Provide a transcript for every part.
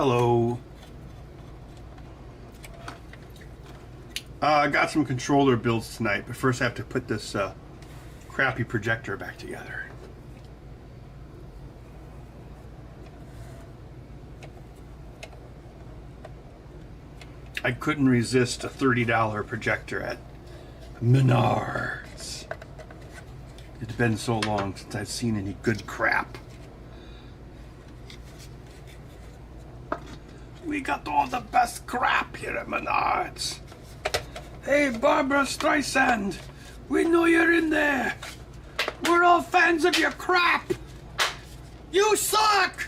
Hello. I got some controller builds tonight, but first I have to put this crappy projector back together. I couldn't resist a $30 projector at Menards. It's been so long since I've seen any good crap. We got all the best crap here at Menards. Hey, Barbara Streisand, we know you're in there. We're all fans of your crap. You suck!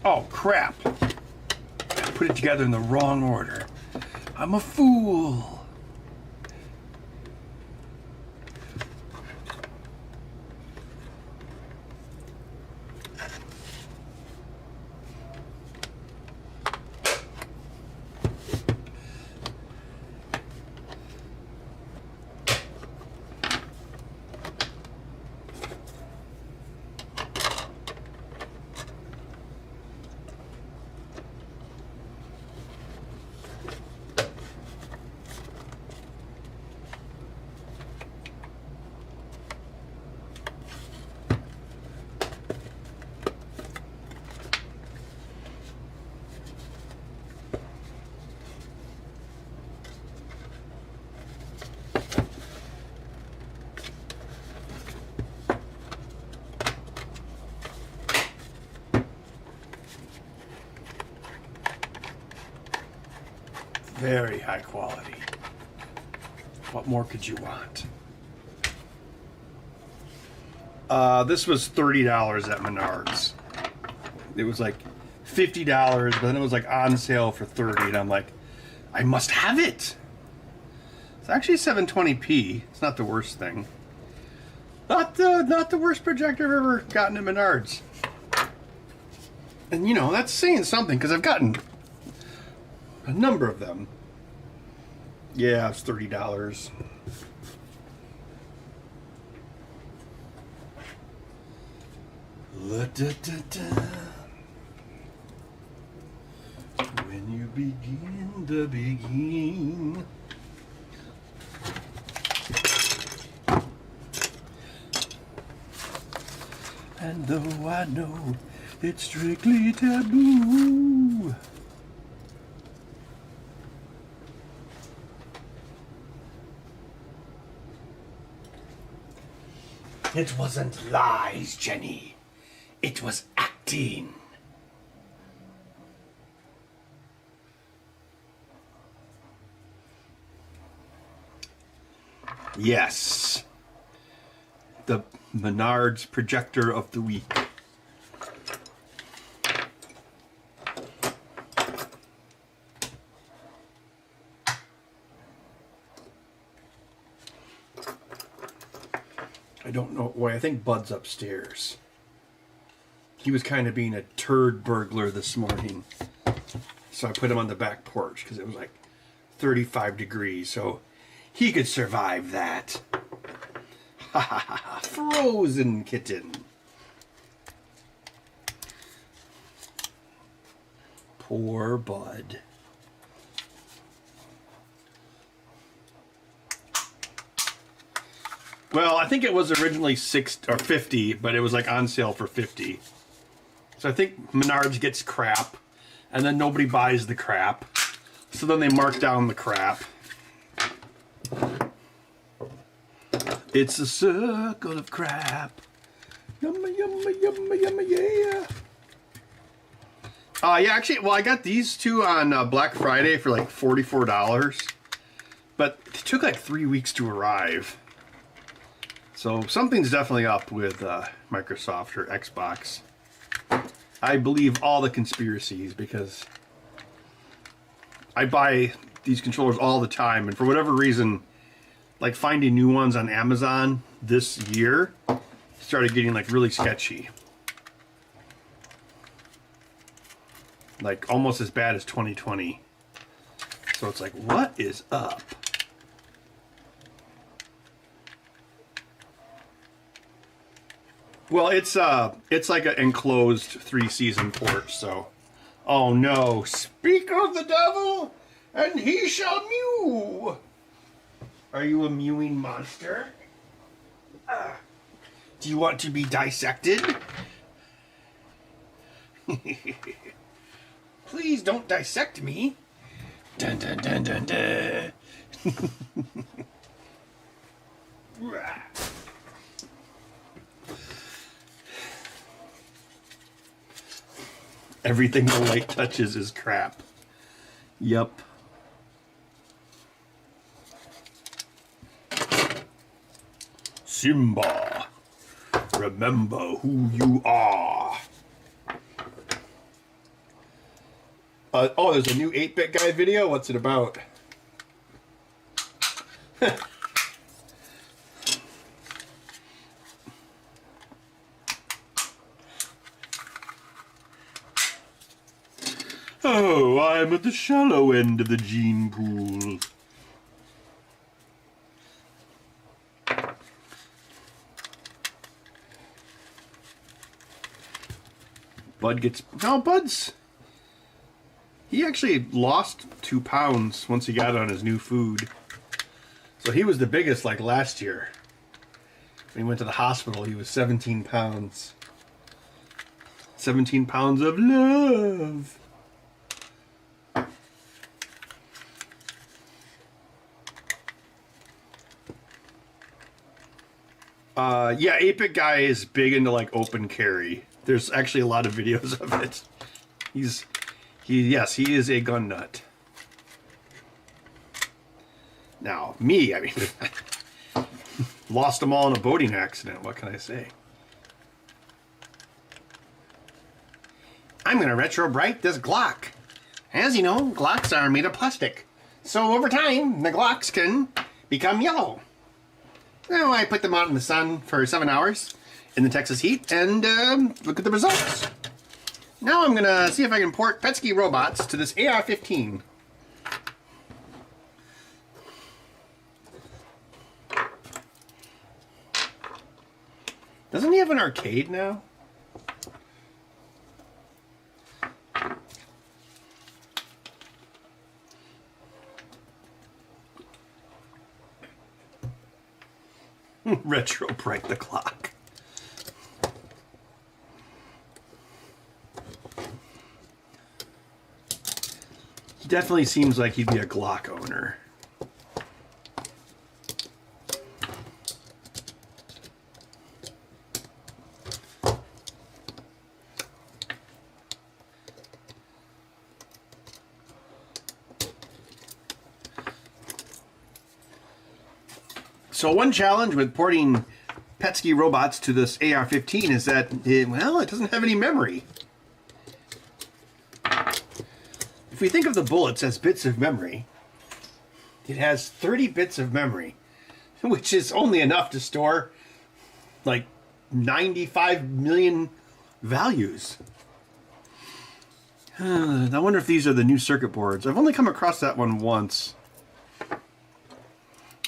Oh, crap. I put it together in the wrong order. I'm a fool. Very high quality. What more could you want? This was $30 at Menards. It was like $50, but then it was like on sale for $30, and I'm like, I must have it. It's actually 720p. It's not the worst thing. Not the worst projector I've ever gotten at Menards. And you know, that's saying something, because I've gotten a number of them. Yeah, it's $30. When you begin to begin. And though I know it's strictly taboo, it wasn't lies, Jenny. It was acting. Yes. The Menards projector of the week. I don't know why. I think Bud's upstairs. He was kind of being a turd burglar this morning. So I put him on the back porch because it was like 35 degrees. So he could survive that. Ha ha ha ha. Frozen kitten. Poor Bud. Well, I think it was originally $60 or $50, but it was like on sale for $50. So I think Menards gets crap, and then nobody buys the crap. So then they mark down the crap. It's a circle of crap. Yumma, yumma, yumma, yumma, yeah. Yeah, actually, well, I got these two on Black Friday for like $44. But it took like 3 weeks to arrive. So something's definitely up with Microsoft or Xbox. I believe all the conspiracies because I buy these controllers all the time, and for whatever reason, like finding new ones on Amazon this year started getting like really sketchy. Like almost as bad as 2020. So it's like, what is up? Well, it's like an enclosed 3-season port, so. Oh no! Speak of the devil, and he shall mew. Are you a mewing monster? Do you want to be dissected? Please don't dissect me. Dun dun dun dun dun. Everything the light touches is crap. Yup. Simba, remember who you are. Oh, there's a new 8-Bit Guy video? What's it about? Oh, I'm at the shallow end of the gene pool. Bud gets... No, Bud's... He actually lost 2 pounds once he got on his new food. So he was the biggest like last year. When he went to the hospital, he was 17 pounds. 17 pounds of love. Yeah, 8-Bit Guy is big into like open carry. There's actually a lot of videos of it. Yes, he is a gun nut. Now, me, I mean, lost them all in a boating accident. What can I say? I'm going to retro-bright this Glock. As you know, Glocks are made of plastic. So over time, the Glocks can become yellow. Now I put them out in the sun for 7 hours in the Texas heat and look at the results. Now I'm going to see if I can port Petsky robots to this AR-15. Doesn't he have an arcade now? Retro bright the clock. He definitely seems like he'd be a Glock owner. So one challenge with porting Petsky robots to this AR-15 is that, it doesn't have any memory. If we think of the bullets as bits of memory, it has 30 bits of memory, which is only enough to store like 95 million values. I wonder if these are the new circuit boards. I've only come across that one once.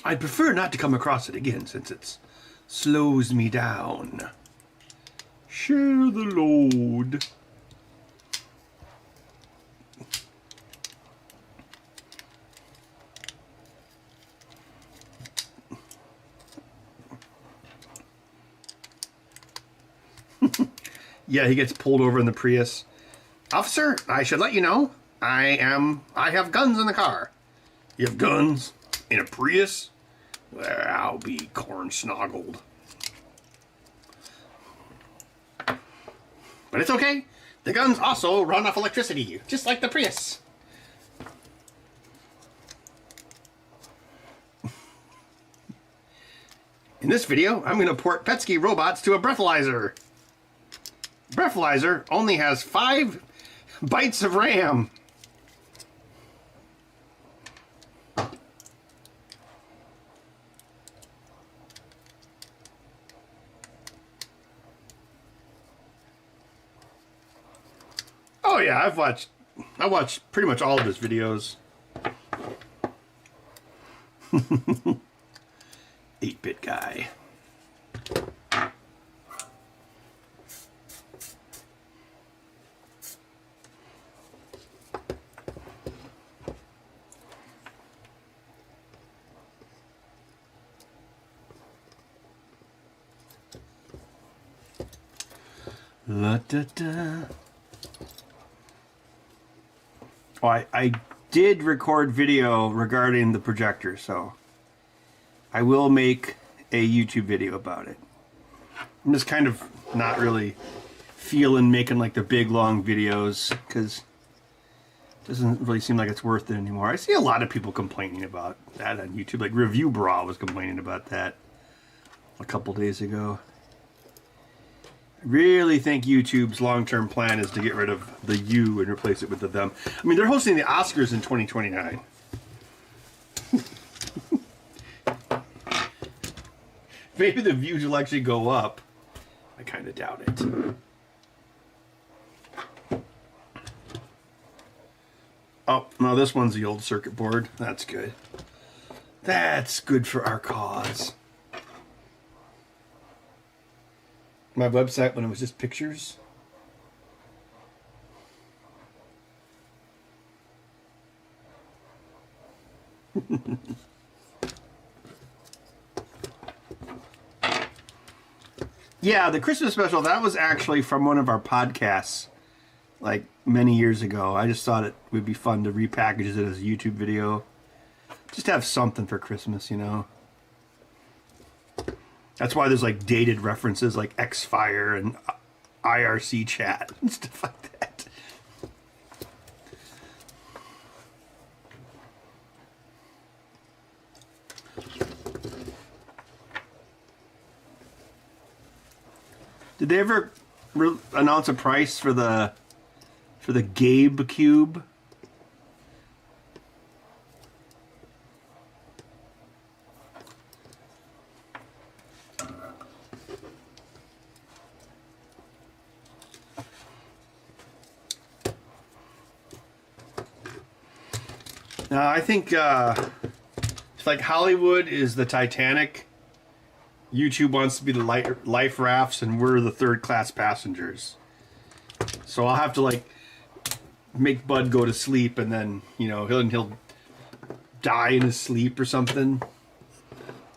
I'd prefer not to come across it again since it slows me down. Share the load. Yeah, he gets pulled over in the Prius. Officer, I should let you know, I have guns in the car. You have guns in a Prius? Well, I'll be corn-snoggled. But it's okay. The guns also run off electricity, just like the Prius. In this video, I'm going to port Petsky robots to a breathalyzer. Breathalyzer only has 5 bytes of RAM. Oh yeah, I watched pretty much all of his videos. 8-Bit Guy. La, da, da. Oh, I did record video regarding the projector, so I will make a YouTube video about it. I'm just kind of not really feeling making like the big long videos because it doesn't really seem like it's worth it anymore. I see a lot of people complaining about that on YouTube. Like Review Bra was complaining about that a couple days ago. I really think YouTube's long-term plan is to get rid of the you and replace it with the them. I mean, they're hosting the Oscars in 2029. Maybe the views will actually go up. I kind of doubt it. Oh, no, this one's the old circuit board. That's good. That's good for our cause. My website when it was just pictures. Yeah, the Christmas special, that was actually from one of our podcasts, like many years ago. I just thought it would be fun to repackage it as a YouTube video. Just have something for Christmas, you know. That's why there's like dated references like X-Fire and IRC chat and stuff like that. Did they ever announce a price for the Gabe Cube? I think it's like Hollywood is the Titanic. YouTube wants to be the life rafts, and we're the third-class passengers. So I'll have to like make Bud go to sleep, and then he'll die in his sleep or something.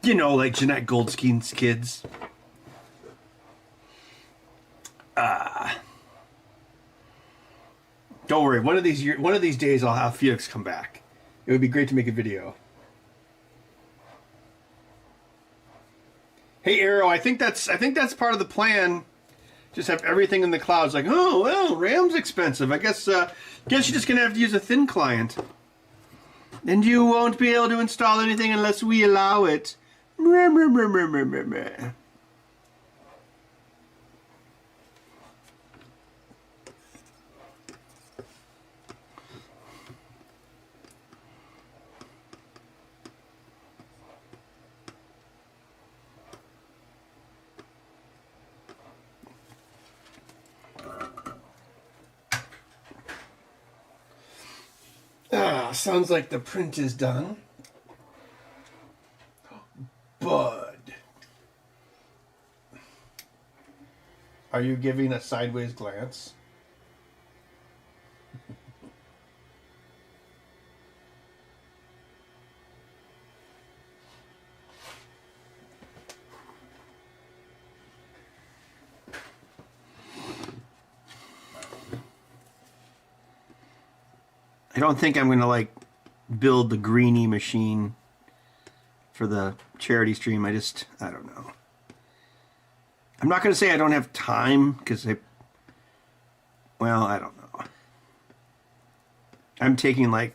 You know, like Jeanette Goldstein's kids. Don't worry. One of these days, I'll have Felix come back. It would be great to make a video. Hey Arrow, I think that's part of the plan. Just have everything in the clouds. Like, oh well, RAM's expensive. I guess you're just gonna have to use a thin client, and you won't be able to install anything unless we allow it. Sounds like the print is done. Bud. Are you giving a sideways glance? I don't think I'm going to like build the greenie machine for the charity stream. I don't know. I'm not going to say I don't have time because I don't know. I'm taking like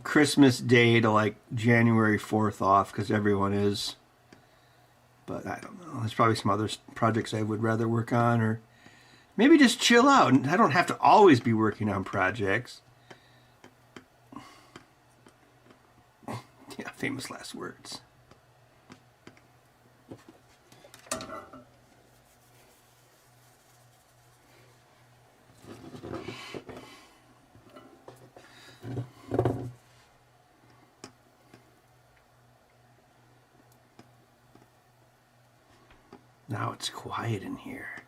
Christmas Day to like January 4th off because everyone is. But I don't know. There's probably some other projects I would rather work on, or maybe just chill out. And I don't have to always be working on projects. Yeah, famous last words. Now it's quiet in here.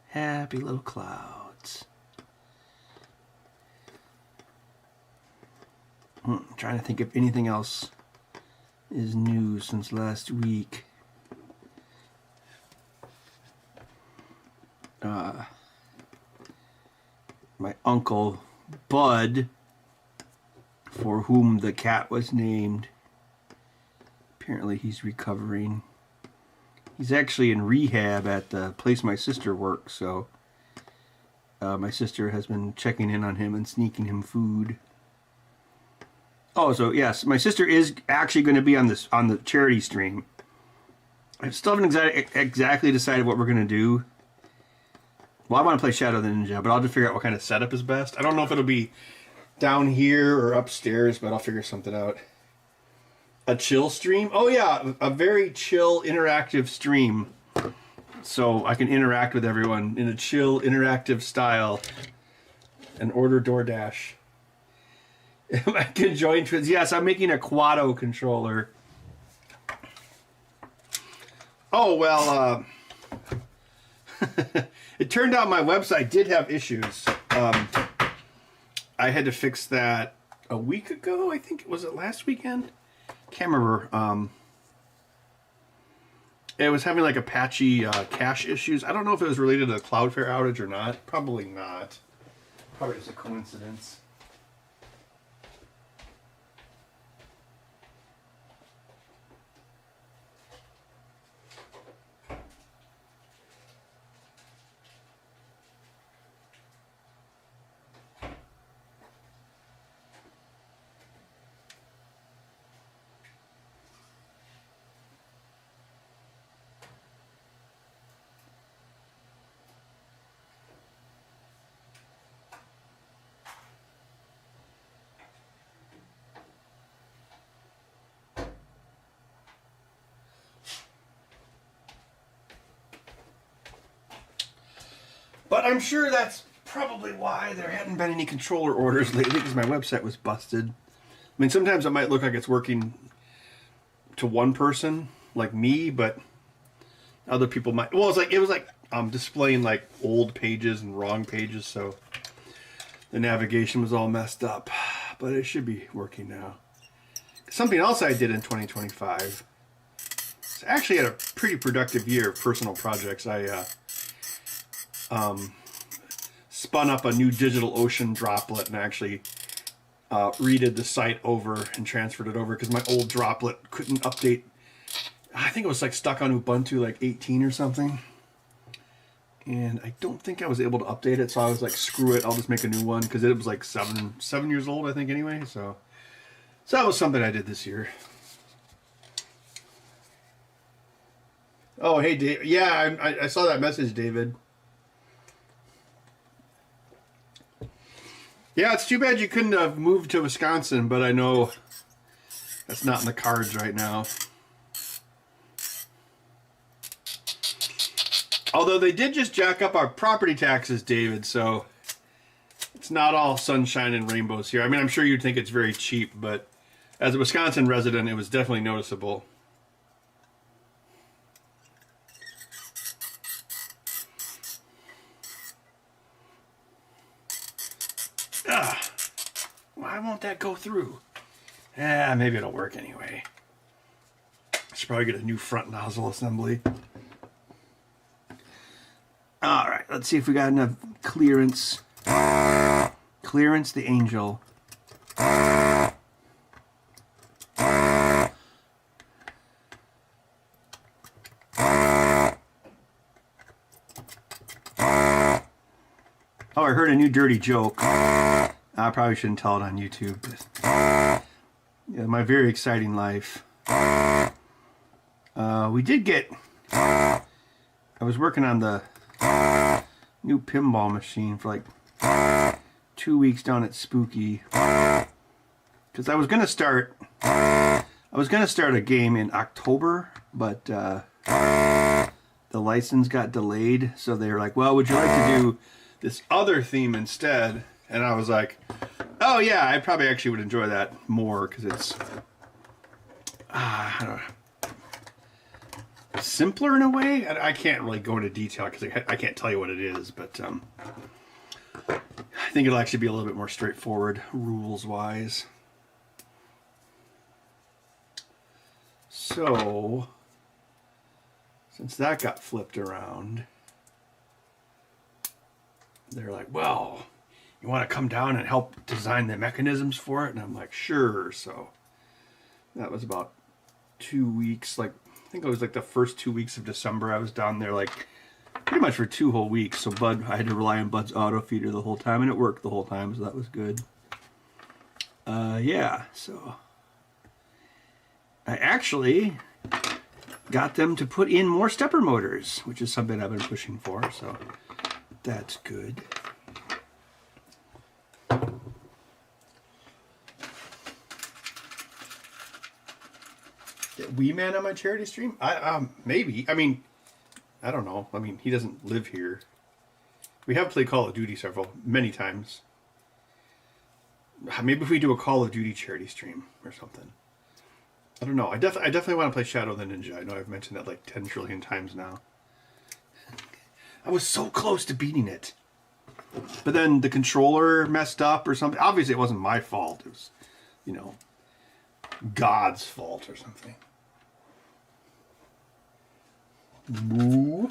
Happy little clouds. I'm trying to think if anything else is new since last week. my uncle Bud, for whom the cat was named. Apparently he's recovering. He's actually in rehab at the place my sister works, so my sister has been checking in on him and sneaking him food. Oh, so yes, my sister is actually going to be on the charity stream. I still haven't exactly decided what we're going to do. Well, I want to play Shadow the Ninja, but I'll just figure out what kind of setup is best. I don't know if it'll be down here or upstairs, but I'll figure something out. A chill stream? Oh yeah, a very chill, interactive stream. So I can interact with everyone in a chill, interactive style. And order DoorDash. I can join twins. Yes, I'm making a Quado controller. Oh, well, it turned out my website did have issues. I had to fix that a week ago, I think. Was it last weekend? Can't remember. It was having like Apache cache issues. I don't know if it was related to the Cloudflare outage or not. Probably not. Probably just a coincidence. But I'm sure that's probably why there hadn't been any controller orders lately, because my website was busted. I mean, sometimes it might look like it's working to one person, like me, but other people might... Well, it was like displaying like old pages and wrong pages, so the navigation was all messed up. But it should be working now. Something else I did in 2025. I actually had a pretty productive year of personal projects. I spun up a new DigitalOcean droplet and actually redid the site over and transferred it over because my old droplet couldn't update. I think it was like stuck on Ubuntu like 18 or something. And I don't think I was able to update it, so I was like, screw it, I'll just make a new one, because it was like 7 years old, I think, anyway. So that was something I did this year. Oh, hey, Dave. Yeah, I saw that message, David. Yeah, it's too bad you couldn't have moved to Wisconsin, but I know that's not in the cards right now. Although they did just jack up our property taxes, David, so it's not all sunshine and rainbows here. I mean, I'm sure you'd think it's very cheap, but as a Wisconsin resident, it was definitely noticeable. Why won't that go through? Maybe it'll work anyway. I should probably get a new front nozzle assembly. Alright, let's see if we got enough clearance. Clearance the angel. Oh, I heard a new dirty joke. I probably shouldn't tell it on YouTube. But, yeah, my very exciting life. We did get... I was working on the new pinball machine for like 2 weeks down at Spooky. Because I was gonna start a game in October, but the license got delayed, so they were like, well, would you like to do this other theme instead? And I was like, oh yeah, I probably actually would enjoy that more, because it's I don't know, simpler in a way. I can't really go into detail because I can't tell you what it is, but I think it'll actually be a little bit more straightforward rules wise. So since that got flipped around, they're like, well, you want to come down and help design the mechanisms for it? And I'm like, sure. So that was about 2 weeks. Like, I think it was like the first 2 weeks of December. I was down there like pretty much for 2 whole weeks. So Bud, I had to rely on Bud's auto feeder the whole time, and it worked the whole time. So that was good. Yeah, so I actually got them to put in more stepper motors, which is something I've been pushing for, so that's good. Wee Man on my charity stream? Maybe. I mean, I don't know. I mean, he doesn't live here. We have played Call of Duty many times. Maybe if we do a Call of Duty charity stream or something. I don't know. I definitely want to play Shadow the Ninja. I know I've mentioned that like 10 trillion times now. I was so close to beating it. But then the controller messed up or something. Obviously, it wasn't my fault. It was, you know, God's fault or something. Woo.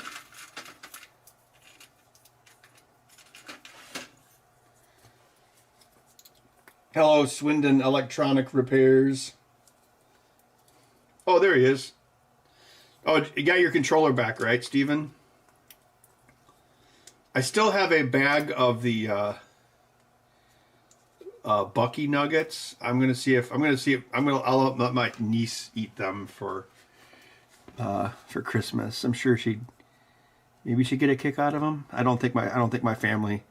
Hello, Swindon Electronic Repairs. Oh, there he is. Oh, you got your controller back, right, Steven? I still have a bag of the Bucky nuggets. I'll let my niece eat them for Christmas. I'm sure maybe she'd get a kick out of them. I don't think my family.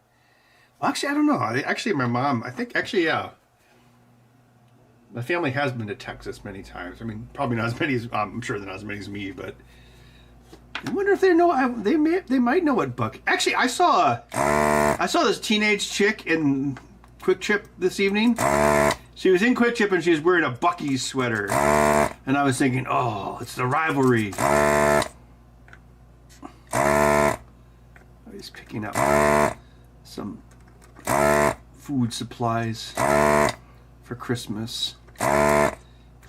Actually, I don't know. Actually, my mom, yeah. My family has been to Texas many times. I mean, probably not as many as, I'm sure they're not as many as me, but I wonder if they know, they might know what Buck. Actually, I saw this teenage chick in Quick Trip this evening. She was in Quick Trip and she was wearing a Bucky's sweater. And I was thinking, oh, it's the rivalry. He's picking up some food supplies for Christmas. So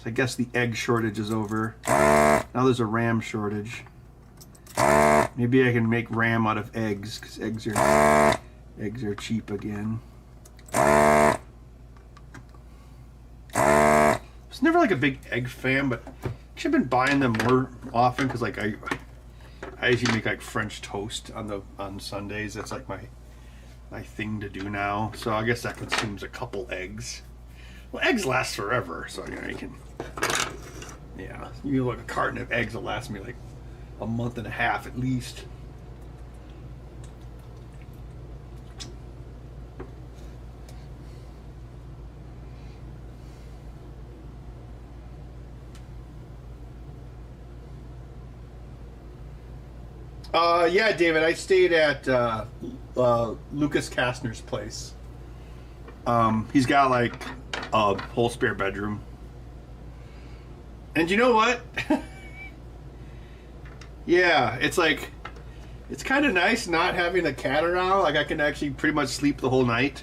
I guess the egg shortage is over. Now there's a ram shortage. Maybe I can make ram out of eggs, because eggs are cheap again. I was never like a big egg fan, but I've been buying them more often because like I usually make like French toast on Sundays. That's like my thing to do now. So I guess that consumes a couple eggs. Well, eggs last forever, so you know you can. Yeah, you look, a carton of eggs will last me like a month and a half at least. Yeah, David, I stayed at Lucas Kastner's place. He's got like a whole spare bedroom. And you know what? Yeah, it's like, it's kind of nice not having a cat around. Like I can actually pretty much sleep the whole night.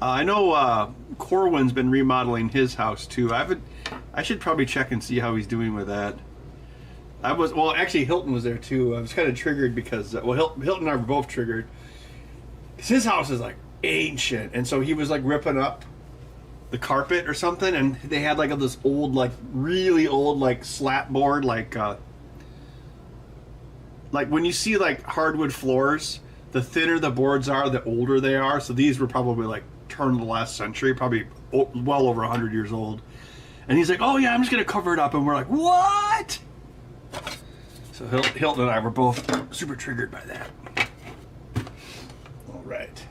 I know Corwin's been remodeling his house too. I should probably check and see how he's doing with that. Actually Hilton was there too. I was kind of triggered because, Hilton and I were both triggered. Because his house is like ancient, and so he was like ripping up the carpet or something, and they had like this old, like really old, like slat board, like when you see like hardwood floors, the thinner the boards are, the older they are. So these were probably like turn of the last century, probably well over 100 years old. And he's like, "Oh yeah, I'm just gonna cover it up," and we're like, "What?" So Hilton and I were both super triggered by that. All right.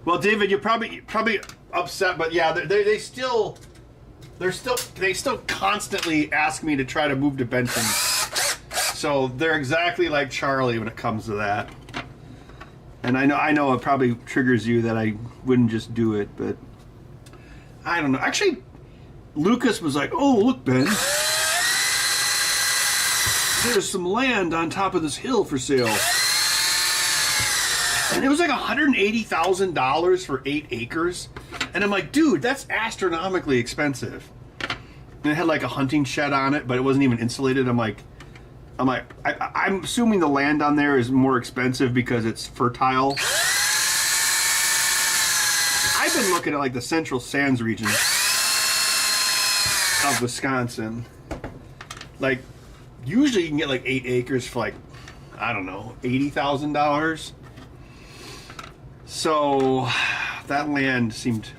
Well, David, you're probably upset, but yeah, they still constantly ask me to try to move to Benton. So they're exactly like Charlie when it comes to that. And I know it probably triggers you that I wouldn't just do it, but I don't know. Actually, Lucas was like, "Oh, look, Ben, there's some land on top of this hill for sale." And it was like $180,000 for 8 acres. And I'm like, dude, that's astronomically expensive. And it had like a hunting shed on it, but it wasn't even insulated. I'm like, I'm like, I'm assuming the land on there is more expensive because it's fertile. I've been looking at like the Central Sands region of Wisconsin. Like, usually you can get like 8 acres for like, I don't know, $80,000. So that land seemed,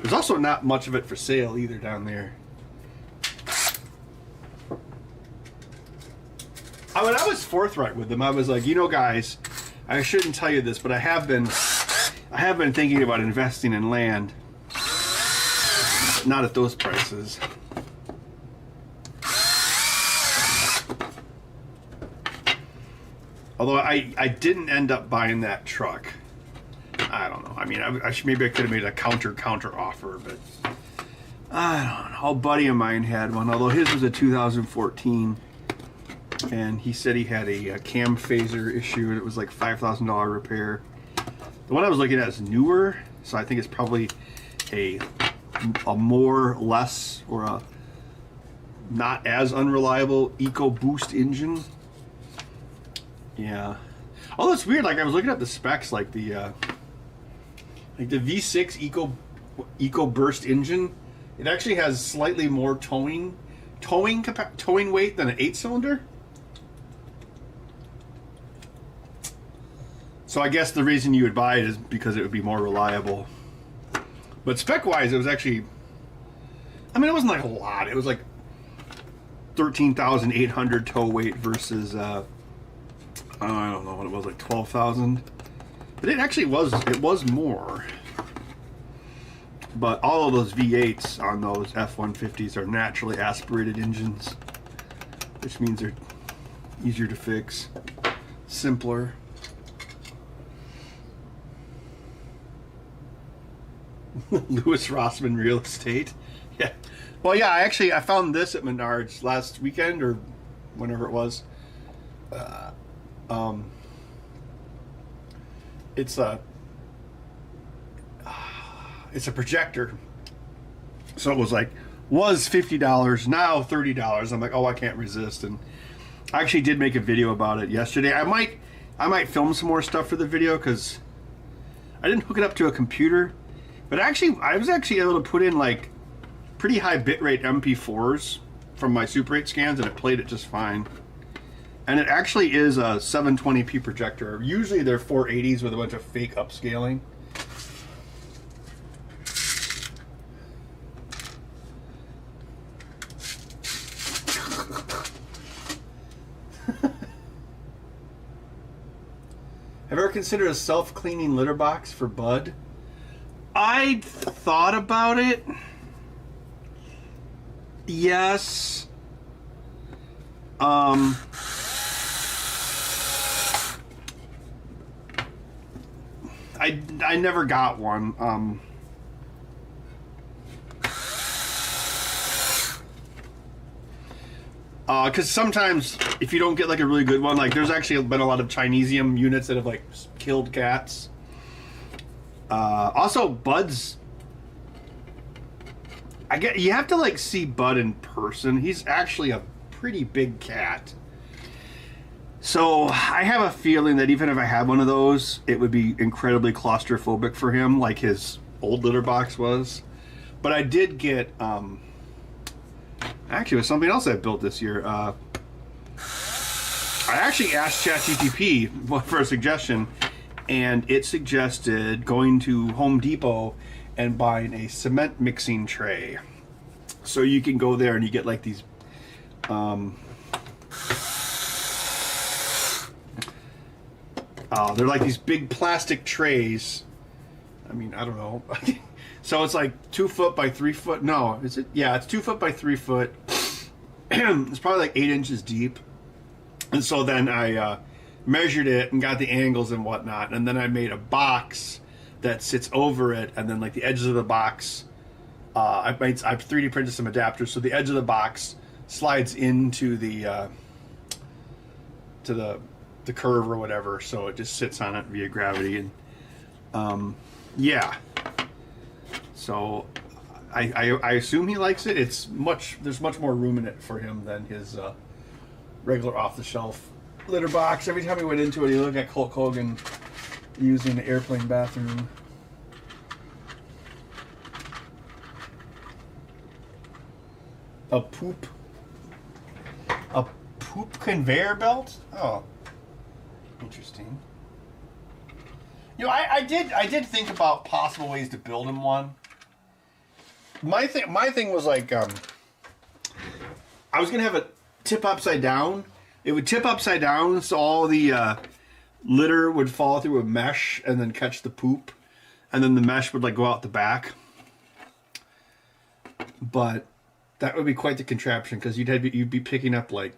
there's also not much of it for sale either down there. I mean, I was forthright with them. I was like, you know, guys, I shouldn't tell you this, but I have been thinking about investing in land. Not at those prices. Although I didn't end up buying that truck. I don't know. I mean, maybe I could have made a counter offer, but I don't know. A buddy of mine had one, although his was a 2014, and he said he had a cam phaser issue, and it was like $5,000 repair. The one I was looking at is newer, so I think it's probably a more, less, or a not as unreliable EcoBoost engine. Yeah. Oh, that's weird. Like, I was looking at the specs, like the V6 EcoBurst engine. It actually has slightly more towing weight than an 8-cylinder. So I guess the reason you would buy it is because it would be more reliable. But spec-wise, it was actually, I mean, it wasn't like a lot. It was like 13,800 tow weight versus I don't know what it was, like 12,000. But it actually was more. But all of those V8s on those F-150s are naturally aspirated engines, which means they're easier to fix, simpler. Louis Rossman Real Estate. Yeah. Well, yeah, I found this at Menards last weekend or whenever it was. It's a projector. So it was $50, now $30. I'm like, oh, I can't resist. And I actually did make a video about it yesterday. I might film some more stuff for the video because I didn't hook it up to a computer. But I was actually able to put in like pretty high bitrate MP4s from my Super 8 scans, and it played it just fine. And it actually is a 720p projector. Usually they're 480s with a bunch of fake upscaling. Have you ever considered a self-cleaning litter box for Bud? I thought about it. Yes. I never got one. Because sometimes if you don't get like a really good one, like there's actually been a lot of Chinesium units that have like killed cats. Also, Bud's, you have to like see Bud in person. He's actually a pretty big cat. So I have a feeling that even if I had one of those, it would be incredibly claustrophobic for him, like his old litter box was. But I did get, actually, it was something else I built this year. I actually asked ChatGPT for a suggestion, and it suggested going to Home Depot and buying a cement mixing tray. So you can go there and you get like these, they're like these big plastic trays. I mean, I don't know. So it's like 2 foot by 3 foot. No, is it? Yeah, it's 2 foot by 3 foot. It's probably like 8 inches deep. And so then I measured it and got the angles and whatnot. And then I made a box that sits over it. And then like the edges of the box, I've 3D printed some adapters. So the edge of the box slides into the curve or whatever. So it just sits on it via gravity. And yeah. So I assume he likes it. There's much more room in it for him than his regular off-the-shelf litter box. Every time we went into it, you look at Hulk Hogan using the airplane bathroom. A poop conveyor belt? Oh, interesting. You know, I did think about possible ways to build him one. My thing was like, I was gonna have it tip upside down. It would tip upside down, so all the litter would fall through a mesh and then catch the poop, and then the mesh would like go out the back. But that would be quite the contraption, because you'd be picking up like,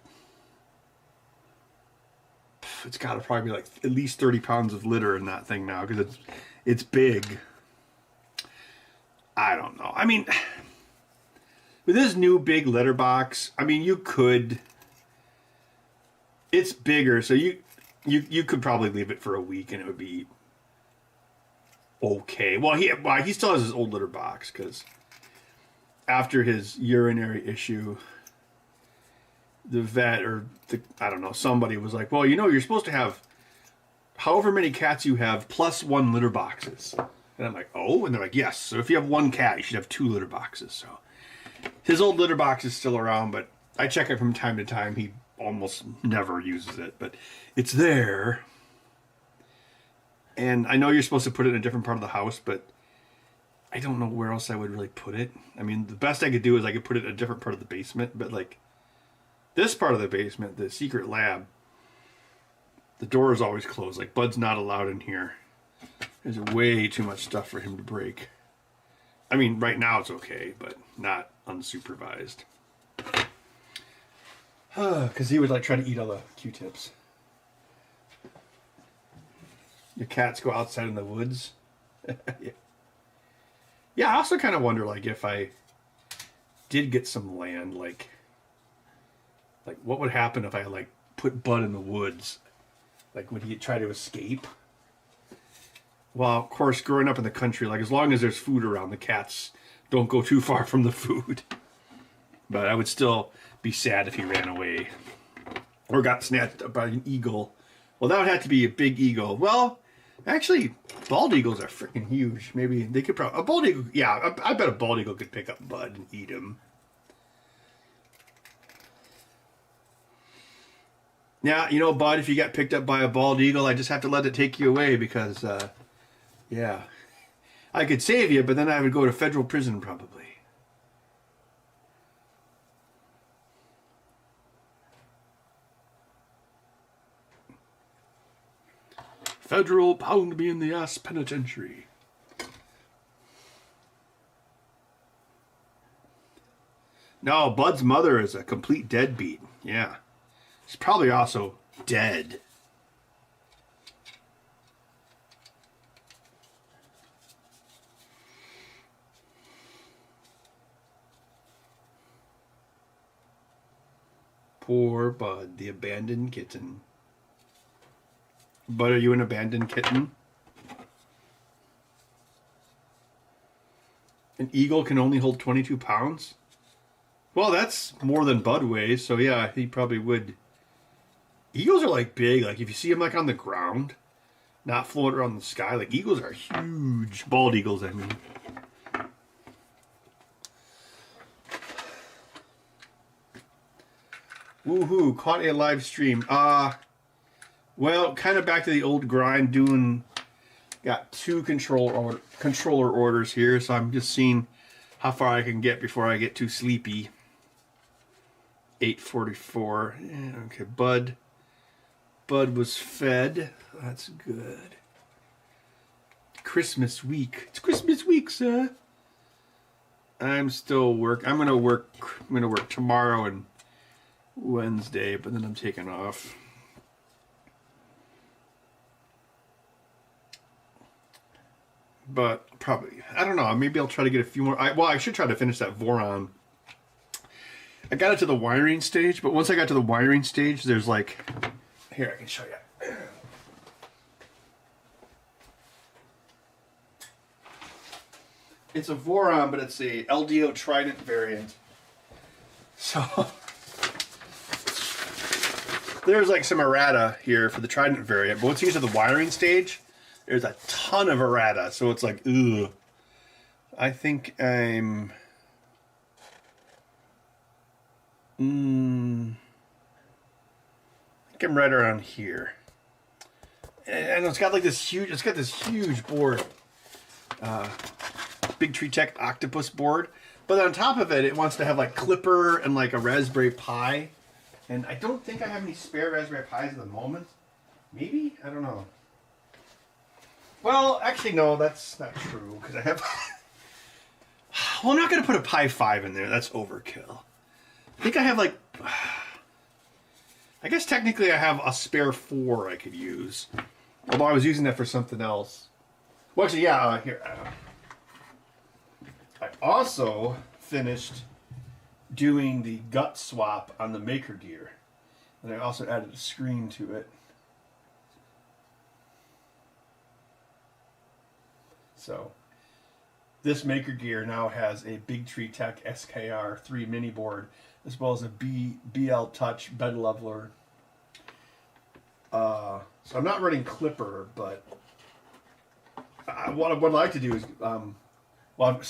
it's got to probably be like at least 30 pounds of litter in that thing now, because it's big. I don't know. I mean, with this new big litter box, I mean, you could. It's bigger, so you could probably leave it for a week and it would be okay. Well, he still has his old litter box, because after his urinary issue, the vet or I don't know, somebody was like, well, you know, you're supposed to have however many cats you have plus 1 litter boxes. And I'm like, oh, and they're like, yes. So if you have 1 cat, you should have 2 litter boxes. So his old litter box is still around, but I check it from time to time. He almost never uses it, but it's there. And I know you're supposed to put it in a different part of the house, but I don't know where else I would really put it. I mean, the best I could do is I could put it in a different part of the basement, but like this part of the basement, the secret lab, the door is always closed. Like, Bud's not allowed in here. There's way too much stuff for him to break. I mean, right now it's okay, but not unsupervised. Because he would like try to eat all the Q-tips. Your cats go outside in the woods. Yeah. Yeah, I also kind of wonder, like, if I did get some land, like what would happen if I like put Bud in the woods? Like, would he try to escape? Well, of course, growing up in the country, like, as long as there's food around, the cats don't go too far from the food. But I would still be sad if he ran away or got snatched up by an eagle. Well, that would have to be a big eagle. Well, actually, bald eagles are freaking huge. Maybe they could probably... A bald eagle... Yeah, I bet a bald eagle could pick up Bud and eat him. Yeah, you know, Bud, if you got picked up by a bald eagle, I just have to let it take you away because, yeah. I could save you, but then I would go to federal prison probably. Federal pound me in the ass penitentiary. No, Bud's mother is a complete deadbeat. Yeah. She's probably also dead. Poor Bud, the abandoned kitten. Bud, are you an abandoned kitten? An eagle can only hold 22 pounds? Well, that's more than Bud weighs, so yeah, he probably would. Eagles are like big, like if you see them like on the ground, not floating around the sky, like eagles are huge. Bald eagles, I mean. Woohoo, caught a live stream. Well, kind of back to the old grind, got 2 controller orders here, so I'm just seeing how far I can get before I get too sleepy. 8:44. Yeah, okay, Bud was fed. That's good. Christmas week. It's Christmas week, sir. I'm still I'm gonna work tomorrow and Wednesday, but then I'm taking off. But probably, I don't know, maybe I'll try to get a few more. I should try to finish that Voron. I got it to the wiring stage, but once I got to the wiring stage, there's like... Here, I can show you. It's a Voron, but it's a LDO Trident variant. So... There's like some errata here for the Trident variant, but once you get to the wiring stage, there's a ton of errata, so it's like, ugh. I think I'm... I think I'm right around here. And it's got like this huge board. Big Tree Tech Octopus board. But on top of it, it wants to have like Clipper and like a Raspberry Pi. And I don't think I have any spare Raspberry Pis at the moment. Maybe? I don't know. Well, actually, no, that's not true. Because I have... Well, I'm not going to put a Pi 5 in there. That's overkill. I think I have like... I guess technically I have a spare 4 I could use. Although I was using that for something else. Well, actually, yeah, here. I also finished doing the gut swap on the Maker Gear. And I also added a screen to it. So, this Maker Gear now has a Big Tree Tech SKR3 mini board, as well as a BL Touch bed leveler. So I'm not running Clipper, but what I'd like to do is, well,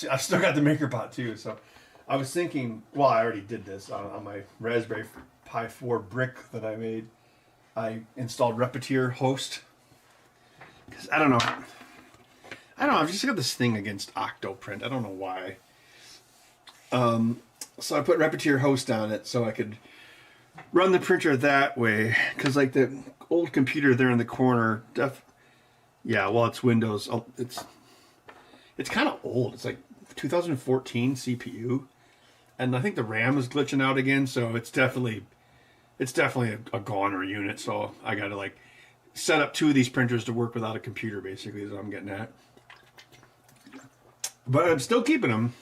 I've still got the MakerBot too, so I was thinking, well, I already did this on my Raspberry Pi 4 brick that I made. I installed Repetier Host, because I don't know, I've just got this thing against Octoprint. I don't know why. So I put Repetier Host on it so I could run the printer that way. Because like the old computer there in the corner, yeah, well, it's Windows. It's kind of old. It's like 2014 CPU, and I think the RAM is glitching out again. So it's definitely a goner unit. So I got to like set up 2 of these printers to work without a computer. Basically, is what I'm getting at. But I'm still keeping them.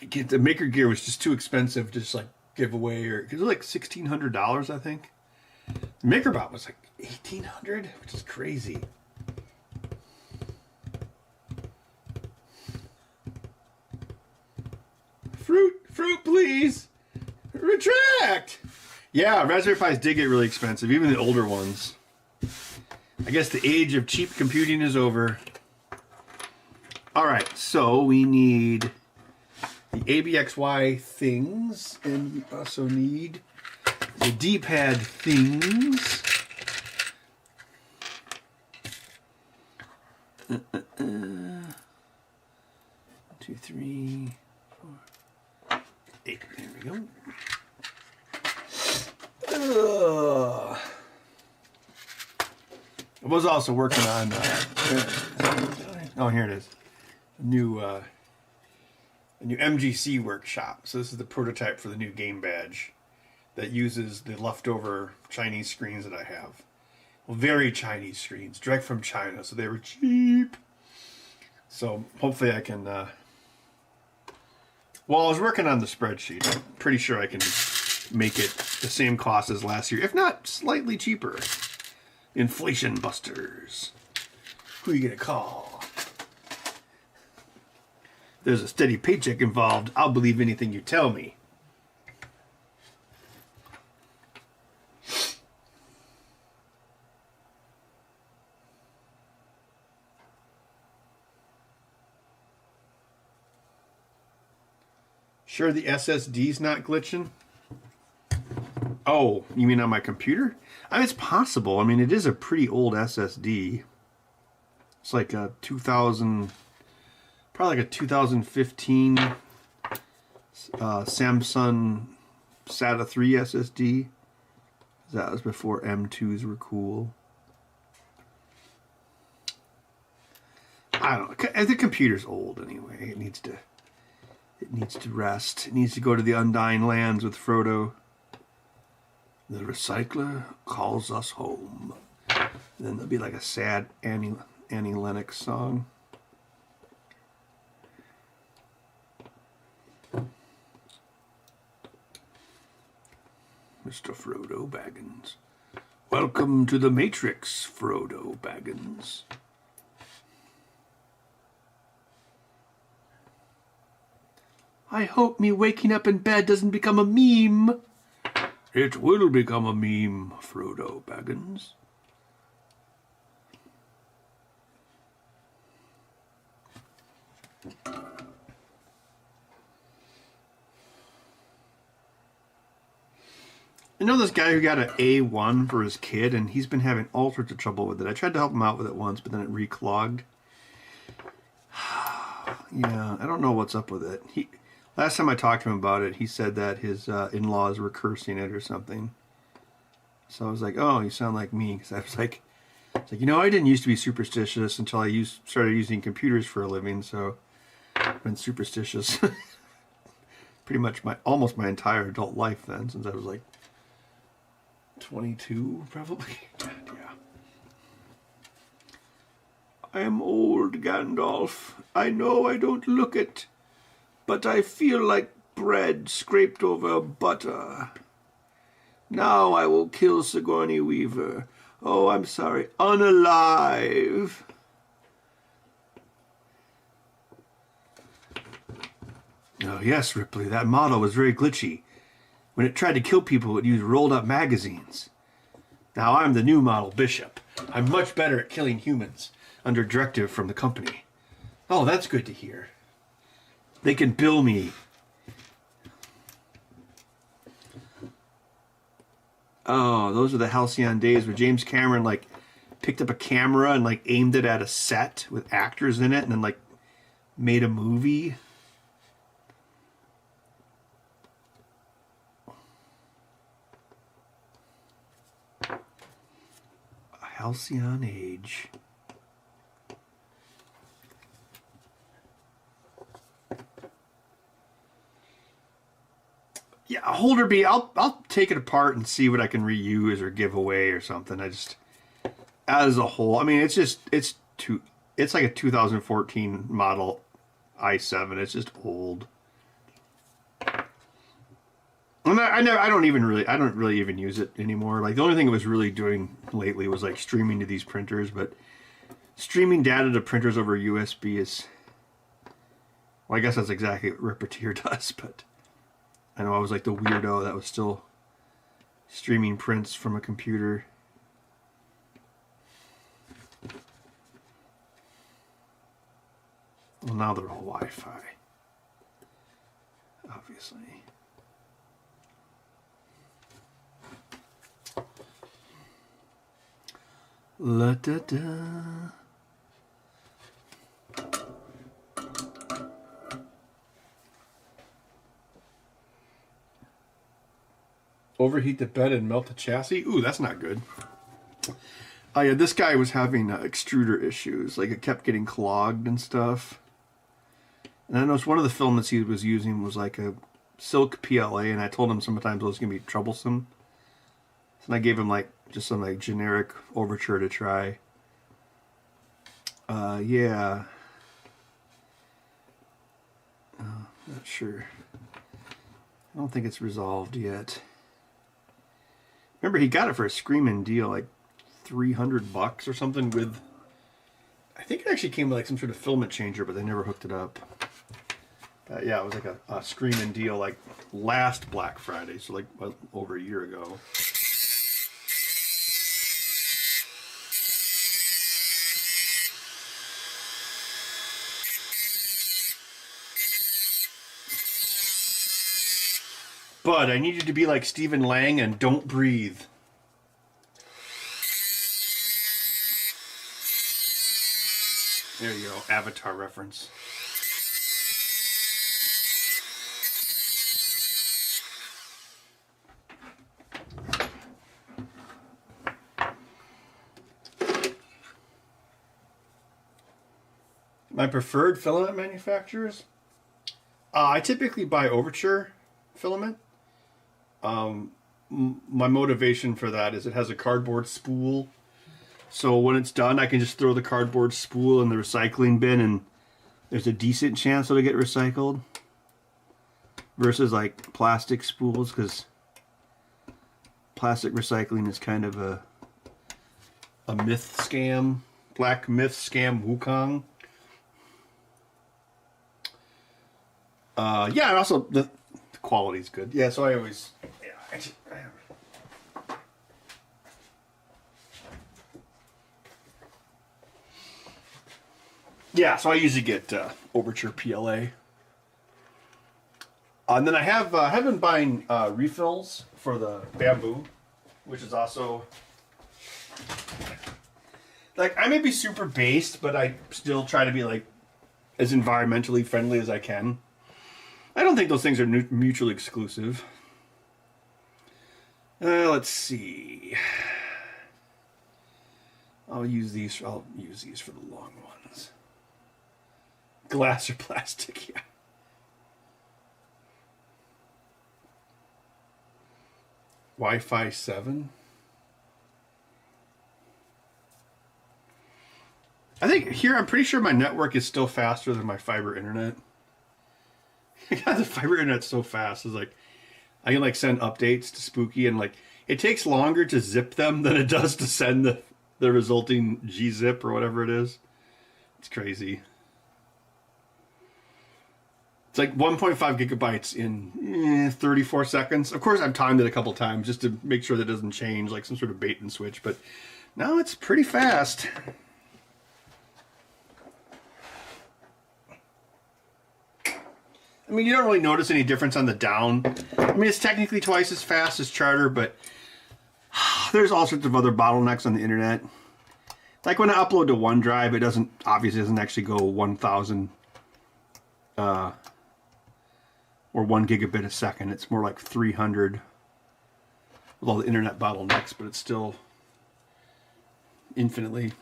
The Maker Gear was just too expensive to just like give away, or it was like $1,600, I think. The MakerBot was like $1,800, which is crazy. Fruit, please retract. Yeah, Raspberry Pis did get really expensive, even the older ones. I guess the age of cheap computing is over. All right, so we need the ABXY things, and we also need the D-pad things. 1, 2, 3, 4, 8. There we go. I was also working on. Oh, here it is. A new MGC workshop. So this is the prototype for the new game badge that uses the leftover Chinese screens that I have. Well, very Chinese screens, direct from China, so they were cheap. So hopefully I can. Well, I was working on the spreadsheet. I'm pretty sure I can make it the same cost as last year, if not slightly cheaper. Inflation busters. Who are you gonna call? There's a steady paycheck involved. I'll believe anything you tell me. Sure the SSD's not glitching? Oh, you mean on my computer? I mean, it's possible. I mean, it is a pretty old SSD. It's like a 2000... Probably like a 2015 Samsung SATA 3 SSD. That was before M2s were cool. I don't know. The computer's old anyway. It needs to rest. It needs to go to the Undying Lands with Frodo. The recycler calls us home. And then there'll be like a sad Annie Lennox song. Mr. Frodo Baggins. Welcome to the Matrix, Frodo Baggins. I hope me waking up in bed doesn't become a meme. It will become a meme, Frodo Baggins. I know this guy who got an A1 for his kid, and he's been having all sorts of trouble with it. I tried to help him out with it once, but then it reclogged. Yeah, I don't know what's up with it. Last time I talked to him about it, he said that his in-laws were cursing it or something. So I was like, oh, you sound like me. Because I was like, you know, I didn't used to be superstitious until I started using computers for a living. So I've been superstitious pretty much almost my entire adult life then, since I was like 22, probably. Yeah. I am old, Gandalf. I know I don't look it, but I feel like bread scraped over butter. Now I will kill Sigourney Weaver. Oh, I'm sorry. Unalive. Oh, yes, Ripley. That model was very glitchy. When it tried to kill people, it would use rolled-up magazines. Now I'm the new model, Bishop. I'm much better at killing humans, under directive from the company. Oh, that's good to hear. They can bill me. Oh, those are the halcyon days where James Cameron, like, picked up a camera and, like, aimed it at a set with actors in it and then, like, made a movie. Halcyon age. Yeah, Holder B, I'll take it apart and see what I can reuse or give away or something. I just, as a whole, I mean, it's like a 2014 model i7. It's just old. And I don't really even use it anymore. Like, the only thing it was really doing lately was like streaming to these printers, but streaming data to printers over USB is, well, I guess that's exactly what Repetier does, but I know I was like the weirdo that was still streaming prints from a computer. Well, now they're all Wi-Fi, obviously. La da da. Overheat the bed and melt the chassis? Ooh, that's not good. Oh yeah, this guy was having extruder issues. Like, it kept getting clogged and stuff. And I noticed one of the filaments he was using was like a silk PLA, and I told him sometimes it was going to be troublesome. And I gave him like just some like generic Overture to try. Yeah. Not sure. I don't think it's resolved yet. Remember, he got it for a screaming deal, like $300 or something with, I think it actually came with like some sort of filament changer, but they never hooked it up. Yeah, it was like a screaming deal like last Black Friday, so like over a year ago. Bud, I need you to be like Stephen Lang and don't breathe. There you go, Avatar reference. My preferred filament manufacturers? I typically buy Overture filament. My motivation for that is it has a cardboard spool, so when it's done I can just throw the cardboard spool in the recycling bin and there's a decent chance it'll get recycled, versus like plastic spools, because plastic recycling is kind of a myth scam, black myth scam Wukong. Yeah, and also the quality's good. Yeah, so I always, Yeah, so I usually get Overture PLA. And then I have been buying refills for the bamboo, which is also like, I may be super based, but I still try to be like as environmentally friendly as I can. I don't think those things are mutually exclusive. Let's see. I'll use these for the long ones. Glass or plastic, yeah. Wi-Fi 7. I think here, I'm pretty sure my network is still faster than my fiber internet. God, the fiber internet's so fast. It's like, I can like send updates to Spooky, and like, it takes longer to zip them than it does to send the resulting gzip or whatever it is. It's crazy. It's like 1.5 gigabytes in 34 seconds. Of course, I've timed it a couple times just to make sure that it doesn't change, like some sort of bait and switch. But no, it's pretty fast. I mean, you don't really notice any difference on the down. I mean, it's technically twice as fast as Charter, but there's all sorts of other bottlenecks on the internet. Like when I upload to OneDrive, it obviously doesn't actually go 1,000 or 1 gigabit a second. It's more like 300 with all the internet bottlenecks, but it's still infinitely,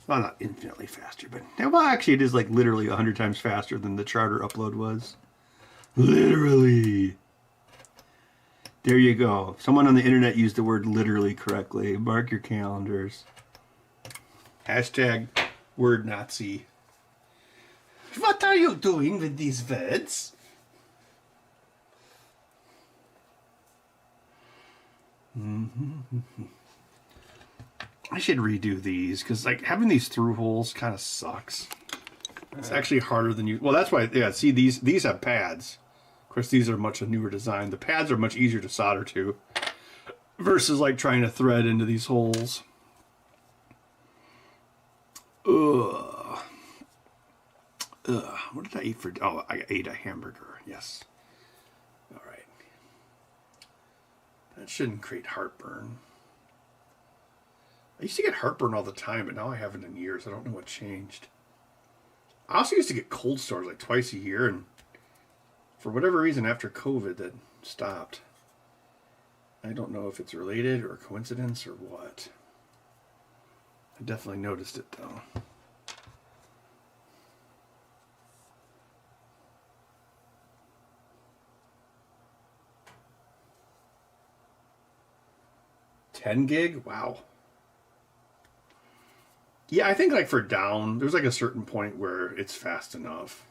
well, not infinitely faster, but well, actually it is like literally 100 times faster than the Charter upload was. Literally. There you go. Someone on the internet used the word literally correctly. Mark your calendars. Hashtag word Nazi. What are you doing with these words? I should redo these because like having these through holes kind of sucks. It's actually harder than you. Well, that's why. Yeah, see these have pads. Of course, these are much a newer design. The pads are much easier to solder to versus like trying to thread into these holes. Ugh. What did I eat for? Oh, I ate a hamburger. Yes. All right. That shouldn't create heartburn. I used to get heartburn all the time, but now I haven't in years. I don't know what changed. I also used to get cold sores like twice a year, and for whatever reason after COVID that stopped. I don't know if it's related or a coincidence or what. I definitely noticed it though. $10 gig? Wow. Yeah, I think like for down, there's like a certain point where it's fast enough.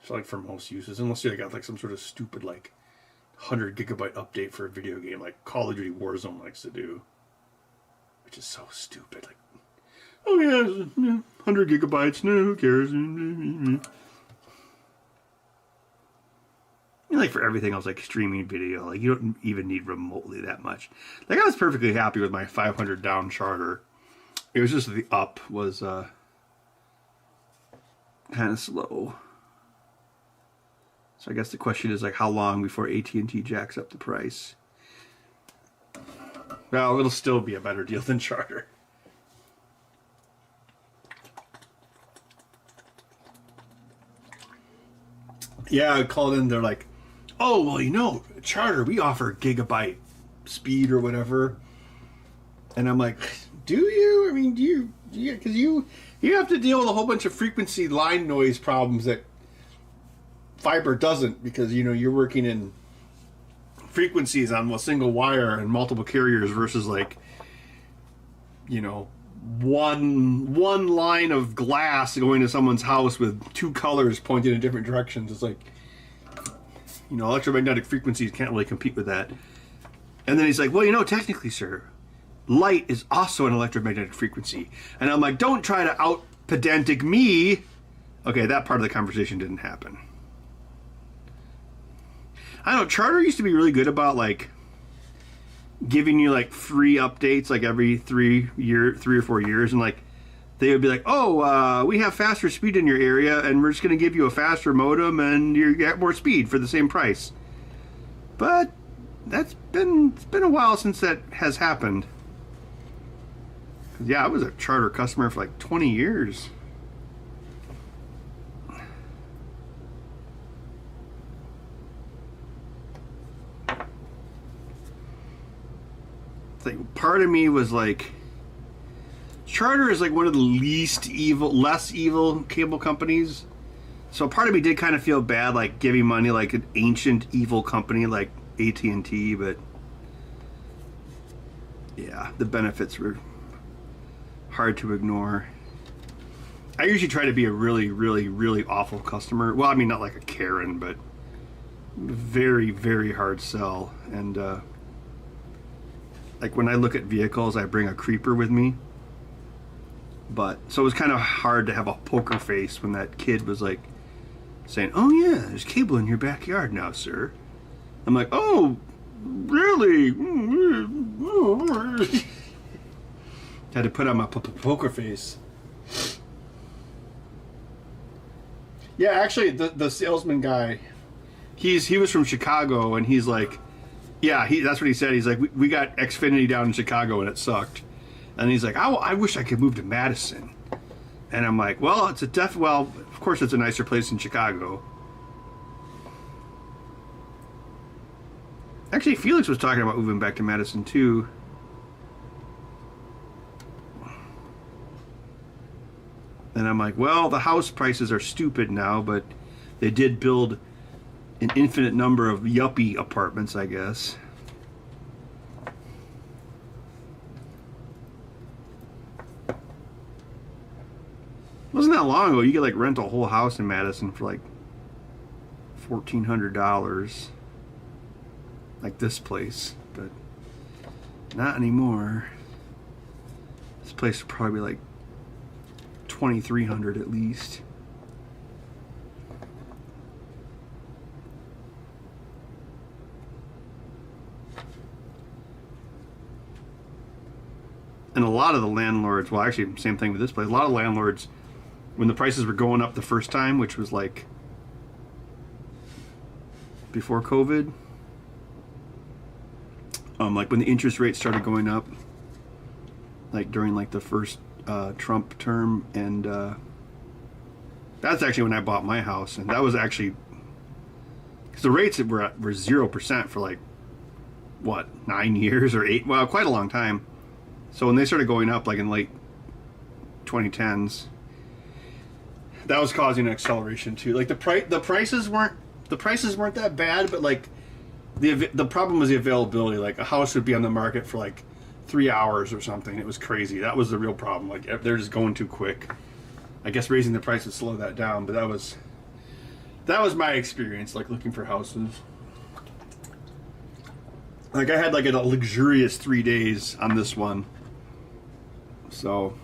So like for most uses, unless you got like some sort of stupid like 100 gigabyte update for a video game like Call of Duty Warzone likes to do. Which is so stupid. Like, oh yeah, 100 gigabytes, no, who cares? Like for everything else, like streaming video, like you don't even need remotely that much. Like I was perfectly happy with my 500 down Charter. It was just the up was kind of slow. So I guess the question is like how long before AT&T jacks up the price? Well, it'll still be a better deal than Charter. Yeah, I called in, they're like, oh, well, you know, Charter, we offer gigabyte speed or whatever. And I'm like, do you? I mean, do you? Because you have to deal with a whole bunch of frequency line noise problems that fiber doesn't, because, you know, you're working in frequencies on a single wire and multiple carriers versus like, you know, one line of glass going to someone's house with two colors pointing in different directions. It's like, you know, electromagnetic frequencies can't really compete with that. And then he's like, well, you know, technically, sir, light is also an electromagnetic frequency. And I'm like, don't try to out pedantic me. Okay, that part of the conversation didn't happen. I don't know, Charter used to be really good about like giving you like free updates like every 3 or 4 years, and like they would be like, oh, we have faster speed in your area, and we're just going to give you a faster modem, and you get more speed for the same price. But it's been a while since that has happened. Yeah, I was a Charter customer for like 20 years. Like, part of me was like, Charter is like one of the less evil cable companies. So part of me did kind of feel bad, like giving money like an ancient evil company like AT&T, but yeah, the benefits were hard to ignore. I usually try to be a really, really, really awful customer. Well, I mean, not like a Karen, but very, very hard sell. And like when I look at vehicles, I bring a creeper with me. But so it was kind of hard to have a poker face when that kid was like saying, "Oh yeah, there's cable in your backyard now, sir." I'm like, "Oh, really?" Had to put on my poker face. Yeah, actually, the salesman guy, he was from Chicago, and he's like, yeah, that's what he said. He's like, we got Xfinity down in Chicago, and it sucked. And he's like, I wish I could move to Madison. And I'm like, well, well, of course it's a nicer place in Chicago. Actually, Felix was talking about moving back to Madison, too. And I'm like, well, the house prices are stupid now, but they did build an infinite number of yuppie apartments, I guess. Wasn't that long ago, you could like rent a whole house in Madison for like $1,400, like this place, but not anymore. This place would probably be like $2,300 at least. And a lot of the landlords, well, actually, same thing with this place. A lot of landlords, when the prices were going up the first time, which was like before COVID, like when the interest rates started going up, like during like the first Trump term, and that's actually when I bought my house, and that was actually because the rates were 0% for like what, 9 years or 8, well, quite a long time. So when they started going up, like in late 2010s, that was causing an acceleration too. Like the prices weren't that bad, but like the problem was the availability. Like a house would be on the market for like 3 hours or something. It was crazy. That was the real problem. Like they're just going too quick. I guess raising the price would slow that down, but that was my experience, like looking for houses. Like I had like a luxurious 3 days on this one. So,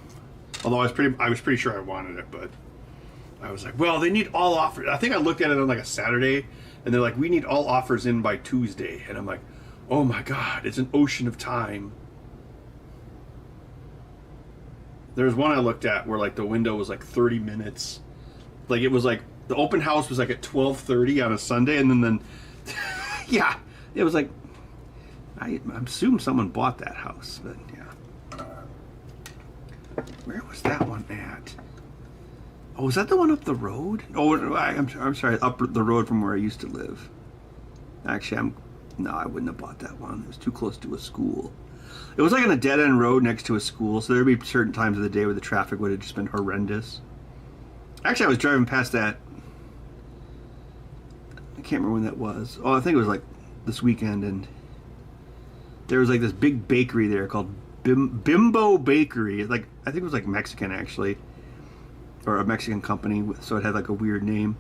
although I was pretty sure I wanted it, but I was like, well, they need all offers. I think I looked at it on like a Saturday, and they're like, we need all offers in by Tuesday. And I'm like, oh my God, it's an ocean of time. There was one I looked at where like the window was like 30 minutes. Like it was like, the open house was like at 12:30 on a Sunday, and then yeah, it was like, I assume someone bought that house, but yeah. Where was that one at? Oh, was that the one up the road? Oh, I'm sorry, up the road from where I used to live. Actually, no, I wouldn't have bought that one. It was too close to a school. It was like on a dead-end road next to a school, so there'd be certain times of the day where the traffic would have just been horrendous. Actually, I was driving past that. I can't remember when that was. Oh, I think it was like this weekend, and there was like this big bakery there called Bimbo Bakery. Like I think it was like Mexican actually, or a Mexican company, so it had like a weird name.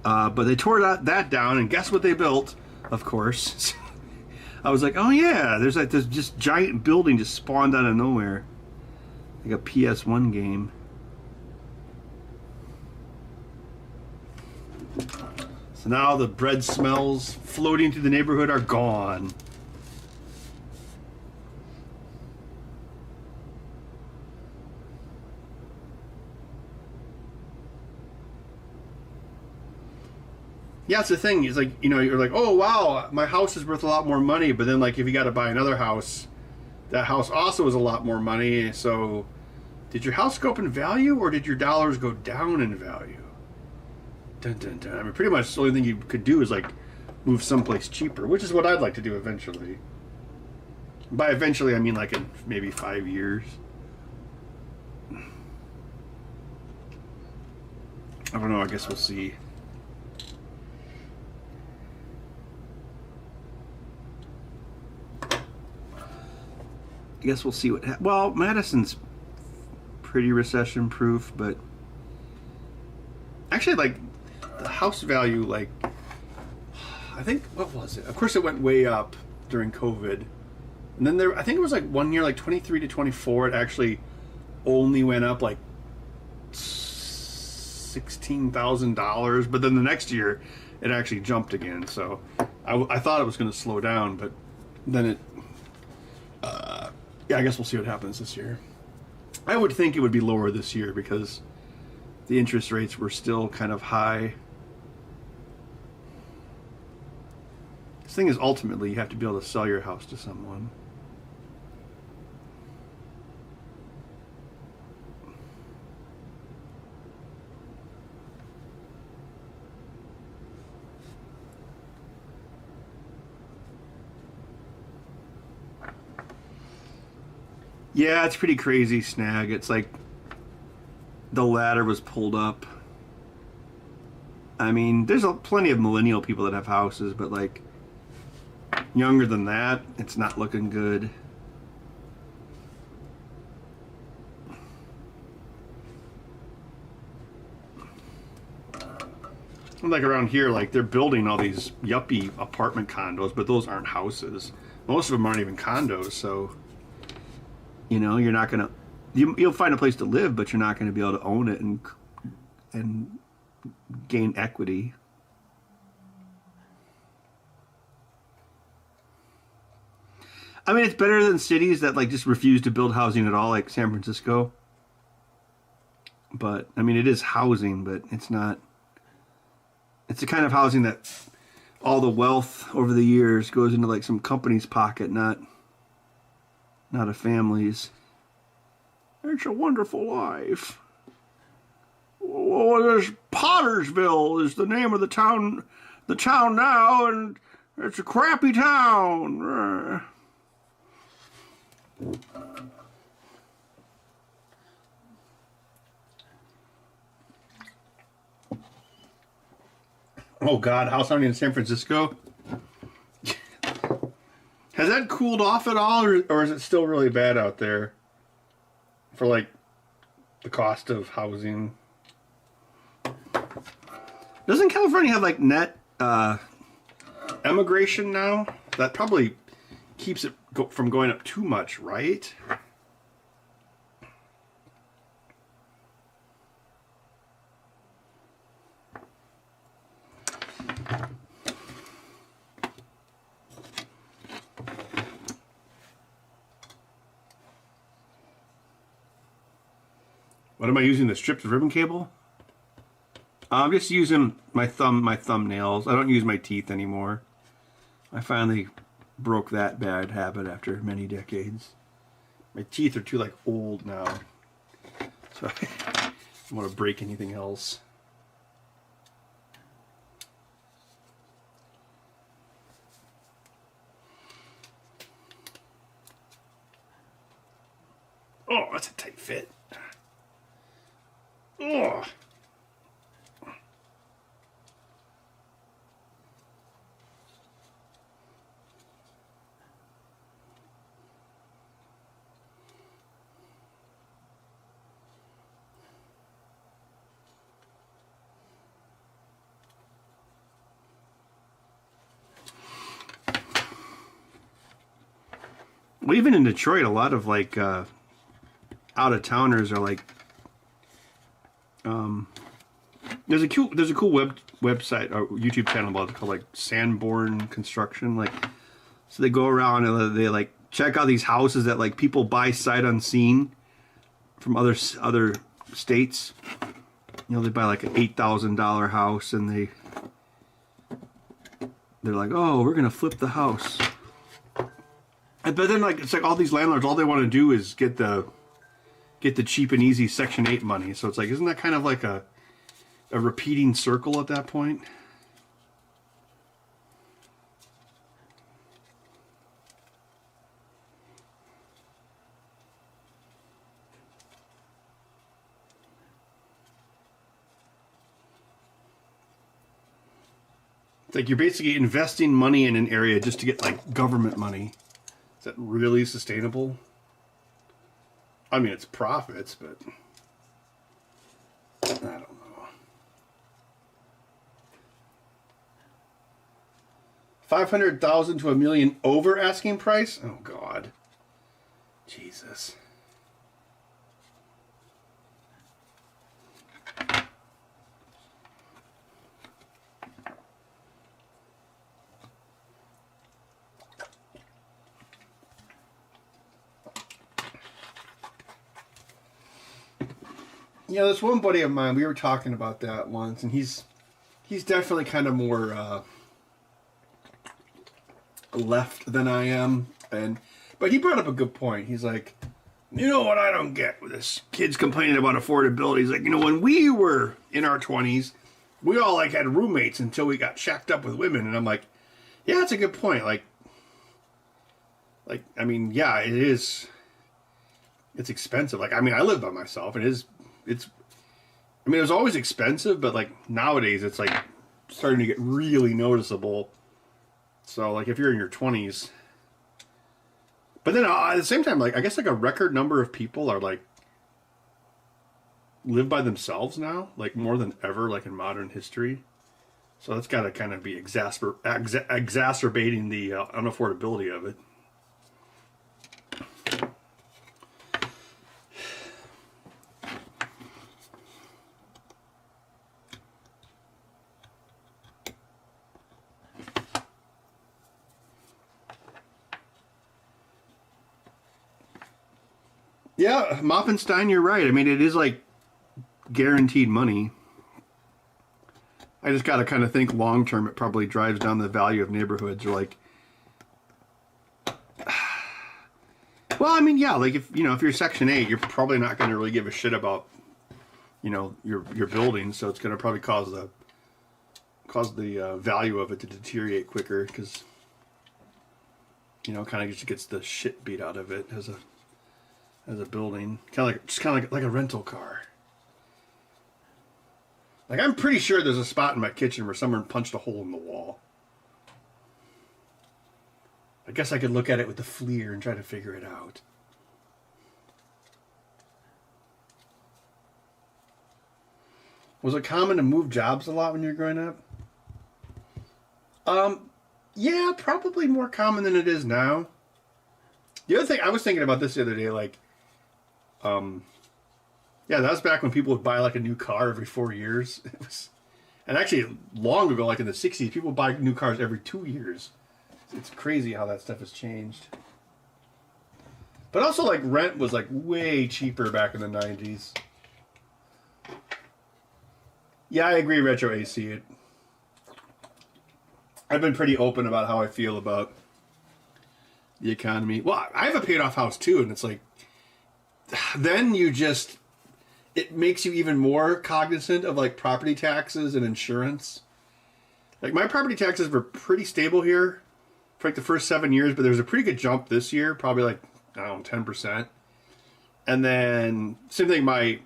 But they tore that down, and guess what they built? Of course. I was like, oh yeah, there's like this just giant building just spawned out of nowhere, like a PS1 game. So now the bread smells floating through the neighborhood are gone. Yeah, it's the thing. It's like, you know, you're like, oh wow, my house is worth a lot more money, but then like if you got to buy another house, that house also is a lot more money. So, did your house go up in value, or did your dollars go down in value? Dun, dun, dun. I mean, pretty much the only thing you could do is like move someplace cheaper, which is what I'd like to do eventually. By eventually, I mean like in maybe 5 years. I don't know. I guess we'll see. I guess we'll see what well, Madison's pretty recession proof, but actually like the house value, like I think, what was it? Of course it went way up during COVID. And then I think it was like 1 year, like 23 to 24, it actually only went up like $16,000, but then the next year it actually jumped again. So I thought it was going to slow down, but then it yeah, I guess we'll see what happens this year. I would think it would be lower this year because the interest rates were still kind of high. This thing is ultimately you have to be able to sell your house to someone. Yeah, it's pretty crazy, Snag. It's like the ladder was pulled up. I mean, there's plenty of millennial people that have houses, but like younger than that, it's not looking good. Like around here, like they're building all these yuppie apartment condos, but those aren't houses. Most of them aren't even condos, so you know, you're not gonna you'll find a place to live, but you're not gonna be able to own it and gain equity. I mean, it's better than cities that like just refuse to build housing at all, like San Francisco. But I mean, it is housing, but it's not. It's the kind of housing that all the wealth over the years goes into like some company's pocket, not a family's. It's a wonderful life. Well, there's Pottersville is the name of the town now, and it's a crappy town. Oh God, house hunting in San Francisco. Has that cooled off at all, or is it still really bad out there for like the cost of housing? Doesn't California have like net emigration now? That probably keeps it from going up too much, right? What am I using? The strips of ribbon cable? I'm just using my thumbnails. I don't use my teeth anymore. I finally broke that bad habit after many decades. My teeth are too like old now, so I don't want to break anything else. Oh, that's a tight fit. Oh. Well, even in Detroit, a lot of like out-of-towners are like. There's a cool website or YouTube channel about it called like Sanborn Construction. Like, so they go around and they like check out these houses that like people buy sight unseen from other states. You know, they buy like an $8,000 house and they they're like, oh, we're gonna flip the house. But then like it's like all these landlords, all they want to do is get the cheap and easy Section 8 money. So it's like, isn't that kind of like a repeating circle at that point? It's like you're basically investing money in an area just to get like government money. Is that really sustainable? I mean, it's profits, but I don't know. 500,000 to $1 million over asking price? Oh God, Jesus. You know, this one buddy of mine, we were talking about that once, and he's definitely kind of more left than I am, but he brought up a good point. He's like, you know what I don't get with this kids complaining about affordability? He's like, you know, when we were in our 20s, we all like had roommates until we got shacked up with women, and I'm like, yeah, that's a good point. Like I mean, yeah, it is. It's expensive. Like, I mean, I live by myself. I mean, it was always expensive, but like nowadays it's like starting to get really noticeable. So like if you're in your 20s, but then at the same time, like I guess like a record number of people are like live by themselves now, like more than ever, like in modern history. So that's got to kind of be exacerbating the unaffordability of it. Yeah, Moffenstein, you're right. I mean, it is like guaranteed money. I just got to kind of think long term. It probably drives down the value of neighborhoods. Or like, well, I mean, yeah, like if you're Section 8, you're probably not going to really give a shit about, your building. So it's going to probably cause the value of it to deteriorate quicker because, kind of just gets the shit beat out of it as a building, kind of like a rental car. Like I'm pretty sure there's a spot in my kitchen where someone punched a hole in the wall. I guess I could look at it with the FLIR and try to figure it out. Was it common to move jobs a lot when you were growing up? Yeah, probably more common than it is now. The other thing I was thinking about this the other day, like. Yeah, that was back when people would buy like a new car every 4 years. And actually long ago, like in the 60s, people would buy new cars every 2 years. It's crazy how that stuff has changed. But also like rent was like way cheaper back in the 90s. Yeah, I agree, Retro AC. I've been pretty open about how I feel about the economy. Well, I have a paid off house too, and it's like, then it makes you even more cognizant of like property taxes and insurance. Like my property taxes were pretty stable here for like the first 7 years, but there was a pretty good jump this year, probably like, I don't know, 10%. And then same thing, my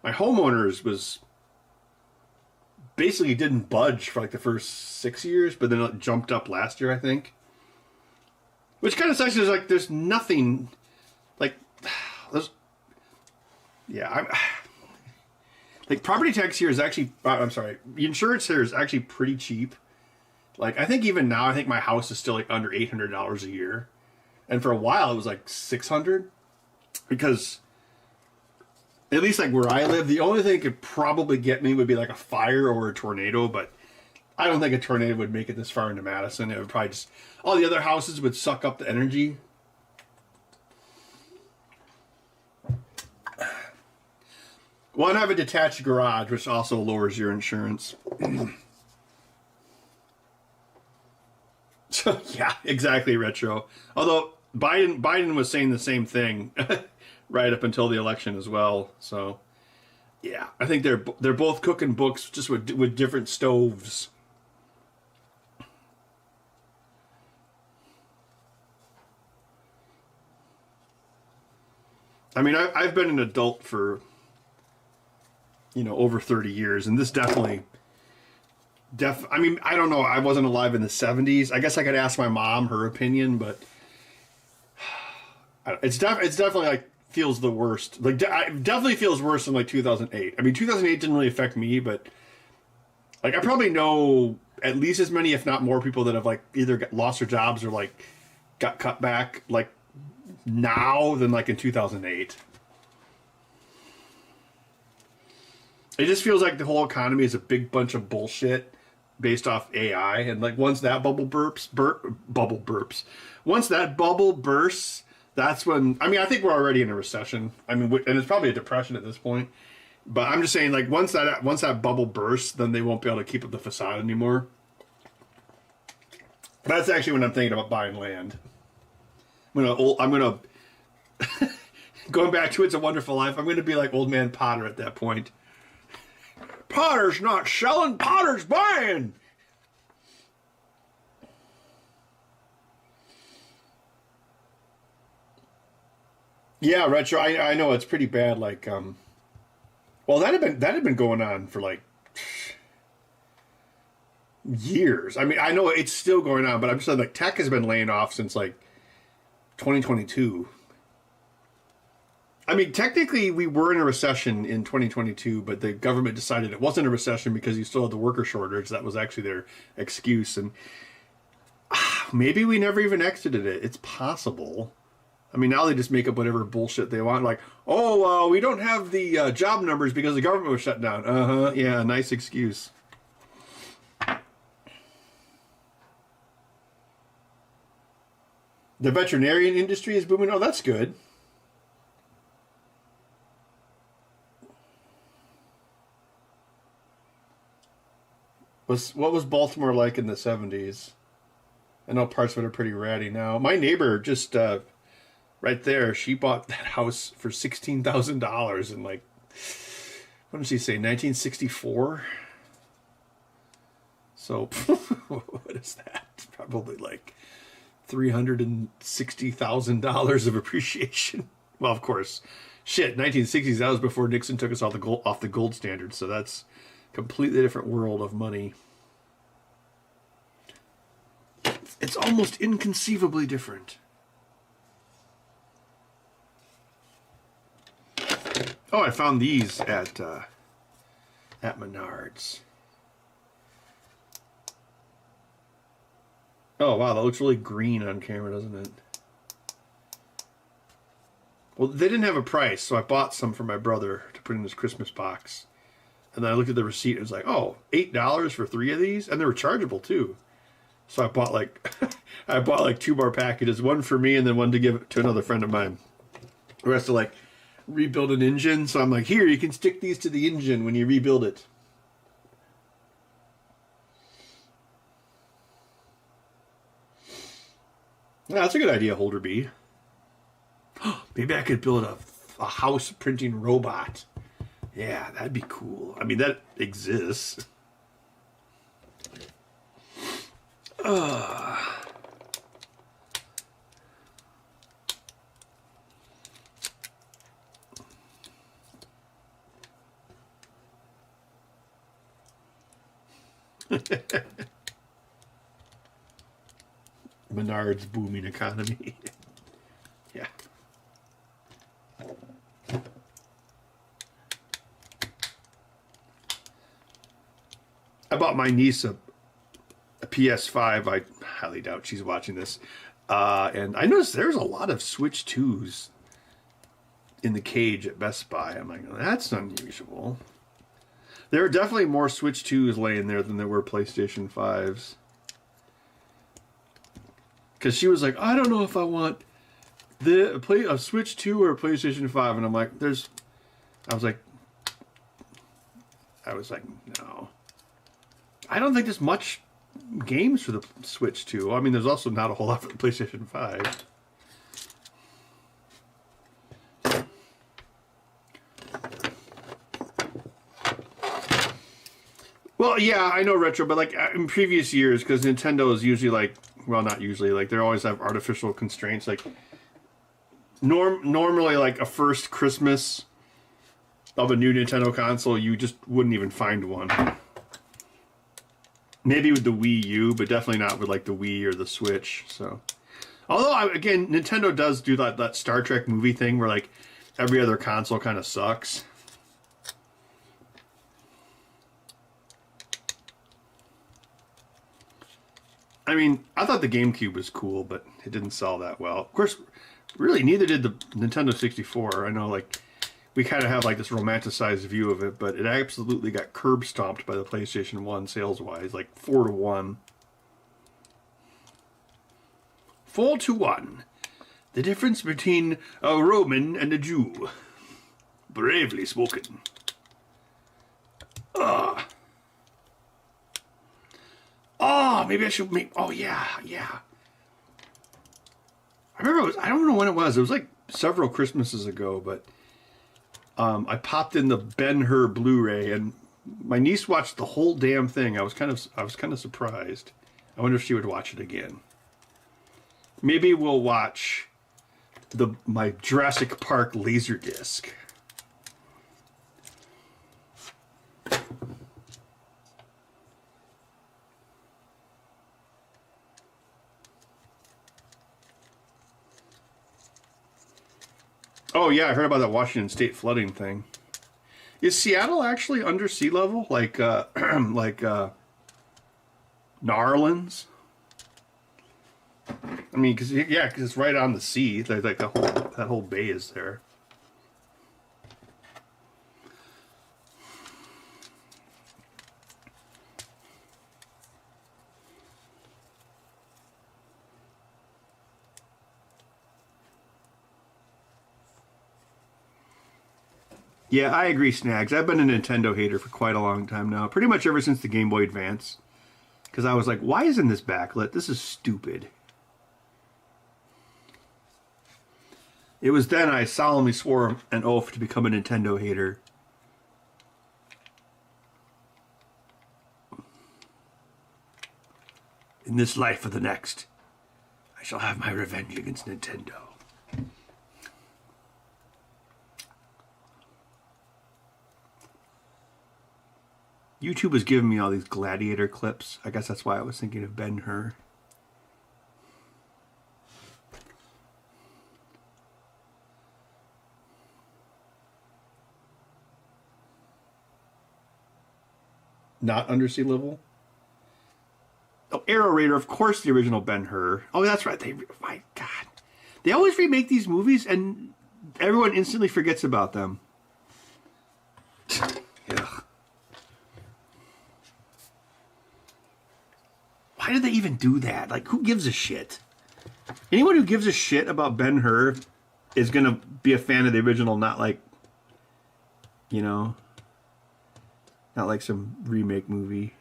homeowners was basically didn't budge for like the first 6 years, but then it jumped up last year, I think. Which kind of sucks is like there's nothing like like property tax here is actually, I'm sorry, the insurance here is actually pretty cheap. Like I think even now, I think my house is still like under $800 a year, and for a while it was like $600, because at least like where I live, the only thing that could probably get me would be like a fire or a tornado, but I don't think a tornado would make it this far into Madison. It would probably just, all the other houses would suck up the energy. Well, and I have a detached garage, which also lowers your insurance. So yeah, exactly, Retro. Although Biden was saying the same thing right up until the election as well. So yeah, I think they're both cooking books just with different stoves. I mean, I've been an adult for, over 30 years, and this definitely, I mean, I don't know. I wasn't alive in the 70s. I guess I could ask my mom her opinion, but it's definitely like feels the worst. Like, it definitely feels worse than like 2008. I mean, 2008 didn't really affect me, but like I probably know at least as many, if not more, people that have like either lost their jobs or like got cut back like now than like in 2008. It just feels like the whole economy is a big bunch of bullshit based off AI, and like once that bubble burps, once that bubble bursts, that's when, I mean, I think we're already in a recession. I mean, and it's probably a depression at this point. But I'm just saying, like, once that bubble bursts, then they won't be able to keep up the facade anymore. That's actually when I'm thinking about buying land. I'm gonna going back to It's a Wonderful Life, I'm gonna be like Old Man Potter at that point. Potter's not selling, Potter's buying. Yeah, Retro. I know it's pretty bad. Like, well, that had been going on for like years. I mean, I know it's still going on, but I'm just saying, like, tech has been laying off since like 2022. I mean, technically, we were in a recession in 2022, but the government decided it wasn't a recession because you still had the worker shortage. That was actually their excuse, and maybe we never even exited it. It's possible. I mean, now they just make up whatever bullshit they want. Like, oh, we don't have the job numbers because the government was shut down. Yeah, nice excuse. The veterinarian industry is booming. Oh, that's good. What was Baltimore like in the 70s? I know parts of it are pretty ratty now. My neighbor just right there, she bought that house for $16,000 in like, what did she say, 1964? So what is that? Probably like $360,000 of appreciation. Well, of course, shit, 1960s, that was before Nixon took us off the gold standard, so that's completely different world of money. It's almost inconceivably different. Oh, I found these at Menards. Oh wow, that looks really green on camera, doesn't it? Well, they didn't have a price, so I bought some for my brother to put in his Christmas box. And then I looked at the receipt and it was like, oh, $8 for 3 of these? And they were chargeable too. So I bought like two more packages, one for me and then one to give to another friend of mine. The rest to like rebuild an engine. So I'm like, here, you can stick these to the engine when you rebuild it. Yeah, that's a good idea, Holder B. Maybe I could build a house printing robot. Yeah, that'd be cool. I mean, that exists. Menards booming economy. Yeah. I bought my niece a PS5. I highly doubt she's watching this. And I noticed there's a lot of Switch 2s in the cage at Best Buy. I'm like, oh, that's unusual. There are definitely more Switch 2s laying there than there were PlayStation 5s. Because she was like, I don't know if I want a Switch 2 or a PlayStation 5. And I'm like, I was like, no. I don't think there's much games for the Switch too. I mean, there's also not a whole lot for the PlayStation 5. Well, yeah, I know retro, but like in previous years, because Nintendo is usually like, well, not usually, like they always have artificial constraints. Like normally, like a first Christmas of a new Nintendo console, you just wouldn't even find one. Maybe with the Wii U, but definitely not with like the Wii or the Switch. So, although again, Nintendo does do that Star Trek movie thing where like every other console kind of sucks. I mean, I thought the GameCube was cool, but it didn't sell that well. Of course, really, neither did the Nintendo 64. I know, like, we kind of have like this romanticized view of it, but it absolutely got curb stomped by the PlayStation 1 sales-wise, like 4-1. 4-1. The difference between a Roman and a Jew. Bravely spoken. Ugh. Oh, maybe I should make... Oh, yeah. I remember it was... I don't know when it was. It was like several Christmases ago, but I popped in the Ben-Hur Blu-ray, and my niece watched the whole damn thing. I was kind of surprised. I wonder if she would watch it again. Maybe we'll watch my Jurassic Park Laserdisc. Oh yeah, I heard about that Washington State flooding thing. Is Seattle actually under sea level, like like New Orleans? I mean, because it's right on the sea. Like that whole bay is there. Yeah, I agree, Snags. I've been a Nintendo hater for quite a long time now. Pretty much ever since the Game Boy Advance. Because I was like, why isn't this backlit? This is stupid. It was then I solemnly swore an oath to become a Nintendo hater. In this life or the next, I shall have my revenge against Nintendo. YouTube was giving me all these Gladiator clips. I guess that's why I was thinking of Ben-Hur. Not undersea level? Oh, Arrow Raider, of course, the original Ben-Hur. Oh, that's right. My God. They always remake these movies and everyone instantly forgets about them. Ugh. Why did they even do that? Like, who gives a shit? Anyone who gives a shit about Ben-Hur is going to be a fan of the original, not like, you know, not like some remake movie.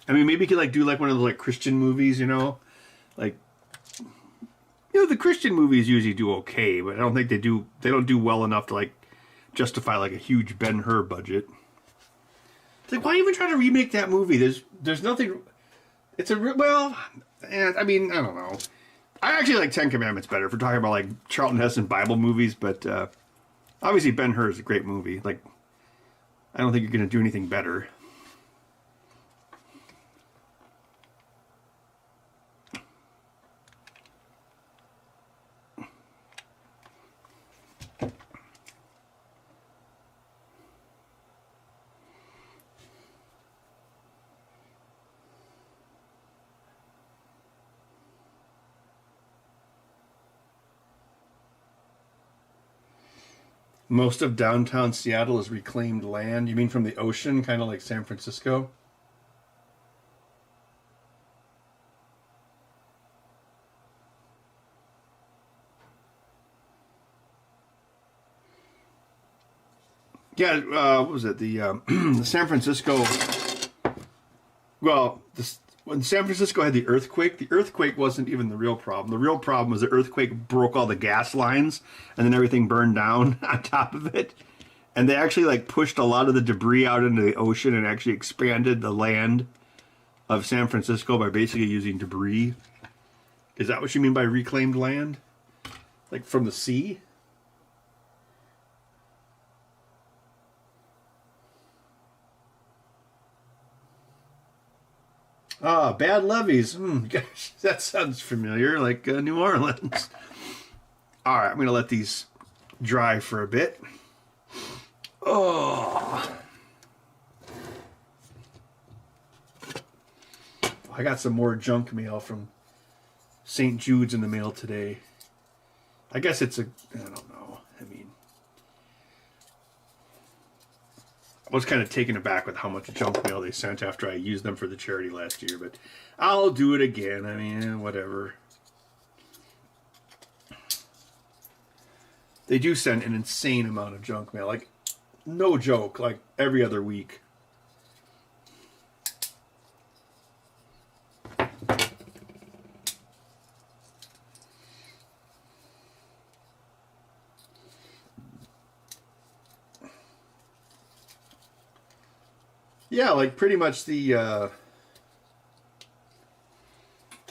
I mean, maybe you could like do like one of those like Christian movies, you know? Like, you know, the Christian movies usually do okay, but I don't think they don't do well enough to like justify like a huge Ben-Hur budget. Like, why even try to remake that movie? There's nothing. It's well, I mean, I don't know. I actually like Ten Commandments better if we're talking about like Charlton Heston Bible movies, but obviously Ben-Hur is a great movie. Like, I don't think you're gonna do anything better. Most of downtown Seattle is reclaimed land. You mean from the ocean, kind of like San Francisco? Yeah, what was it? The San Francisco Well, when San Francisco had the earthquake wasn't even the real problem. The real problem was the earthquake broke all the gas lines, and then everything burned down on top of it. And they actually like pushed a lot of the debris out into the ocean and actually expanded the land of San Francisco by basically using debris. Is that what you mean by reclaimed land? Like from the sea? Ah, bad levees. Gosh, that sounds familiar, like New Orleans. All right, I'm going to let these dry for a bit. Oh. I got some more junk mail from St. Jude's in the mail today. I guess it's I don't know. I mean, I was kind of taken aback with how much junk mail they sent after I used them for the charity last year, but I'll do it again. I mean, whatever. They do send an insane amount of junk mail. Like, no joke, like every other week. Yeah, like pretty much the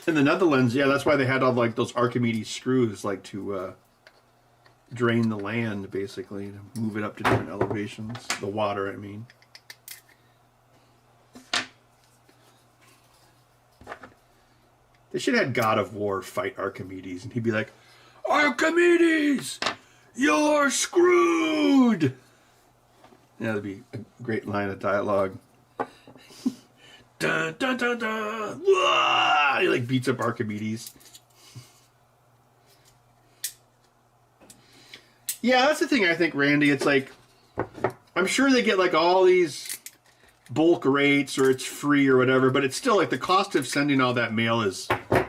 in the Netherlands, yeah, that's why they had all like those Archimedes screws, like to drain the land, basically, to move it up to different elevations. The water, I mean. They should have had God of War fight Archimedes, and he'd be like, "Archimedes, you're screwed!" Yeah, that'd be a great line of dialogue. Dun, dun, dun, dun. Wah! He like beats up Archimedes. Yeah, that's the thing, I think, Randy. It's like, I'm sure they get like all these bulk rates or it's free or whatever, but it's still like the cost of sending all that mail is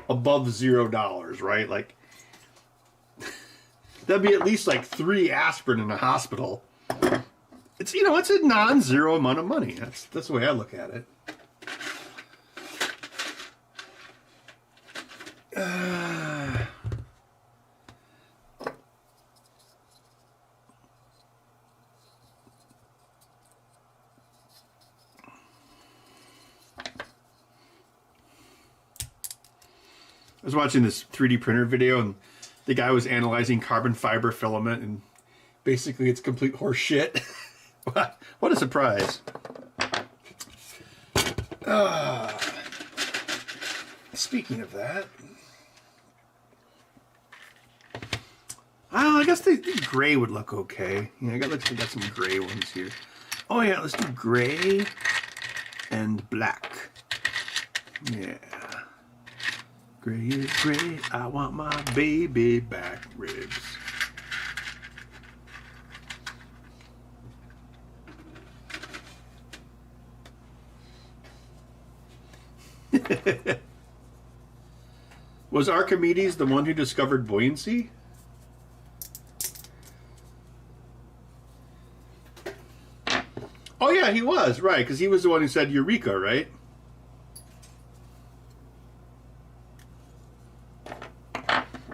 above $0, right? Like, that'd be at least like 3 aspirin in a hospital. It's, you know, it's a non-zero amount of money. That's the way I look at it. I was watching this 3D printer video, and the guy was analyzing carbon fiber filament, and basically it's complete horse shit. What a surprise. Speaking of that, I guess the gray would look okay. Yeah, looks like I got some gray ones here. Oh yeah, let's do gray and black. Yeah. Gray is gray, I want my baby back ribs. Was Archimedes the one who discovered buoyancy? Oh yeah, he was, right, because he was the one who said Eureka, right?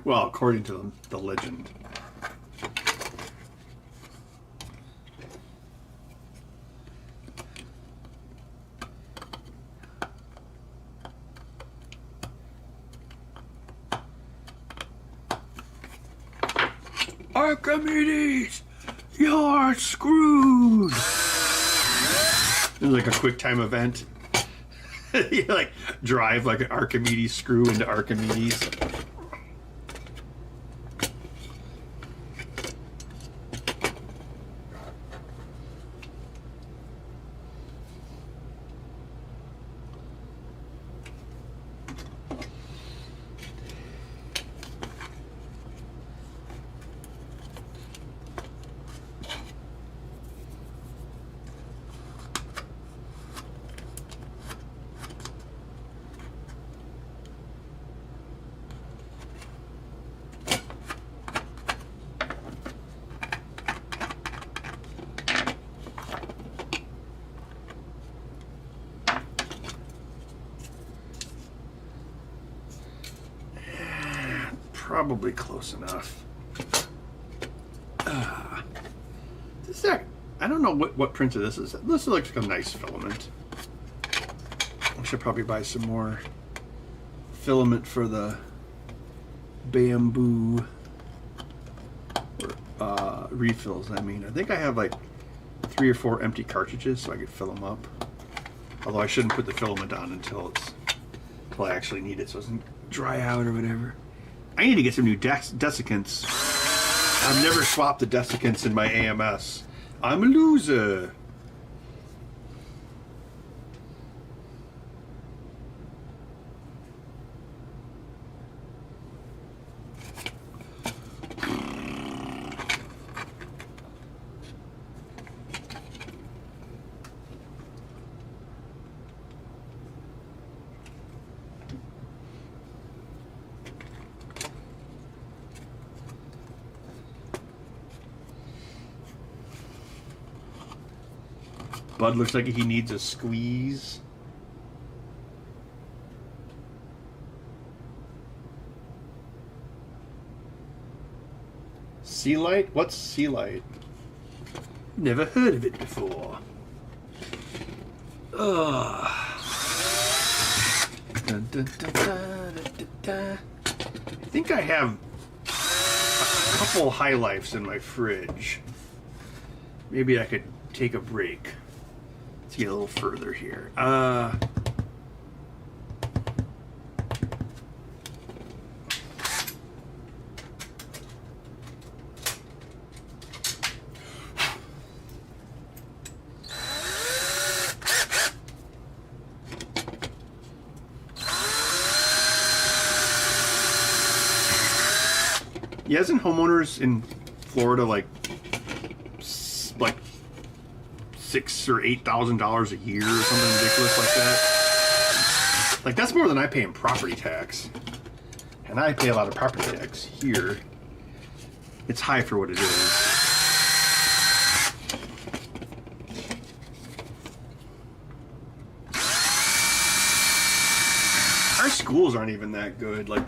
Well, according to the legend. Archimedes, you're screwed. It was like a quick time event. You like drive like an Archimedes screw into Archimedes. probably close enough. This is, I don't know what printer this is. This looks like a nice filament. I should probably buy some more filament for the bamboo refills. I mean, I think I have like 3 or 4 empty cartridges, so I could fill them up. Although I shouldn't put the filament on until I actually need it, so it doesn't dry out or whatever. I need to get some new desiccants. I've never swapped the desiccants in my AMS. I'm a loser. Bud looks like he needs a squeeze. Sea light? What's sea light? Never heard of it before. Ugh. Dun, dun, dun, dun, dun, dun. I think I have a couple High Lifes in my fridge. Maybe I could take a break. Let's get a little further here. Yeah, isn't homeowners in Florida like $6,000 or $8,000 a year or something ridiculous like that? Like, that's more than I pay in property tax, and I pay a lot of property tax here. It's high for what it is. Our schools aren't even that good. Like,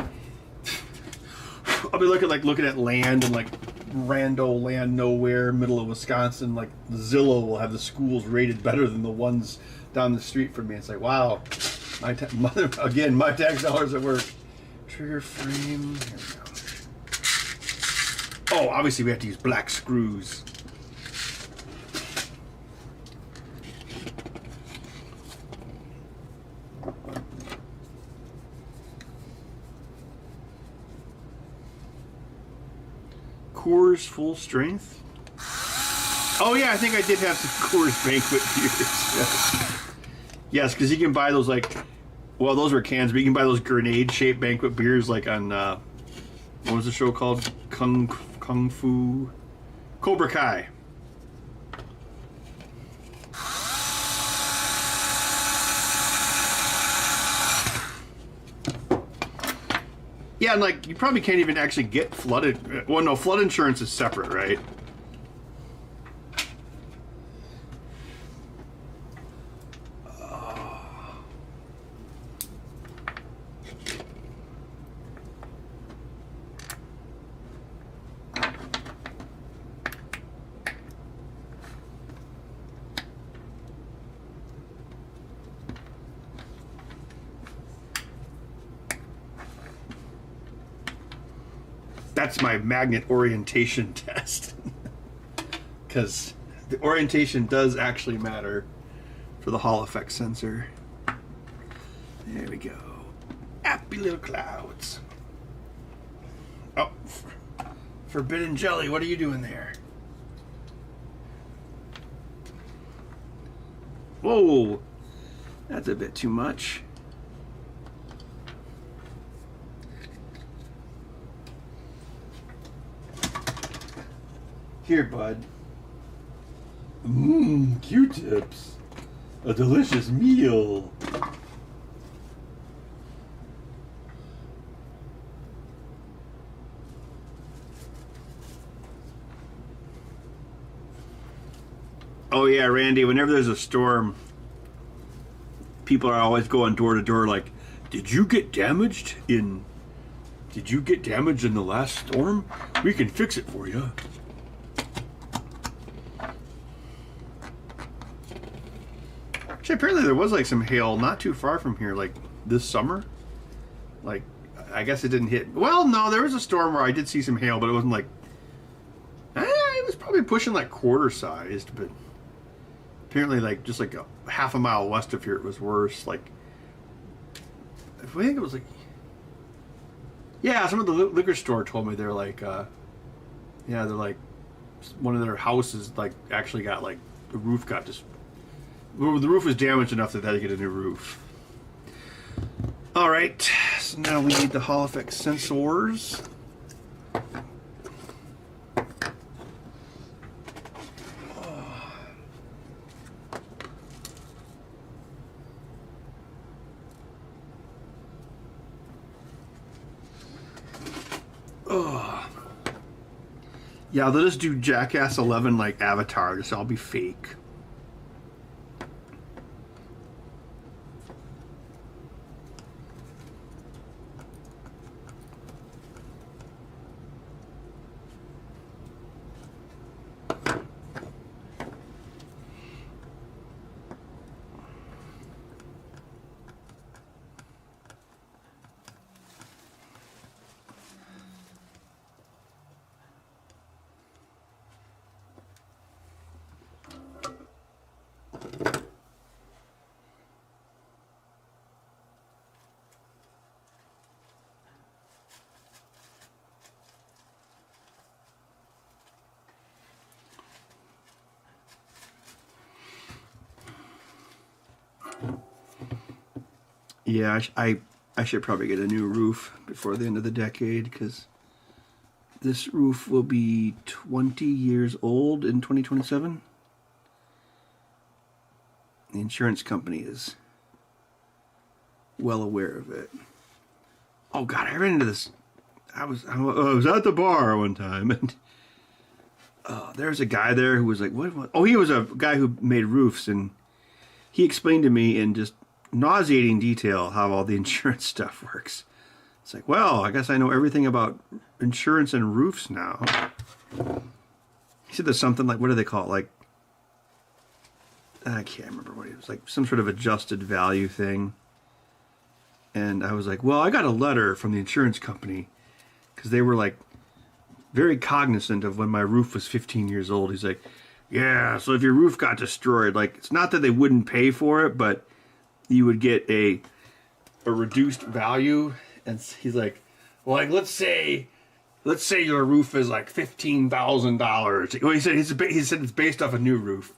I'll be looking at land and like rando land nowhere, middle of Wisconsin. Like Zillow will have the schools rated better than the ones down the street from me. It's like, wow, my tax dollars at work. Trigger frame. Here we go. Oh, obviously we have to use black screws. Coors Full Strength. Oh yeah, I think I did have some Coors Banquet beers. Yes, because you can buy those like, well, those were cans, but you can buy those grenade-shaped banquet beers like on what was the show called? Kung Fu Cobra Kai. Yeah, and like you probably can't even actually get flooded. Well, no, flood insurance is separate, right? That's my magnet orientation test. Because the orientation does actually matter for the Hall effect sensor. There we go. Happy little clouds. Oh, Forbidden Jelly, what are you doing there? Whoa, that's a bit too much. Here, bud. Mmm, Q-tips. A delicious meal. Oh yeah, Randy, whenever there's a storm, people are always going door to door like, did you get damaged in Did you get damaged in the last storm? We can fix it for you. Actually, apparently there was like some hail not too far from here, like this summer. Like, I guess it didn't hit. Well, no, there was a storm where I did see some hail, but it wasn't like. It was probably pushing like quarter sized, but apparently, like just like a half a mile west of here, it was worse. Like, I think it was like. Yeah, some of the liquor store told me they're like, they're like, one of their houses like actually got like the roof got just. The roof was damaged enough that they had to get a new roof. All right, so now we need the Hall effect sensors. Yeah, they'll just do Jackass 11 like Avatar. This all be fake. Yeah, I should probably get a new roof before the end of the decade, because this roof will be 20 years old in 2027. The insurance company is well aware of it. Oh God, I ran into this. I was at the bar one time, and there's a guy there who was like, "What?" Oh, he was a guy who made roofs, and he explained to me in just nauseating detail how all the insurance stuff works. It's like, well, I guess I know everything about insurance and roofs now. He said there's something like, what do they call it? Like, I can't remember what it was, like some sort of adjusted value thing. And I was like, well, I got a letter from the insurance company because they were like very cognizant of when my roof was 15 years old. He's like, yeah, so if your roof got destroyed, like, it's not that they wouldn't pay for it, but you would get a reduced value. And he's like, well, like, let's say your roof is like $15,000. Well, he said it's based off a new roof.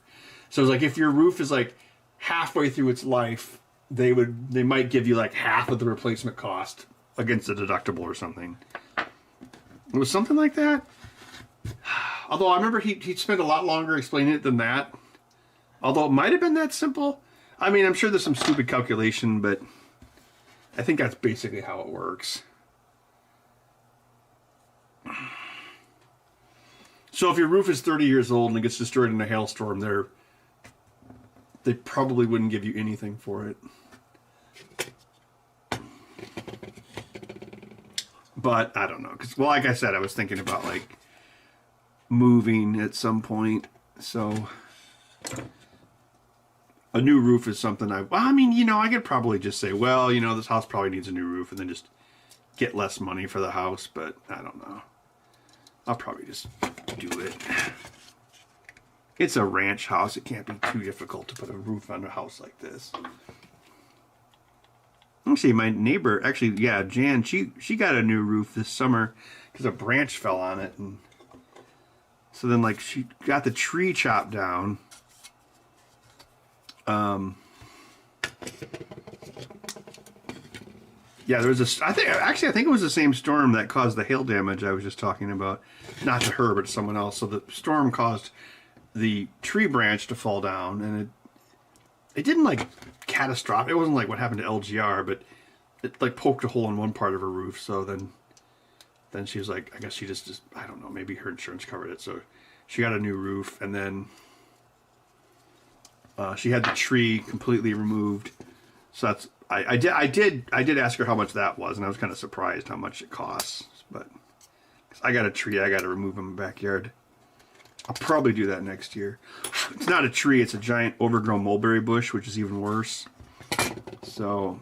So it's like, if your roof is like halfway through its life, they might give you like half of the replacement cost against a deductible or something. It was something like that. Although I remember he spent a lot longer explaining it than that. Although it might have been that simple. I mean, I'm sure there's some stupid calculation, but I think that's basically how it works. So if your roof is 30 years old and it gets destroyed in a hailstorm, they probably wouldn't give you anything for it. But I don't know, because, well, like I said, I was thinking about like moving at some point, so a new roof is something I mean, you know, I could probably just say, well, you know, this house probably needs a new roof, and then just get less money for the house, but I don't know. I'll probably just do it. It's a ranch house. It can't be too difficult to put a roof on a house like this. Actually, my neighbor, yeah, Jan, she got a new roof this summer because a branch fell on it, and so then, like, she got the tree chopped down. Yeah, there was I think it was the same storm that caused the hail damage I was just talking about. Not to her, but to someone else. So the storm caused the tree branch to fall down, and it didn't like catastrophic. It wasn't like what happened to LGR, but it like poked a hole in one part of her roof. So then she was like, I guess she just I don't know, maybe her insurance covered it. So she got a new roof, and then she had the tree completely removed. So that's I did ask her how much that was, and I was kind of surprised how much it costs. But I got a tree I got to remove in my backyard. I'll probably do that next year. It's not a tree, it's a giant overgrown mulberry bush, which is even worse. So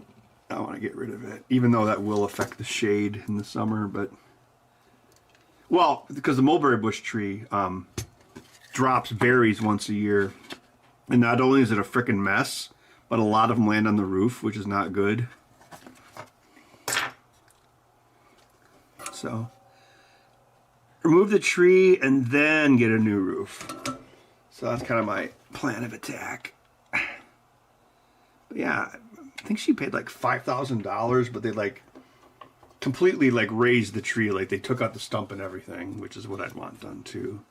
I want to get rid of it, even though that will affect the shade in the summer. But well, because the mulberry bush tree drops berries once a year, and not only is it a frickin' mess, but a lot of them land on the roof, which is not good. So remove the tree and then get a new roof. So that's kind of my plan of attack. But yeah, I think she paid like $5,000, but they like completely like raised the tree. Like they took out the stump and everything, which is what I'd want done too.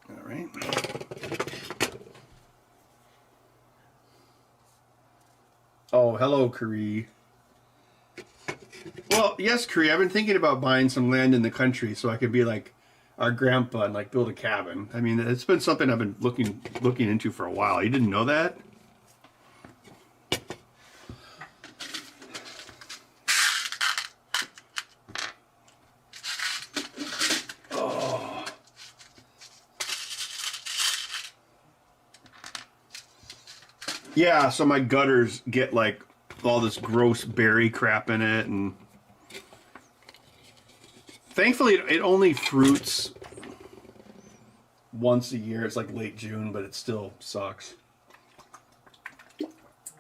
All right. Oh, hello, Carrie. Well, yes, Carrie, I've been thinking about buying some land in the country so I could be like our grandpa and like build a cabin. I mean, it's been something I've been looking into for a while. You didn't know that? Oh. Yeah, so my gutters get like all this gross berry crap in it, and thankfully it only fruits once a year. It's like late June, but it still sucks.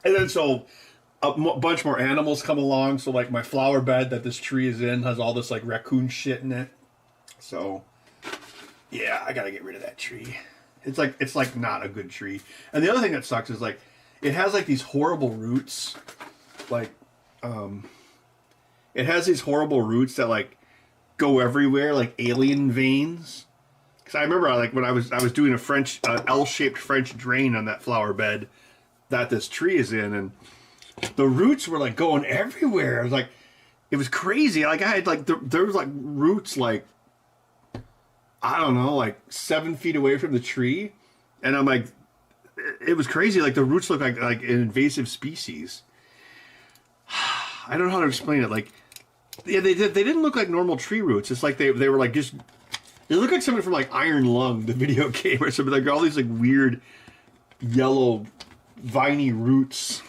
And then so a bunch more animals come along. So like my flower bed that this tree is in has all this like raccoon shit in it. So yeah, I gotta get rid of that tree. It's like not a good tree. And the other thing that sucks is like it has like these horrible roots. Like it has these horrible roots that like go everywhere, like alien veins. Because I remember like when I was doing a French L-shaped French drain on that flower bed that this tree is in, and the roots were like going everywhere. It was crazy. Like I had like there was like roots like, I don't know, like 7 feet away from the tree, and I'm like, it was crazy. Like the roots look like an invasive species. I don't know how to explain it. Like, yeah, they didn't look like normal tree roots. It's like they were like just, they look like something from like Iron Lung, the video game, or something. Like all these like weird yellow viney roots.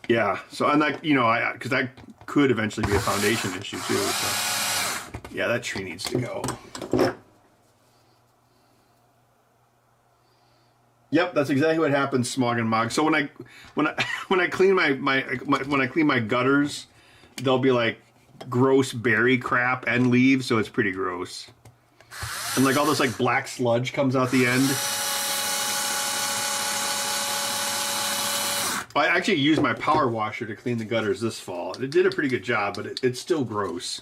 Yeah. So I'm like, you know, because that could eventually be a foundation issue too. So yeah, that tree needs to go. Yep, that's exactly what happens, Smog and Mog. So when I clean when I clean my gutters, they'll be like gross berry crap and leaves, so it's pretty gross. And like all this like black sludge comes out the end. I actually used my power washer to clean the gutters this fall. It did a pretty good job, but it's still gross.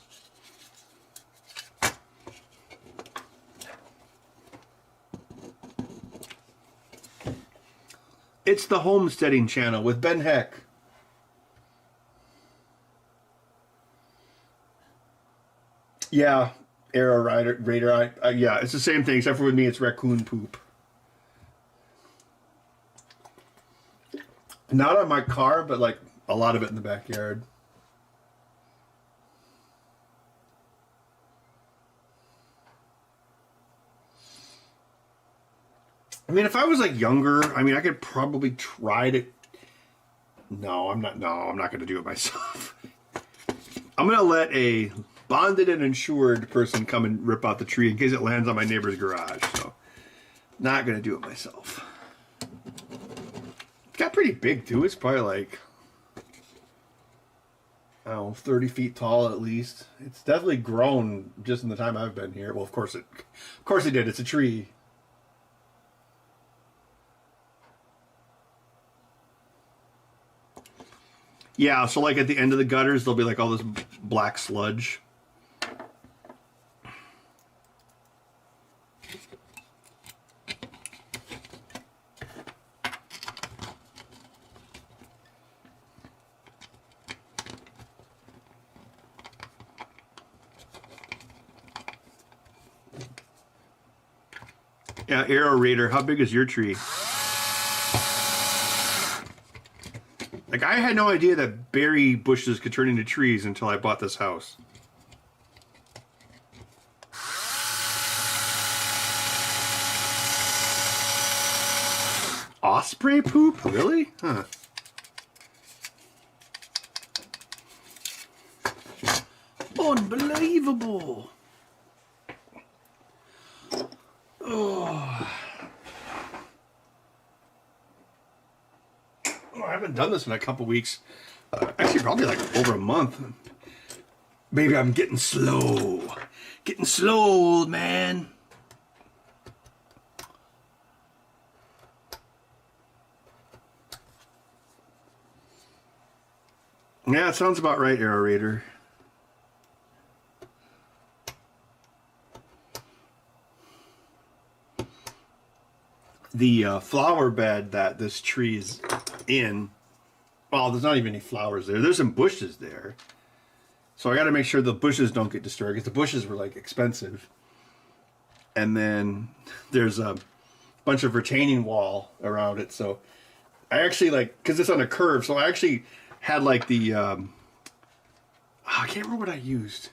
It's the Homesteading Channel with Ben Heck. Yeah, Arrow Raider. Yeah, it's the same thing, except for with me, it's raccoon poop. Not on my car, but like a lot of it in the backyard. I mean, if I was like younger, I mean, I could probably try to. No, I'm not going to do it myself. I'm going to let a bonded and insured person come and rip out the tree in case it lands on my neighbor's garage. So, not going to do it myself. It's got pretty big too. It's probably like, I don't know, 30 feet tall at least. It's definitely grown just in the time I've been here. Well, of course it did. It's a tree. Yeah, so like at the end of the gutters, there'll be like all this black sludge. Yeah, Arrow Raider, how big is your tree? Like, I had no idea that berry bushes could turn into trees until I bought this house. Osprey poop? Really? Huh. Unbelievable. Oh. I haven't done this in a couple weeks. Actually, probably like over a month. Maybe I'm getting slow. Getting slow, old man. Yeah, it sounds about right, aerator. The flower bed that this tree is in, well, there's not even any flowers there. There's some bushes there. So I got to make sure the bushes don't get destroyed because the bushes were like expensive. And then there's a bunch of retaining wall around it. So I actually like, because it's on a curve, so I actually had like the, I can't remember what I used.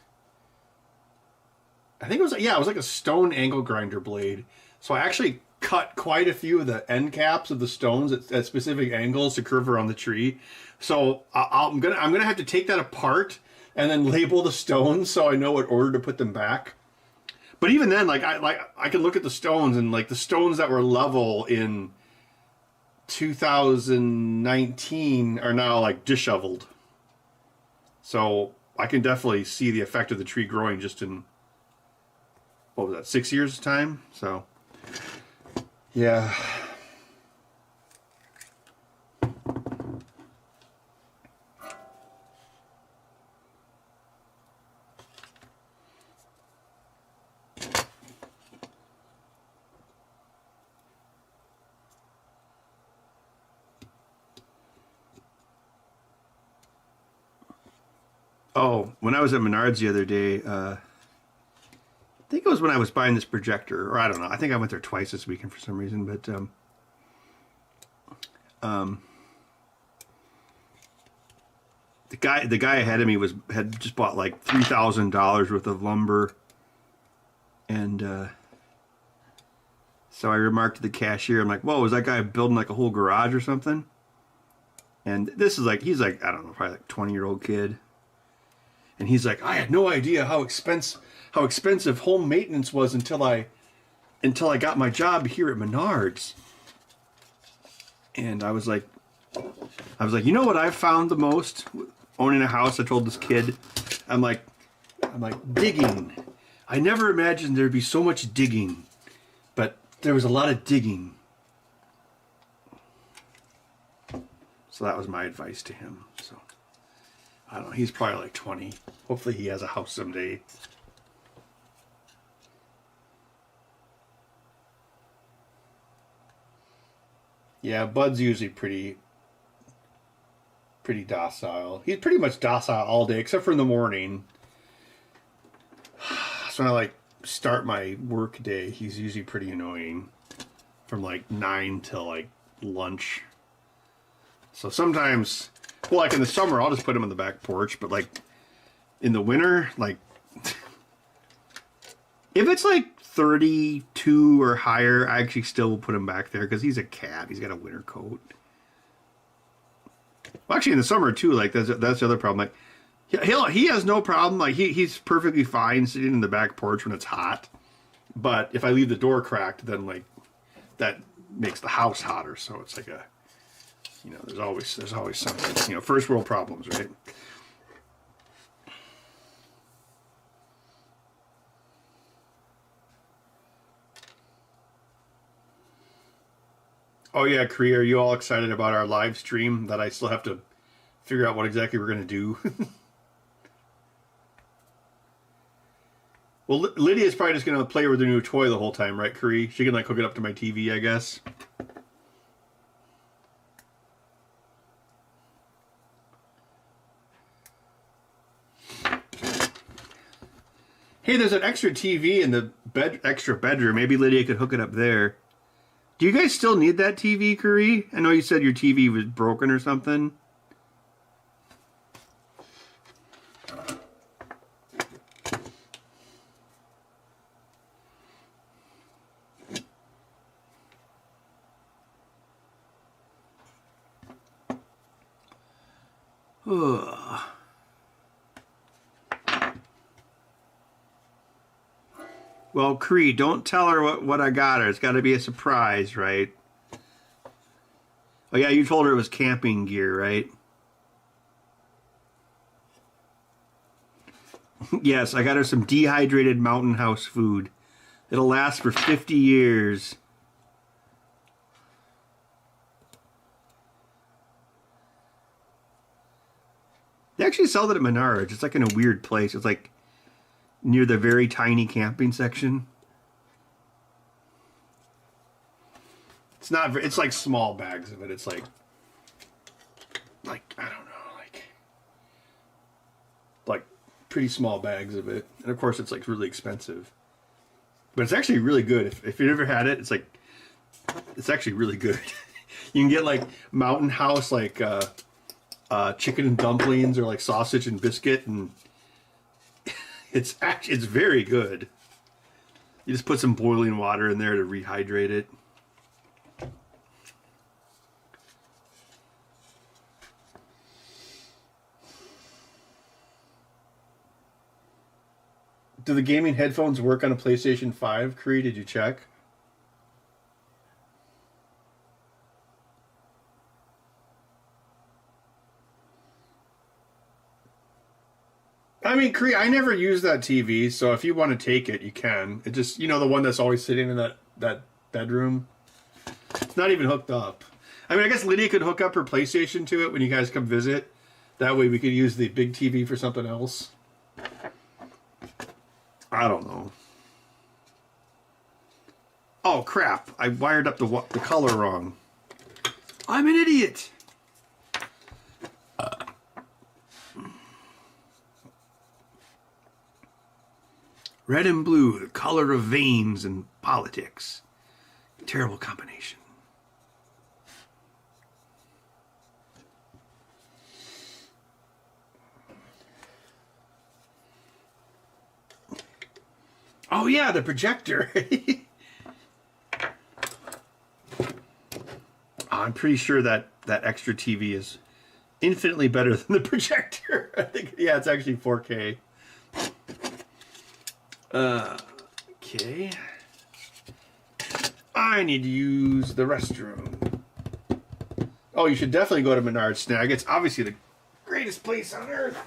I think it was, yeah, it was like a stone angle grinder blade. So I actually cut quite a few of the end caps of the stones at specific angles to curve around the tree. So I'm gonna have to take that apart and then label the stones so I know what order to put them back. But even then, I can look at the stones, and like the stones that were level in 2019 are now like disheveled. So I can definitely see the effect of the tree growing just in, what was that, 6 years time? So yeah. Oh, when I was at Menards the other day, I think it was when I was buying this projector, or I don't know. I think I went there twice this weekend for some reason, but the guy ahead of me had just bought like $3,000 worth of lumber, and so I remarked to the cashier, I'm like, "Whoa, is that guy building like a whole garage or something?" And this is like, he's like, I don't know, probably like 20-year-old kid, and he's like, "I had no idea how expensive home maintenance was until I got my job here at Menards." And I was like, you know what I've found the most owning a house? I told this kid, I'm like digging. I never imagined there'd be so much digging, but there was a lot of digging. So that was my advice to him. So I don't know. He's probably like 20. Hopefully he has a house someday. Yeah, Bud's usually pretty docile. He's pretty much docile all day, except for in the morning. So when I like start my work day, he's usually pretty annoying from like 9 till like lunch. So sometimes, well, like in the summer, I'll just put him on the back porch, but like in the winter, like if it's like 32 or higher, I actually still will put him back there because he's a cat. He's got a winter coat. Well, actually, in the summer too, like that's the other problem. Like he has no problem. Like he's perfectly fine sitting in the back porch when it's hot. But if I leave the door cracked, then like that makes the house hotter. So it's like a, you know, there's always something. You know, first world problems, right? Oh yeah, Korea, are you all excited about our live stream that I still have to figure out what exactly we're going to do? Well, Lydia's probably just going to play with her new toy the whole time, right, Korea? She can like hook it up to my TV, I guess. Hey, there's an extra TV in the extra bedroom. Maybe Lydia could hook it up there. Do you guys still need that TV, Curry? I know you said your TV was broken or something. Ugh. Well, Cree, don't tell her what I got her. It's got to be a surprise, right? Oh, yeah, you told her it was camping gear, right? Yes, I got her some dehydrated Mountain House food. It'll last for 50 years. They actually sell it at Menards. It's like in a weird place. It's like near the very tiny camping section. It's not. It's like small bags of it. It's like I don't know, like pretty small bags of it. And of course, it's like really expensive. But it's actually really good. If you ever had it, it's actually really good. You can get like Mountain House like chicken and dumplings or like sausage and biscuit, and it's very good. You just put some boiling water in there to rehydrate it. Do the gaming headphones work on a PlayStation 5, Cree? Did you check? I mean, Cree, I never use that TV, so if you want to take it, you can. It just, the one that's always sitting in that bedroom. It's not even hooked up. I mean, I guess Lydia could hook up her PlayStation to it when you guys come visit. That way we could use the big TV for something else. I don't know. Oh, crap. I wired up the color wrong. I'm an idiot. Red and blue, the color of veins and politics. Terrible combination. Oh yeah, the projector. I'm pretty sure that extra TV is infinitely better than the projector. I think, yeah, it's actually 4K. Okay. I need to use the restroom. Oh, you should definitely go to Menards Snag. It's obviously the greatest place on earth.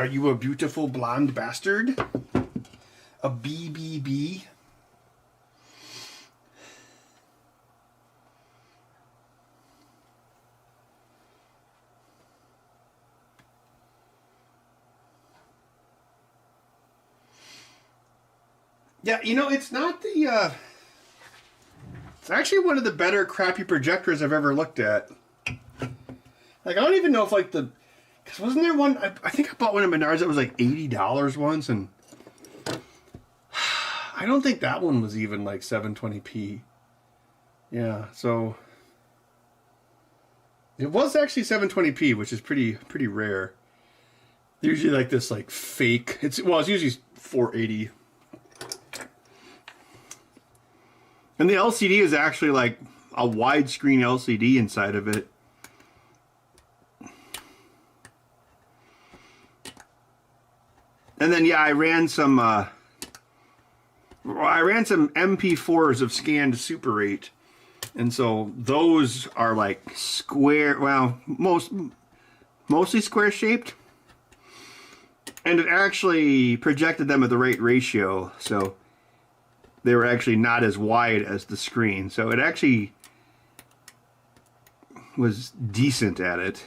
Are you a beautiful blonde bastard? A BBB? Yeah, you know, it's not the, it's actually one of the better crappy projectors I've ever looked at. Like, I don't even know if, like, because wasn't there one, I think I bought one at Menards that was like $80 once, and I don't think that one was even like 720p. Yeah, so it was actually 720p, which is pretty rare. Usually like this like fake, it's usually 480. And the LCD is actually like a widescreen LCD inside of it. And then yeah, I ran some MP4s of scanned Super 8. And so those are like square, well, mostly square shaped. And it actually projected them at the right ratio, so they were actually not as wide as the screen. So it actually was decent at it.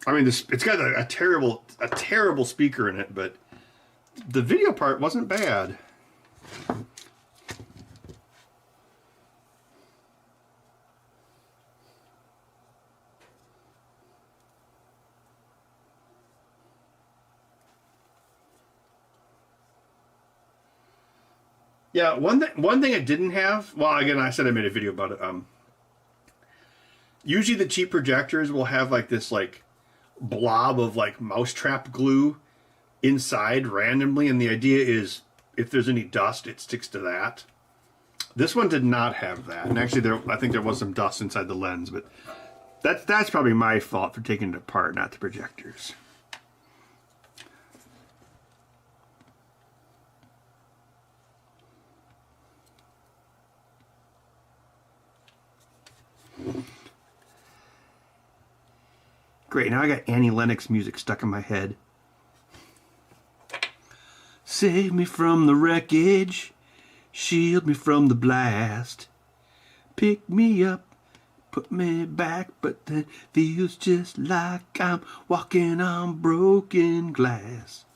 I mean, it's got a terrible speaker in it, but the video part wasn't bad. Yeah, one thing I didn't have, well, again, I said I made a video about it. Usually the cheap projectors will have like this like blob of like mousetrap glue inside randomly, and the idea is if there's any dust, it sticks to that. This one did not have that, and actually I think there was some dust inside the lens, but that's probably my fault for taking it apart, not the projectors. Great, now I got Annie Lennox music stuck in my head. Save me from the wreckage, shield me from the blast. Pick me up, put me back, but that feels just like I'm walking on broken glass.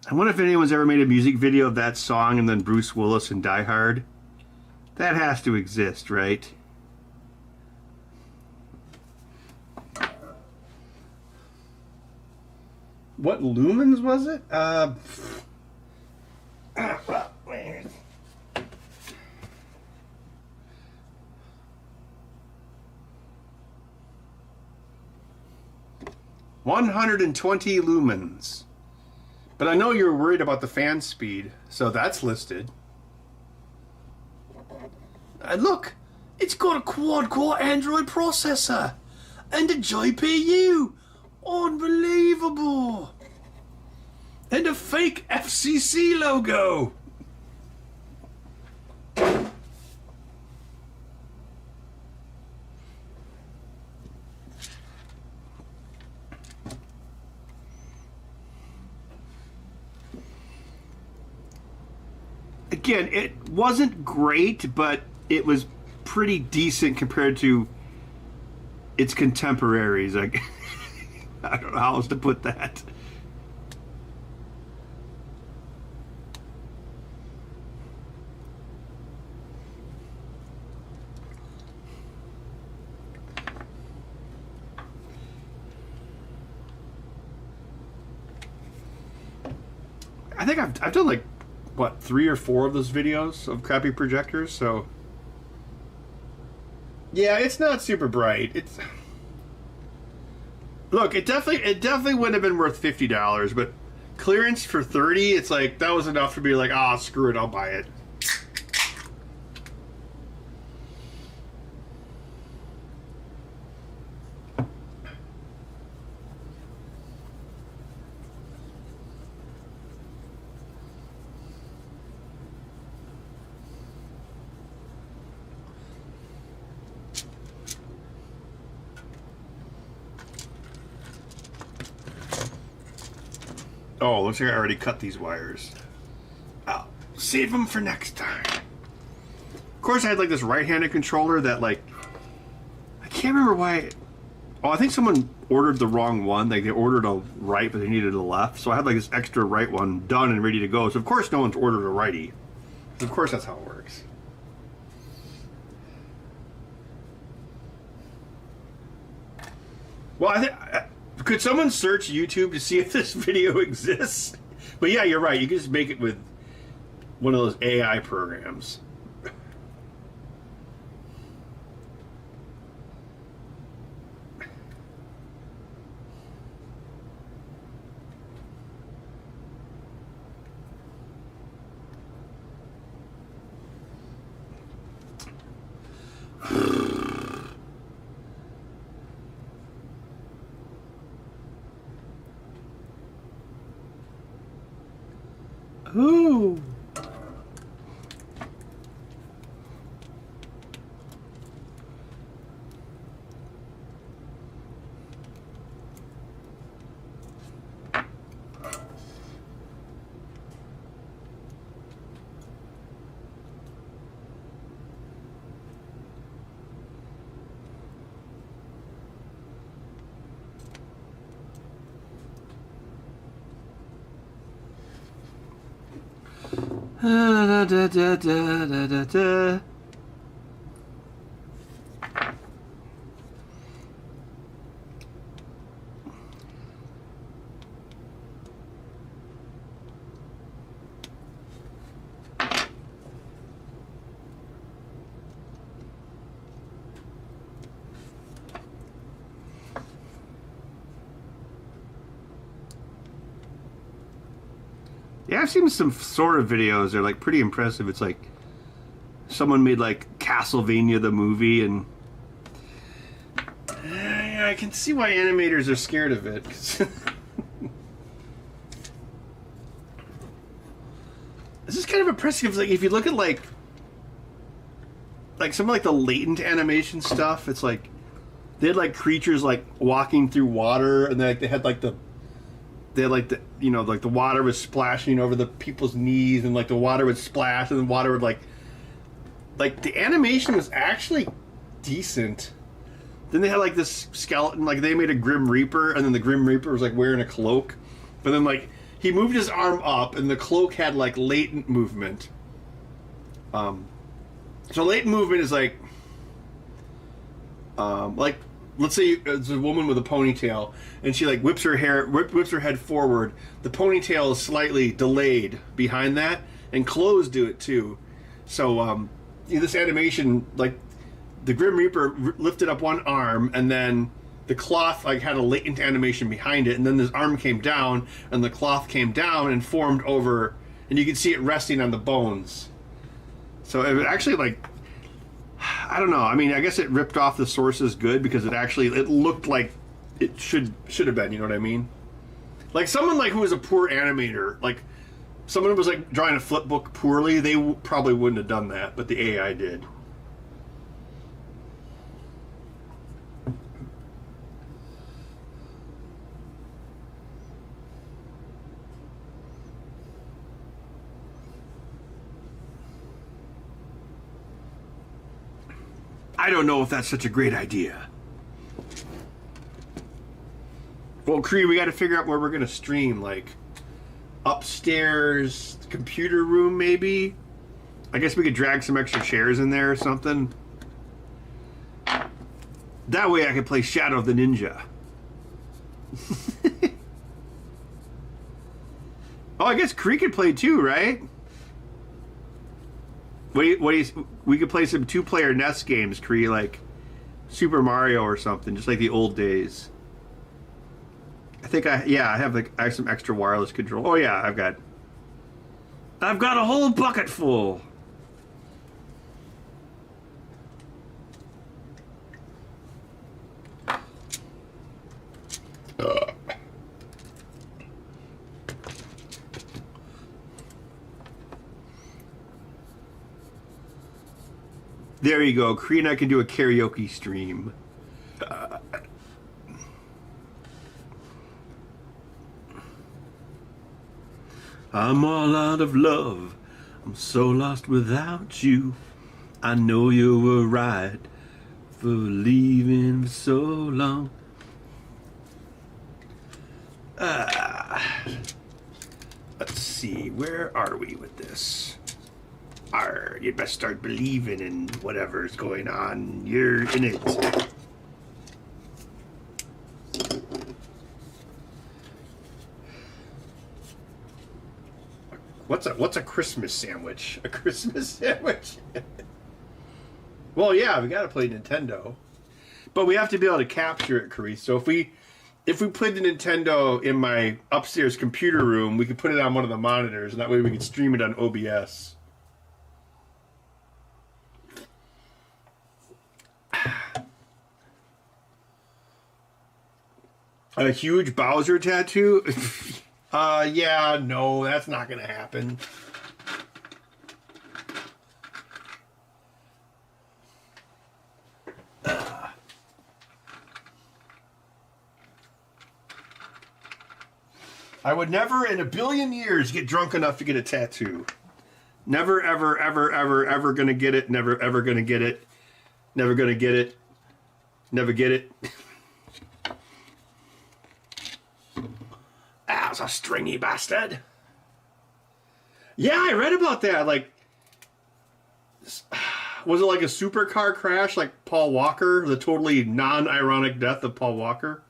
I wonder if anyone's ever made a music video of that song and then Bruce Willis in Die Hard. That has to exist, right? What lumens was it? Wait. 120 lumens. But I know you're worried about the fan speed, so that's listed. And look, it's got a quad-core Android processor and a GPU. Unbelievable. And a fake FCC logo. Again, it wasn't great, but it was pretty decent compared to its contemporaries. Like, I don't know how else to put that. I think I've done like, what, 3 or 4 of those videos of crappy projectors, so yeah, it's not super bright. It's, look, it definitely wouldn't have been worth $50, but clearance for $30, it's like that was enough to be like, ah, screw it, I'll buy it. Oh, looks like I already cut these wires. I'll save them for next time. Of course, I had like this right-handed controller that like, I can't remember why. Oh, I think someone ordered the wrong one. Like they ordered a right, but they needed a left. So I had like this extra right one done and ready to go. So of course no one's ordered a righty. So of course that's how it works. Well, I think could someone search YouTube to see if this video exists? But yeah, you're right. You can just make it with one of those AI programs. Ooh. Da, da, da, da, da, da, da. Yeah, I've seen some sort of videos. They're like pretty impressive. It's like someone made like Castlevania the movie, and I can see why animators are scared of it. This is kind of impressive. Like if you look at like some of like the latent animation stuff, it's like they had like creatures like walking through water, and they had like the you know, like the water was splashing over the people's knees, and like the water would splash, and the water would like the animation was actually decent. Then they had like this skeleton, like they made a Grim Reaper, and then the Grim Reaper was like wearing a cloak, but then like he moved his arm up, and the cloak had like latent movement. So latent movement is like let's say it's a woman with a ponytail, and she like whips her head forward. The ponytail is slightly delayed behind that, and clothes do it too. So this animation, like the Grim Reaper lifted up one arm, and then the cloth like had a latent animation behind it, and then his arm came down, and the cloth came down and formed over, and you can see it resting on the bones. So it actually like, I don't know. I mean, I guess it ripped off the sources good because it looked like it should have been. You know what I mean? Like someone like who was a poor animator, like someone who was like drawing a flip book poorly, they probably wouldn't have done that, but the AI did. I don't know if that's such a great idea. Well, Cree, we got to figure out where we're going to stream. Like, upstairs, computer room, maybe? I guess we could drag some extra chairs in there or something. That way I could play Shadow of the Ninja. Oh, I guess Cree could play too, right? We could play some two-player NES games, Cree, like Super Mario or something, just like the old days. I think I have some extra wireless control. Oh yeah, I've got a whole bucket full. There you go. Cree and I can do a karaoke stream. I'm all out of love. I'm so lost without you. I know you were right for leaving for so long. Let's see, where are we with this? You best start believing in whatever's going on. You're in it. What's a Christmas sandwich? A Christmas sandwich? Well, yeah, we gotta play Nintendo, but we have to be able to capture it, Carice. So if we played the Nintendo in my upstairs computer room, we could put it on one of the monitors, and that way we could stream it on OBS. A huge Bowser tattoo? Yeah, no, that's not gonna happen. I would never in a billion years get drunk enough to get a tattoo. Never, ever, ever, ever, ever gonna get it. Never, ever gonna get it. Never gonna get it. Never get it. That's a stringy bastard. Yeah, I read about that. Like, was it like a supercar crash like Paul Walker? The totally non-ironic death of Paul Walker?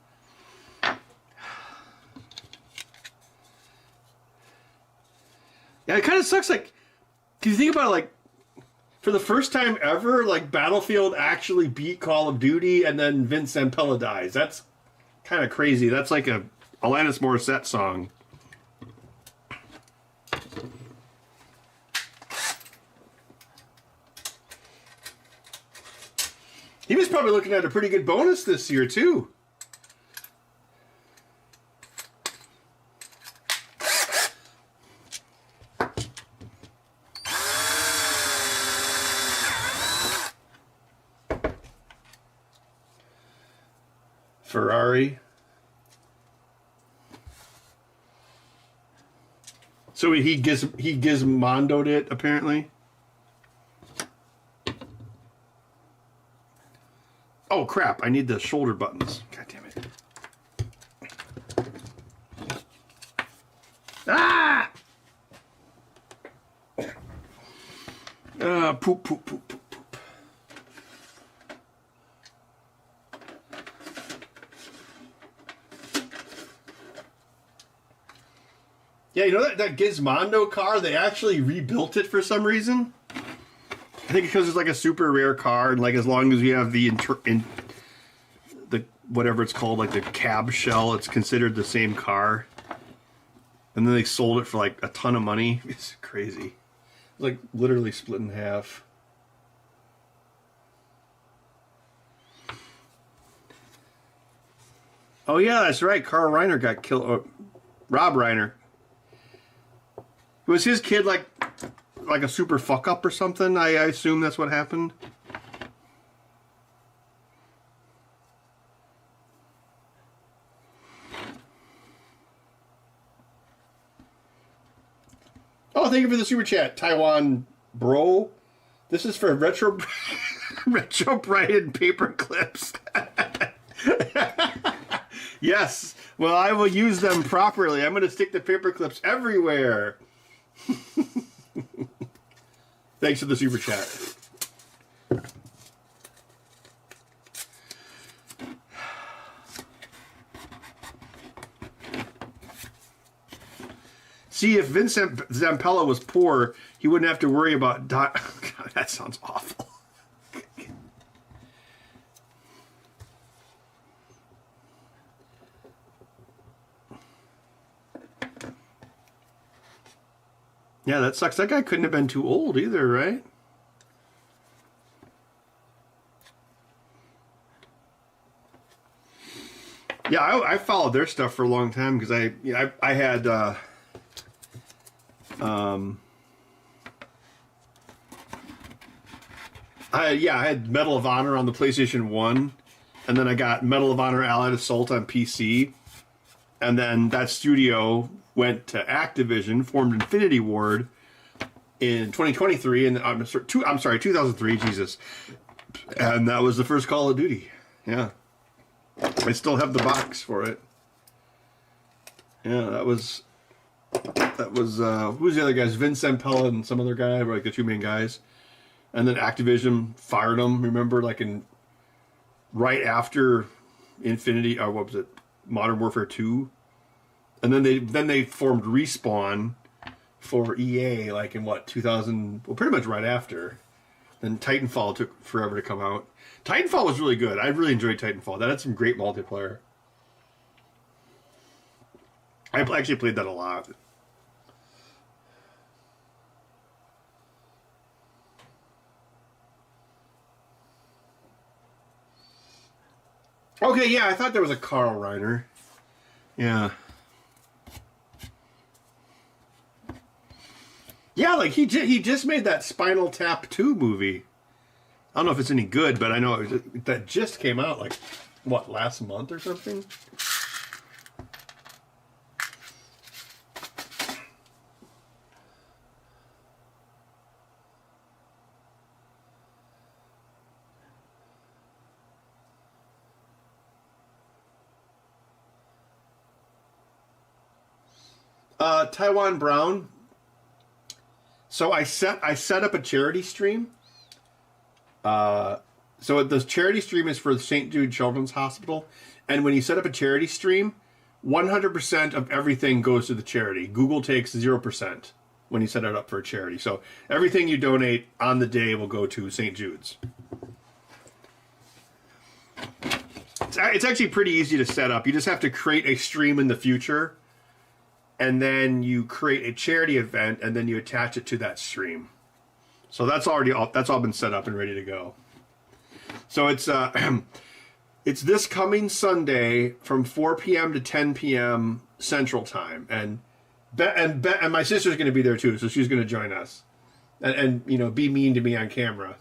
Yeah, it kind of sucks. Like, can you think about it, like, for the first time ever, like, Battlefield actually beat Call of Duty, and then Vince Zampella dies. That's kind of crazy. That's like a Alanis Morissette song. He was probably looking at a pretty good bonus this year, too. Ferrari. So he gizmondoed it, apparently. Oh crap, I need the shoulder buttons. God damn it. Ah! Poop, poop, poop, poop, poop. Yeah, you know that Gizmondo car, they actually rebuilt it for some reason. I think because it's like a super rare car, and like as long as you have the whatever it's called, like the cab shell, it's considered the same car. And then they sold it for like a ton of money. It's crazy. It's like literally split in half. Oh yeah, that's right. Carl Reiner got killed. Rob Reiner. Was his kid like a super fuck up or something? I assume that's what happened. Oh, thank you for the super chat, Taiwan bro. This is for retro brighted paper clips. Yes. Well, I will use them properly. I'm going to stick the paper clips everywhere. Thanks for the super chat. See, if Vincent Zampella was poor, he wouldn't have to worry about... God, that sounds awful. Yeah, that sucks. That guy couldn't have been too old either, right? Yeah, I followed their stuff for a long time because I had I had Medal of Honor on the PlayStation 1, and then I got Medal of Honor Allied Assault on PC. And then that studio went to Activision, formed Infinity Ward in 2023, and I'm sorry, 2003, Jesus. And that was the first Call of Duty. Yeah. I still have the box for it. Yeah, that was who's the other guys? Vince Zampella and some other guy were like the two main guys. And then Activision fired them, remember, like right after Infinity, or what was it? Modern Warfare 2. And then they formed Respawn for EA, like in what, 2000, well, pretty much right after. Then Titanfall took forever to come out. Titanfall was really good. I really enjoyed Titanfall. That had some great multiplayer. I actually played that a lot. Okay, yeah, I thought there was a Carl Reiner. Yeah. Yeah, like he just made that Spinal Tap 2 movie. I don't know if it's any good, but I know that just came out like, what, last month or something? Taiwan Brown. So I set up a charity stream. So the charity stream is for the St. Jude Children's Hospital, and when you set up a charity stream, 100% of everything goes to the charity. Google takes 0% when you set it up for a charity. So everything you donate on the day will go to St. Jude's. It's actually pretty easy to set up. You just have to create a stream in the future, and then you create a charity event, and then you attach it to that stream. So that's all been set up and ready to go. So it's it's this coming Sunday from 4 p.m. to 10 p.m. Central Time, and my sister's going to be there too, so she's going to join us, and you know, be mean to me on camera.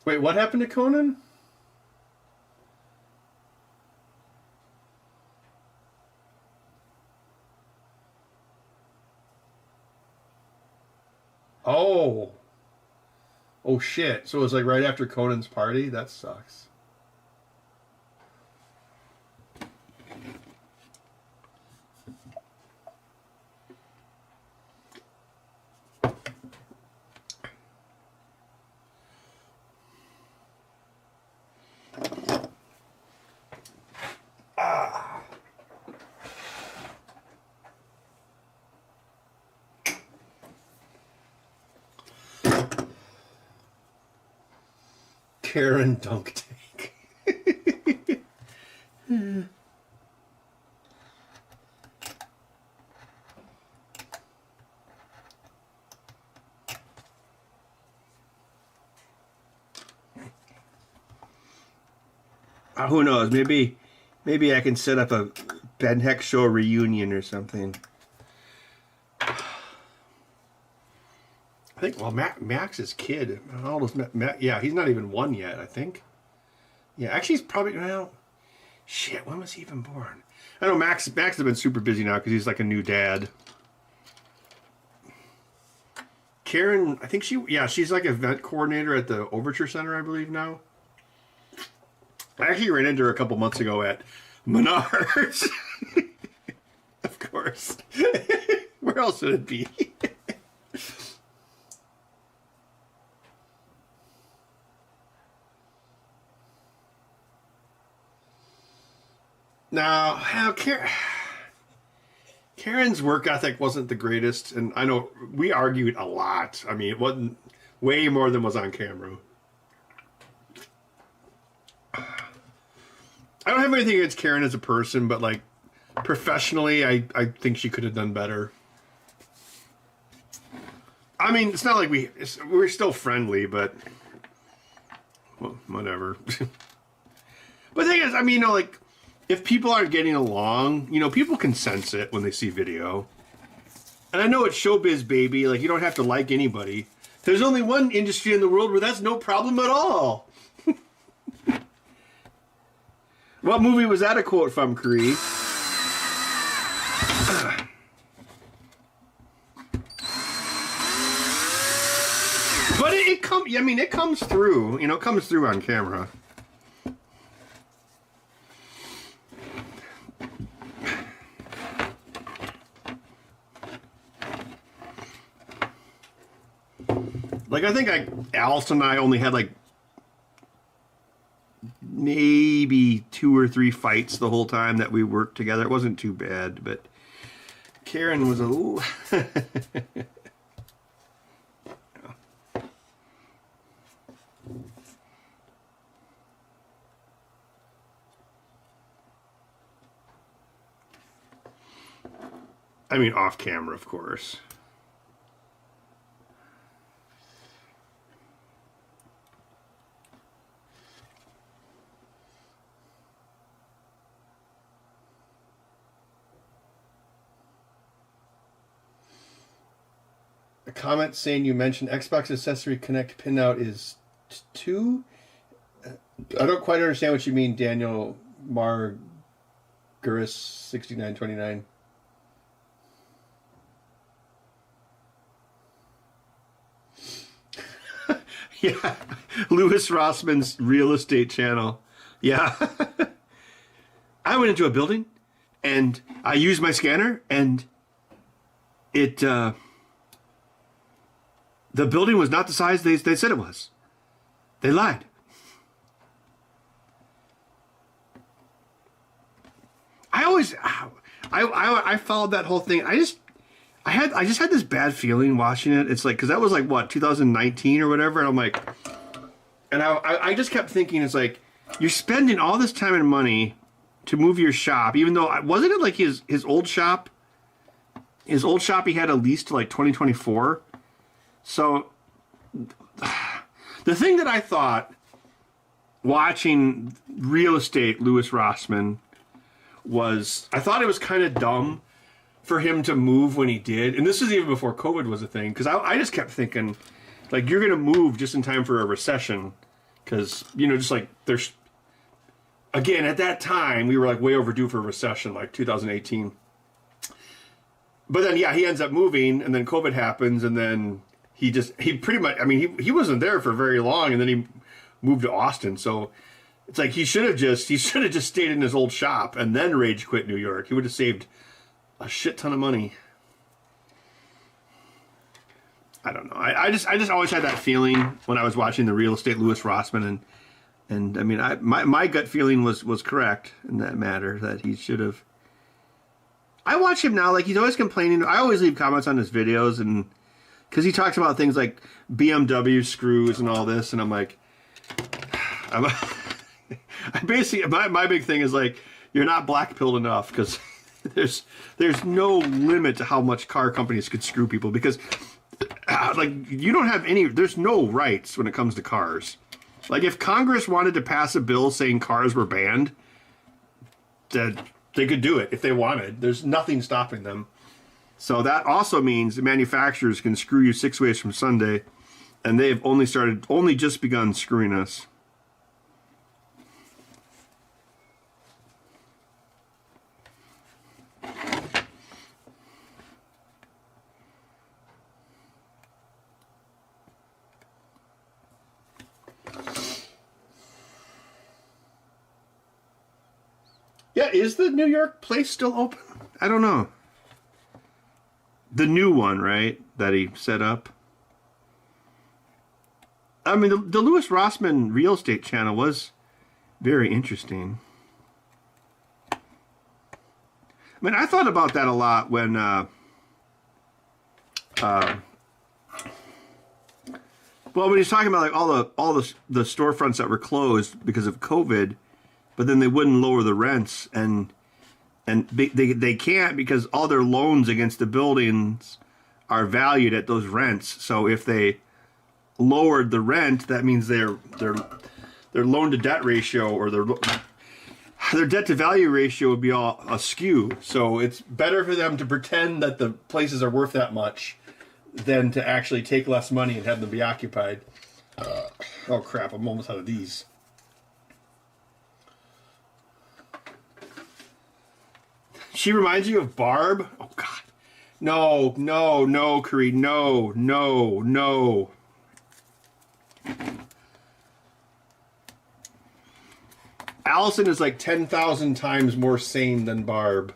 Wait, what happened to Conan? Oh. Oh shit. So it was like right after Conan's party? That sucks. Karen Dunk Tank. Who knows? Maybe I can set up a Ben Heck Show reunion or something. I think, well, Max's kid, how old is Max? Yeah, he's not even 1 yet, I think. Yeah, actually, he's probably, well, shit, when was he even born? I know Max has been super busy now because he's like a new dad. Karen, I think she's like event coordinator at the Overture Center, I believe now. I actually ran into her a couple months ago at Menards. Of course. Where else would it be? Now, Karen's work ethic wasn't the greatest, and I know we argued a lot. I mean, it wasn't way more than was on camera. I don't have anything against Karen as a person, but like professionally, I think she could have done better. I mean, it's not like we're still friendly, but well, whatever. But the thing is, I mean, you know, like, if people aren't getting along, you know, people can sense it when they see video. And I know it's showbiz, baby. Like, you don't have to like anybody. There's only one industry in the world where that's no problem at all. What movie was that a quote from, Cree? But it comes through. You know, it comes through on camera. Like, I think Allison and I only had, like, maybe 2 or 3 fights the whole time that we worked together. It wasn't too bad, but Karen was a little... I mean, off camera, of course. A comment saying you mentioned Xbox Accessory Connect pinout is 2. I don't quite understand what you mean, Daniel Margaris6929. Yeah, Louis Rossman's real estate channel. Yeah. I went into a building and I used my scanner and it, the building was not the size they said it was. They lied. I followed that whole thing. I just had this bad feeling watching it. It's like, because that was like, what, 2019 or whatever? And I'm like, and I just kept thinking, it's like, you're spending all this time and money to move your shop, even though, wasn't it like his old shop? His old shop he had a lease to like 2024. So the thing that I thought watching real estate Louis Rossman was, I thought it was kind of dumb for him to move when he did. And this is even before COVID was a thing. Because I just kept thinking, like, you're going to move just in time for a recession. Because, you know, just like there's, again, at that time, we were like way overdue for a recession, like 2018. But then, yeah, he ends up moving and then COVID happens and then he pretty much, I mean, he wasn't there for very long and then he moved to Austin. So it's like he should have just stayed in his old shop and then rage quit New York. He would have saved a shit ton of money. I don't know. I just always had that feeling when I was watching the real estate Louis Rossman and I mean my gut feeling was correct in that matter, that he should have. I watch him now, like he's always complaining. I always leave comments on his videos and because he talks about things like BMW screws and all this, and I'm like, I basically my big thing is like, you're not black-pilled enough because there's no limit to how much car companies could screw people because like you don't have any, there's no rights when it comes to cars. Like if Congress wanted to pass a bill saying cars were banned, that they could do it if they wanted. There's nothing stopping them. So that also means the manufacturers can screw you 6 ways from Sunday, and they've only just begun screwing us. Yeah, is the New York place still open? I don't know. The new one, right, that he set up. I mean, the Louis Rossman real estate channel was very interesting. I mean, I thought about that a lot when well, when he's talking about like all the storefronts that were closed because of COVID, but then they wouldn't lower the rents, and they can't because all their loans against the buildings are valued at those rents. So if they lowered the rent, that means their loan to debt ratio or their their debt to value ratio would be all askew. So it's better for them to pretend that the places are worth that much than to actually take less money and have them be occupied. Oh crap, I'm almost out of these. She reminds you of Barb? Oh god. No, no, no, Kareed, no, no, no. Allison is like 10,000 times more sane than Barb.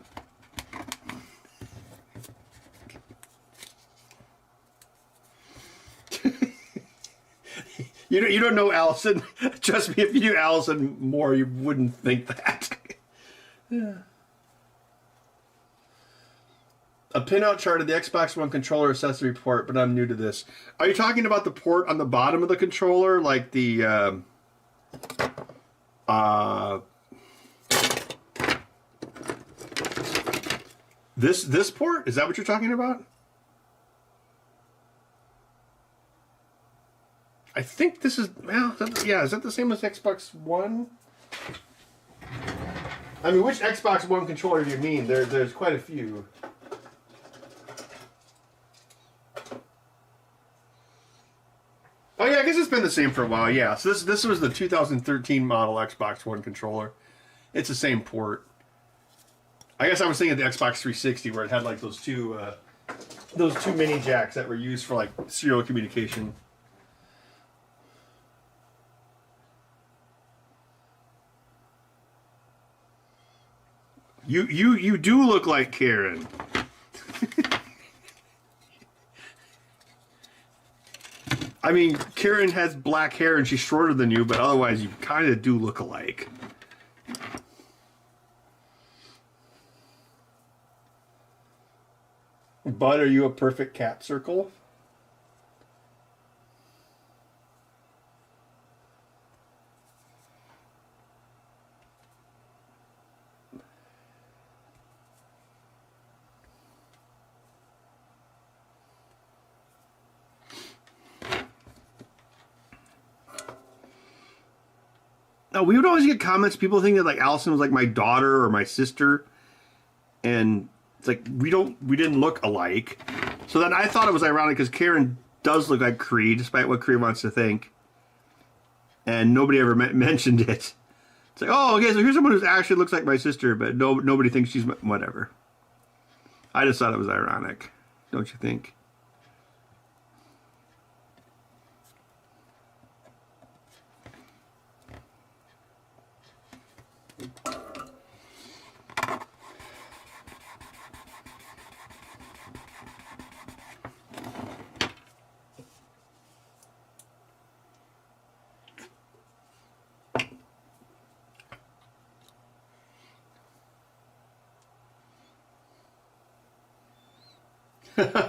You don't know Allison. Trust me, if you knew Allison more, you wouldn't think that. Yeah. A pinout chart of the Xbox One controller accessory port, but I'm new to this. Are you talking about the port on the bottom of the controller, like the this port? Is that what you're talking about? I think this is, well, yeah, is that the same as Xbox One? I mean, which Xbox One controller do you mean? There's quite a few. Oh yeah, I guess it's been the same for a while, yeah. So this was the 2013 model Xbox One controller. It's the same port. I guess I was thinking of the Xbox 360 where it had like those two mini jacks that were used for like serial communication. You do look like Karen. I mean, Karen has black hair and she's shorter than you, but otherwise you kind of do look alike. Bud, are you a perfect cat circle? No, we would always get comments. People think that like Allison was like my daughter or my sister, and it's like we didn't look alike. So then I thought it was ironic because Karen does look like Creed, despite what Creed wants to think, and nobody ever mentioned it. It's like, oh, okay, so here's someone who actually looks like my sister, but nobody thinks she's whatever. I just thought it was ironic, don't you think?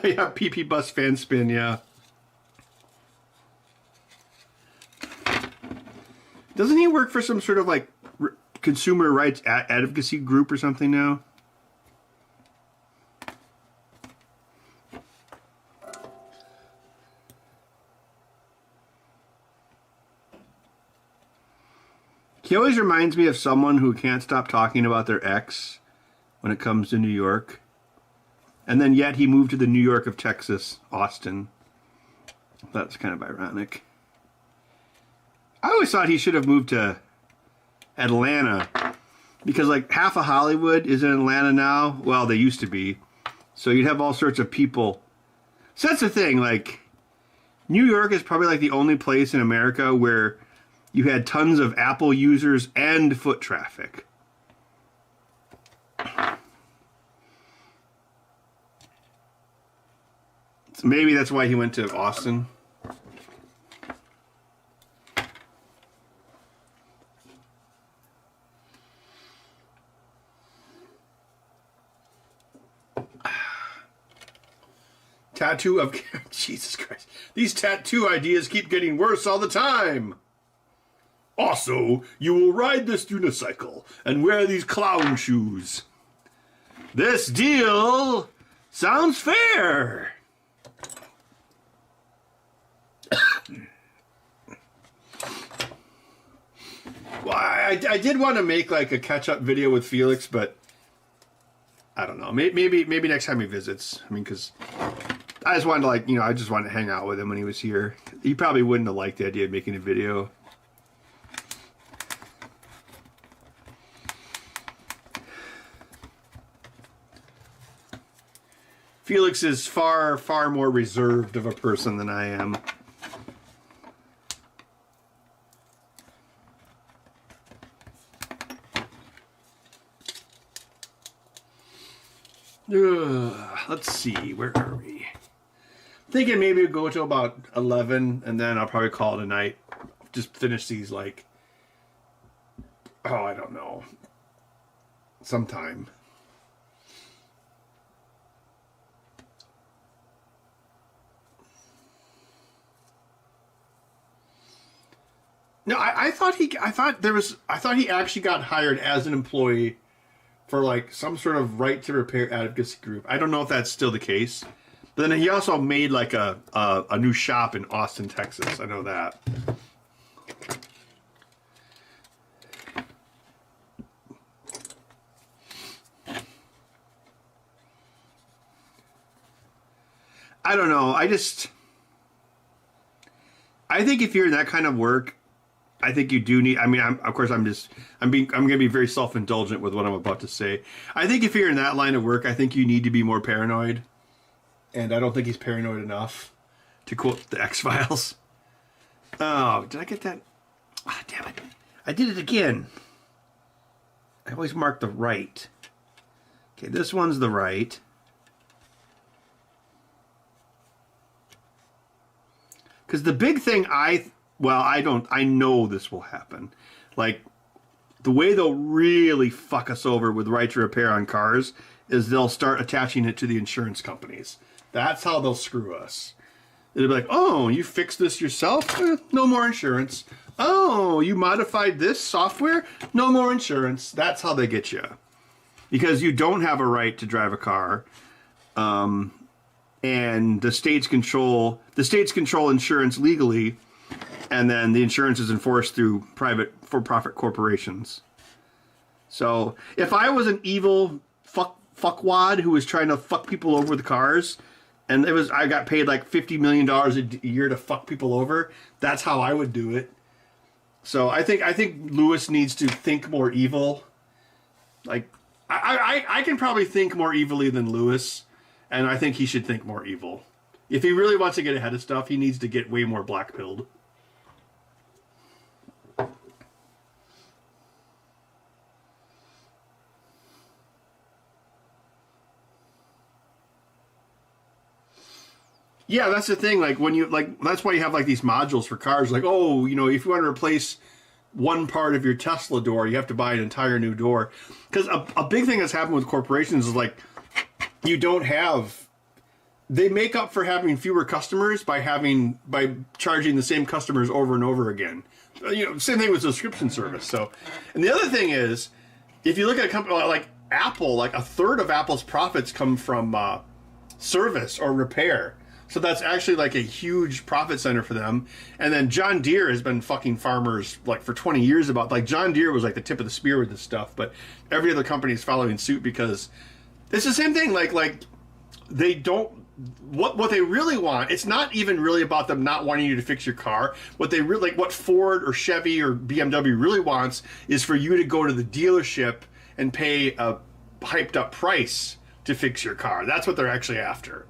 Yeah, PP Bus fan spin, yeah. Doesn't he work for some sort of like consumer rights advocacy group or something now? He always reminds me of someone who can't stop talking about their ex when it comes to New York. And then yet he moved to the New York of Texas, Austin. That's kind of ironic. I always thought he should have moved to Atlanta. Because like half of Hollywood is in Atlanta now. Well, they used to be. So you'd have all sorts of people. So that's the thing, like New York is probably like the only place in America where you had tons of Apple users and foot traffic. So maybe that's why he went to Austin. Tattoo of... Jesus Christ. These tattoo ideas keep getting worse all the time. Also, you will ride this unicycle and wear these clown shoes. This deal sounds fair. Well, I did want to make like a catch-up video with Felix, but I don't know. Maybe next time he visits. I mean, because I just wanted to like, I just wanted to hang out with him when he was here. He probably wouldn't have liked the idea of making a video. Felix is far more reserved of a person than I am. Let's see, where are we? Thinking maybe we'll go to about 11, and then I'll probably call it a night. Just finish these like, I don't know, sometime. No, I thought he actually got hired as an employee for like some sort of right to repair advocacy group. I don't know if that's still the case. But then he also made like a new shop in Austin, Texas. I know that. I don't know. I think if you're in that kind of work, I think you do need, I mean, I'm going to be very self-indulgent with what I'm about to say. I think if you're in that line of work, I think you need to be more paranoid. And I don't think he's paranoid enough, to quote the X-Files. Oh, did I get that? Ah, damn it. I did it again. I always mark the right. Okay, this one's the right. Because the big thing I know this will happen. Like, the way they'll really fuck us over with right to repair on cars is they'll start attaching it to the insurance companies. That's how they'll screw us. It'll be like, oh, you fixed this yourself? No more insurance. Oh, you modified this software? No more insurance. That's how they get you. Because you don't have a right to drive a car. And the states control insurance legally, and then the insurance is enforced through private for-profit corporations. So if I was an evil fuckwad who was trying to fuck people over with cars, and I got paid like $50 million a year to fuck people over, that's how I would do it. So I think Lewis needs to think more evil. Like I can probably think more evilly than Lewis. And I think he should think more evil. If he really wants to get ahead of stuff, he needs to get way more black-pilled. Yeah, that's the thing. Like that's why you have like these modules for cars. Like, oh, if you want to replace one part of your Tesla door, you have to buy an entire new door. Because a big thing that's happened with corporations is like, they make up for having fewer customers by charging the same customers over and over again. Same thing with subscription service. So, and the other thing is, if you look at a company like Apple, like a third of Apple's profits come from service or repair. So that's actually like a huge profit center for them. And then John Deere has been fucking farmers like for 20 years John Deere was like the tip of the spear with this stuff, but every other company is following suit because it's the same thing. Like they don't, what they really want, it's not even really about them not wanting you to fix your car. What they really, like what Ford or Chevy or BMW really wants is for you to go to the dealership and pay a hyped up price to fix your car. That's what they're actually after.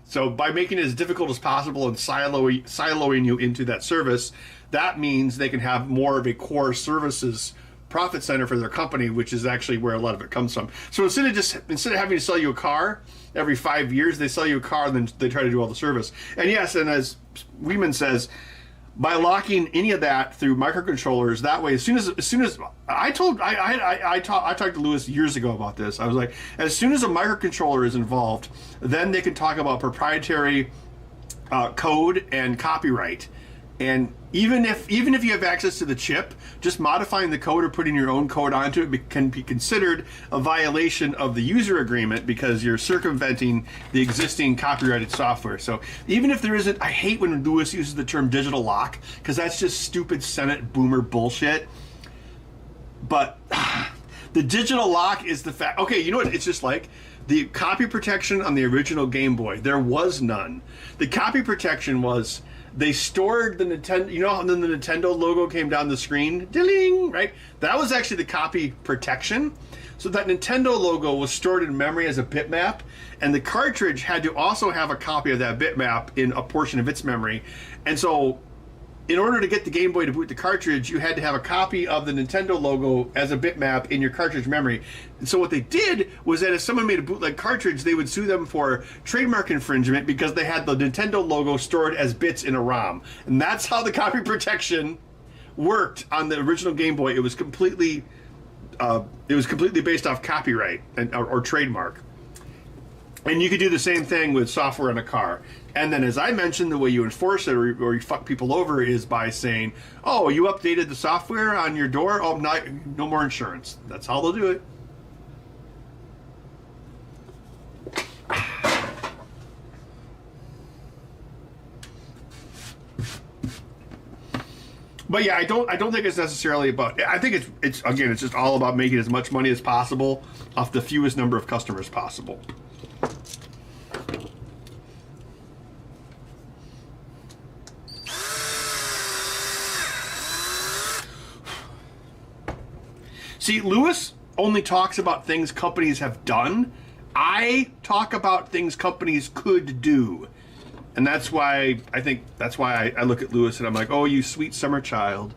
So by making it as difficult as possible and siloing you into that service, that means they can have more of a core services profit center for their company, which is actually where a lot of it comes from. So instead of having to sell you a car every 5 years, they sell you a car and then they try to do all the service. And yes, and as Weeman says, by locking any of that through microcontrollers, that way, as soon as I talked to Lewis years ago about this. I was like, as soon as a microcontroller is involved, then they can talk about proprietary code and copyright. And even if you have access to the chip, just modifying the code or putting your own code onto it can be considered a violation of the user agreement because you're circumventing the existing copyrighted software. So even if there isn't, I hate when Lewis uses the term digital lock because that's just stupid Senate boomer bullshit. But the digital lock is the fact. Okay, you know what? It's just like the copy protection on the original Game Boy. There was none. The copy protection was they stored the Nintendo. You know how then the Nintendo logo came down the screen, ding, right? That was actually the copy protection. So that Nintendo logo was stored in memory as a bitmap, and the cartridge had to also have a copy of that bitmap in a portion of its memory. And so in order to get the Game Boy to boot the cartridge, you had to have a copy of the Nintendo logo as a bitmap in your cartridge memory. And so what they did was that if someone made a bootleg cartridge, they would sue them for trademark infringement because they had the Nintendo logo stored as bits in a ROM. And that's how the copy protection worked on the original Game Boy. It was completely based off copyright or trademark. And you could do the same thing with software in a car. And then, as I mentioned, the way you enforce it or you fuck people over is by saying, oh, you updated the software on your door? Oh, no more insurance. That's how they'll do it. But yeah, I don't think it's necessarily about. I think it's again, it's just all about making as much money as possible off the fewest number of customers possible. See, Lewis only talks about things companies have done. I talk about things companies could do. And that's why I look at Lewis and I'm like, oh, you sweet summer child.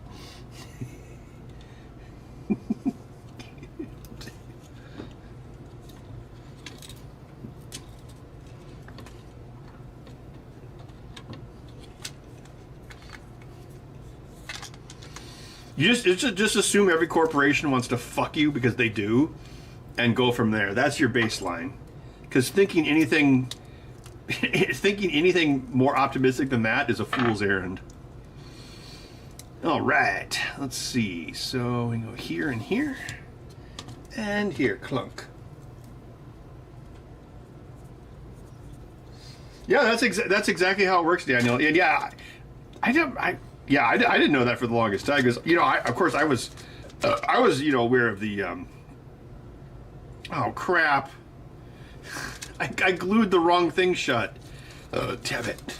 You just assume every corporation wants to fuck you because they do, and go from there. That's your baseline. Because thinking anything more optimistic than that is a fool's errand. All right, let's see. So we go here and here, and here, clunk. Yeah, that's exactly how it works, Daniel. And yeah, I didn't know that for the longest time because of course I was aware of the oh crap. I glued the wrong thing shut. Damn it.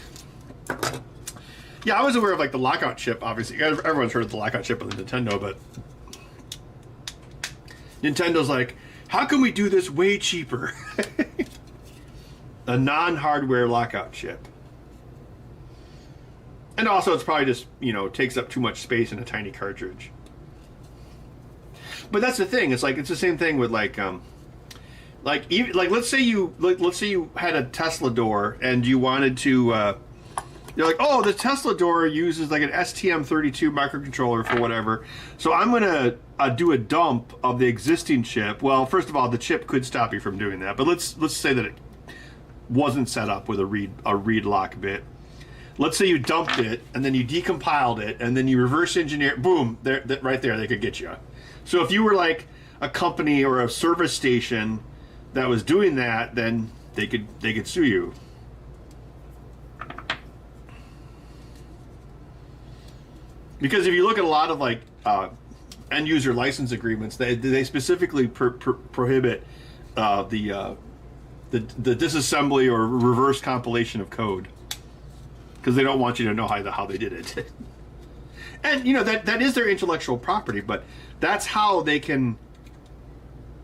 Yeah, I was aware of like the lockout chip, obviously. Everyone's heard of the lockout chip on the Nintendo, but Nintendo's like, how can we do this way cheaper? A non-hardware lockout chip. And also it's probably just, takes up too much space in a tiny cartridge. But that's the thing. It's the same thing with let's say you had a Tesla door and you wanted to you're like, oh, the Tesla door uses like an STM32 microcontroller for whatever. So I'm going to do a dump of the existing chip. Well, first of all, the chip could stop you from doing that. But let's say that it wasn't set up with a read lock bit. Let's say you dumped it and then you decompiled it and then you reverse engineer. Boom, right there, they could get you. So if you were like a company or a service station that was doing that, then they could sue you. Because if you look at a lot of like end user license agreements, they specifically prohibit the disassembly or reverse compilation of code because they don't want you to know how they did it. And that is their intellectual property, but that's how they can.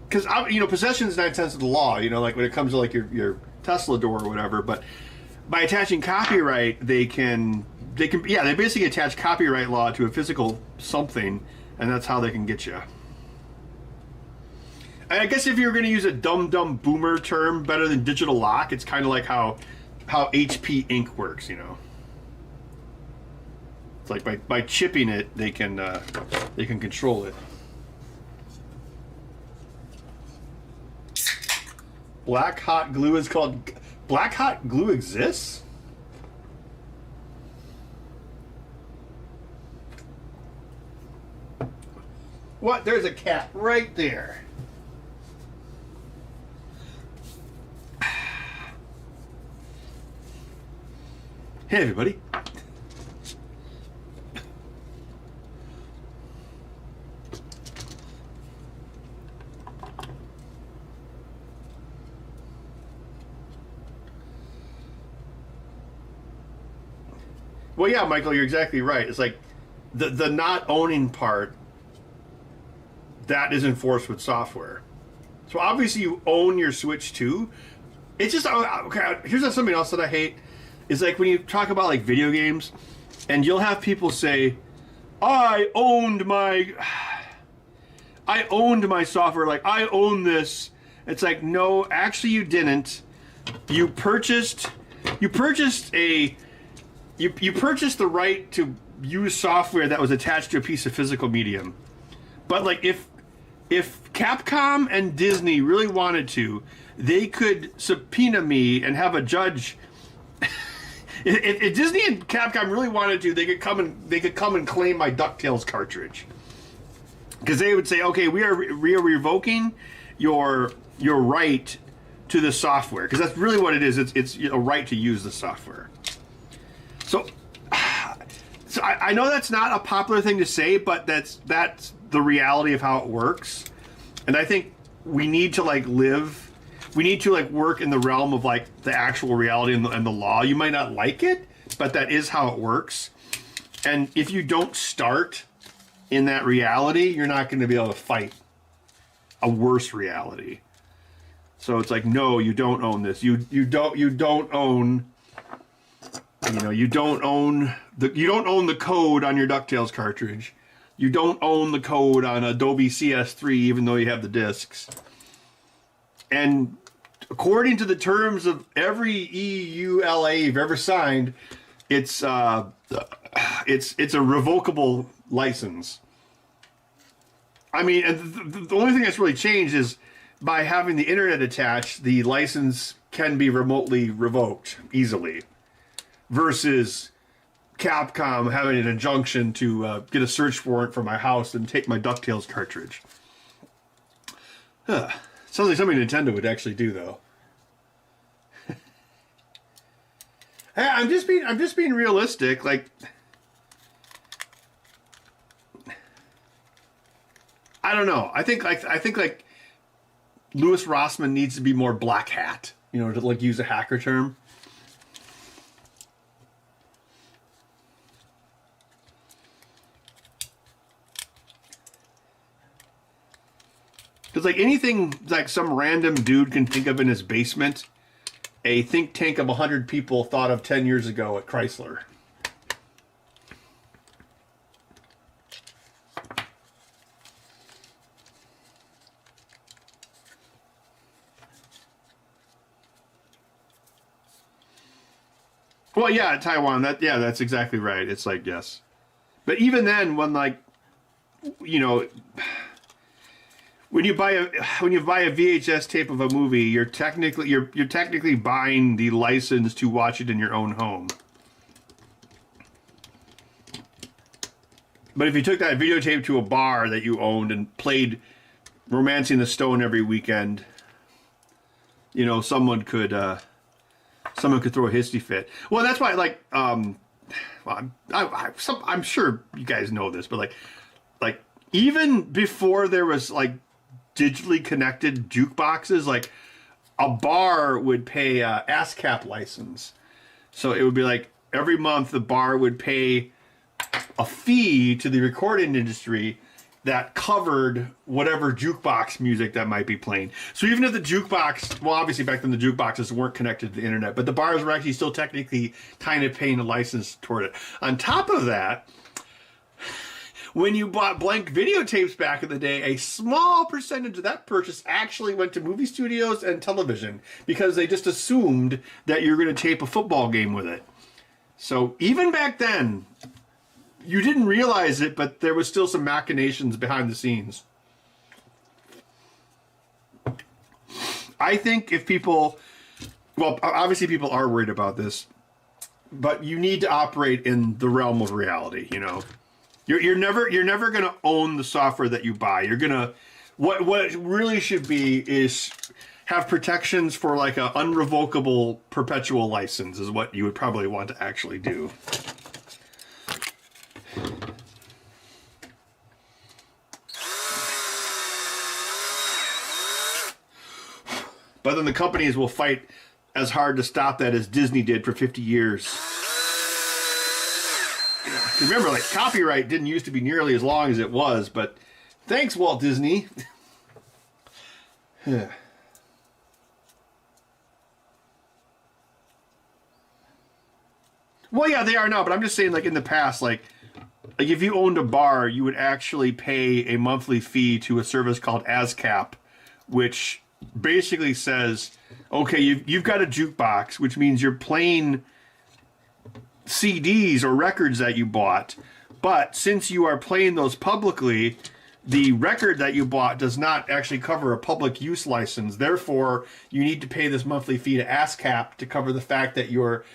Because possession is 9 tenths of the law. Like when it comes to like your Tesla door or whatever. But by attaching copyright, they basically attach copyright law to a physical something, and that's how they can get you. I guess if you're going to use a dumb boomer term better than digital lock, it's kind of like how HP ink works. It's like by chipping it, they can control it. Black hot glue is called. Black hot glue exists? What? There's a cat right there. Hey, everybody. Well, yeah, Michael, you're exactly right. It's like the not owning part that is enforced with software. So obviously you own your Switch too. It's just okay. Here's something else that I hate is like when you talk about like video games, and you'll have people say, I owned my software, like I own this. It's like, no, actually you didn't. You purchased the right to use software that was attached to a piece of physical medium. But like if Capcom and Disney really wanted to, they could subpoena me and have a judge. If Disney and Capcom really wanted to, they could come and claim my DuckTales cartridge, because they would say, okay, we are revoking your right to the software, because that's really what it is. It's a right to use the software. So I know that's not a popular thing to say, but that's the reality of how it works. And I think we need to work in the realm of like the actual reality and the law. You might not like it, but that is how it works. And if you don't start in that reality, you're not going to be able to fight a worse reality. So it's like, no, you don't own this. You don't own the code on your DuckTales cartridge. You don't own the code on Adobe CS3, even though you have the discs. And according to the terms of every EULA you've ever signed, it's a revocable license. I mean, and the only thing that's really changed is by having the internet attached, the license can be remotely revoked easily, versus Capcom having an injunction to get a search warrant for my house and take my DuckTales cartridge. Sounds like something Nintendo would actually do, though. Hey, I'm just being realistic. Like, I don't know. I think like Louis Rossmann needs to be more black hat. You know, to like use a hacker term. Because like anything like some random dude can think of in his basement, a think tank of 100 people thought of 10 years ago at Chrysler. Well, yeah, Taiwan. That's exactly right. It's like, yes, but even then, when like, you know, when you buy a VHS tape of a movie, you're technically buying the license to watch it in your own home. But if you took that videotape to a bar that you owned and played Romancing the Stone every weekend, you know, someone could throw a hissy fit. Well, that's why, like, well, I'm sure you guys know this, but like even before there was like digitally connected jukeboxes, like a bar would pay a ASCAP license. So it would be like every month the bar would pay a fee to the recording industry that covered whatever jukebox music that might be playing. So even if the jukebox, well, obviously back then the jukeboxes weren't connected to the internet, but the bars were actually still technically kind of paying a license toward it. On top of that, when you bought blank videotapes back in the day, a small percentage of that purchase actually went to movie studios and television, because they just assumed that you're going to tape a football game with it. So even back then, you didn't realize it, but there was still some machinations behind the scenes. I think if people, well, obviously people are worried about this, but you need to operate in the realm of reality, you know. You're never going to own the software that you buy. You're going to, what it really should be is have protections for like an unrevocable perpetual license is what you would probably want to actually do. But then the companies will fight as hard to stop that as Disney did for 50 years. Remember, like, copyright didn't used to be nearly as long as it was, but thanks, Walt Disney. Well, yeah, they are now, but I'm just saying, like, in the past, like if you owned a bar, you would actually pay a monthly fee to a service called ASCAP, which basically says, okay, you've got a jukebox, which means you're playing CDs or records that you bought, but since you are playing those publicly, the record that you bought does not actually cover a public use license. Therefore, you need to pay this monthly fee to ASCAP to cover the fact that you're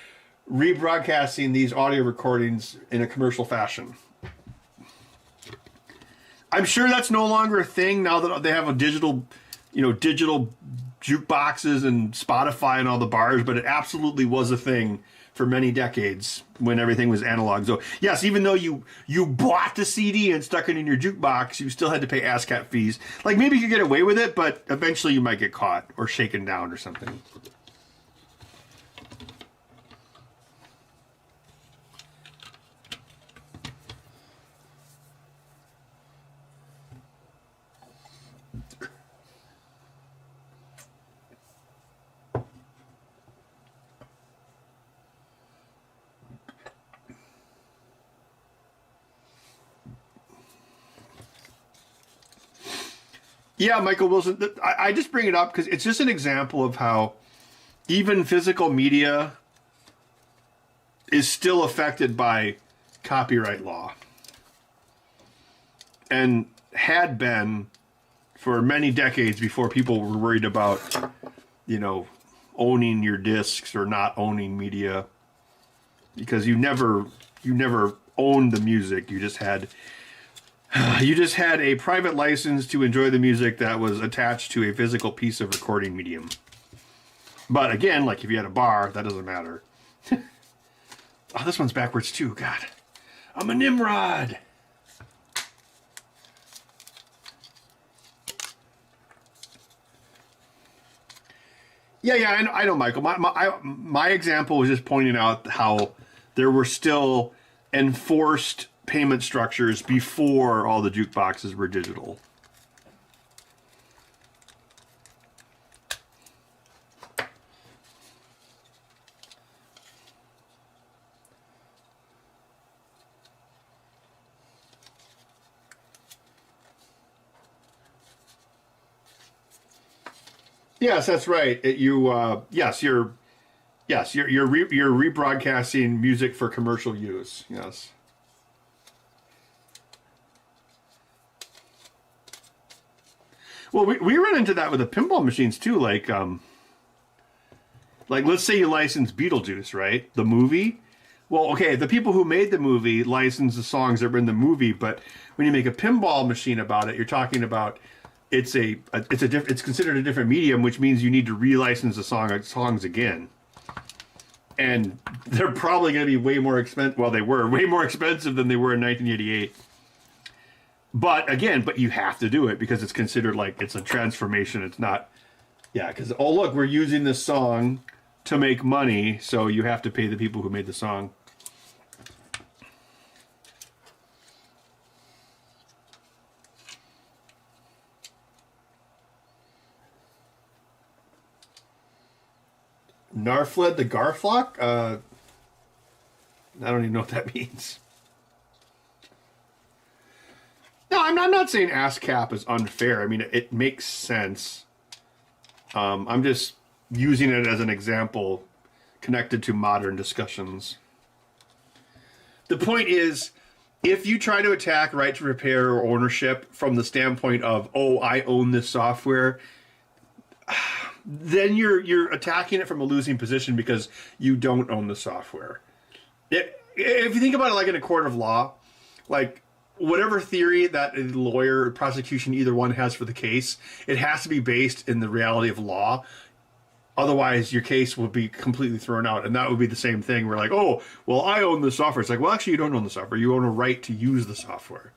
rebroadcasting these audio recordings in a commercial fashion. I'm sure that's no longer a thing now that they have a digital jukeboxes and Spotify and all the bars, but it absolutely was a thing for many decades when everything was analog. So yes, even though you bought the CD and stuck it in your jukebox, you still had to pay ASCAP fees. Like, maybe you could get away with it, but eventually you might get caught or shaken down or something. Yeah, Michael Wilson, I just bring it up because it's just an example of how even physical media is still affected by copyright law. And had been for many decades before people were worried about, owning your discs or not owning media. Because you never owned the music, you just had a private license to enjoy the music that was attached to a physical piece of recording medium. But again, like if you had a bar, that doesn't matter. Oh, this one's backwards too. God, I'm a Nimrod. Yeah, I know, Michael. My example was just pointing out how there were still enforced payment structures before all the jukeboxes were digital. Yes, that's right. You're rebroadcasting music for commercial use. Yes. Well, we run into that with the pinball machines too. Like let's say you license Beetlejuice, right? The movie. Well, okay, the people who made the movie license the songs that were in the movie, but when you make a pinball machine about it, you're talking about it's considered a different medium, which means you need to relicense the songs again. And they're probably going to be way more expensive. Well, they were way more expensive than they were in 1988. But you have to do it because it's considered like it's a transformation. It's not, because, oh, look, we're using this song to make money, so you have to pay the people who made the song. Narfled the Garflock? I don't even know what that means. No, I'm not saying ASCAP is unfair. I mean, it makes sense. I'm just using it as an example connected to modern discussions. The point is, if you try to attack right to repair or ownership from the standpoint of, oh, I own this software, then you're attacking it from a losing position because you don't own the software. If you think about it like in a court of law, like whatever theory that a lawyer or prosecution, either one, has for the case, it has to be based in the reality of law. Otherwise, your case will be completely thrown out. And that would be the same thing. We're like, oh, well, I own the software. It's like, well, actually, you don't own the software. You own a right to use the software.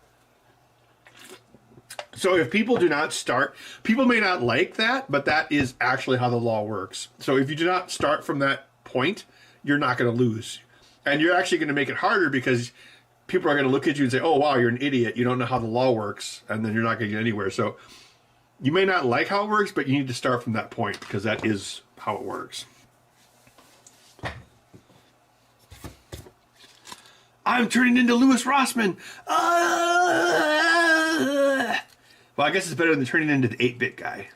So if people do not start, people may not like that, but that is actually how the law works. So if you do not start from that point, you're not going to lose. And you're actually going to make it harder because people are going to look at you and say, oh, wow, you're an idiot. You don't know how the law works, and then you're not going to get anywhere. So you may not like how it works, but you need to start from that point because that is how it works. I'm turning into Louis Rossman. Well, I guess it's better than turning into the 8-bit guy.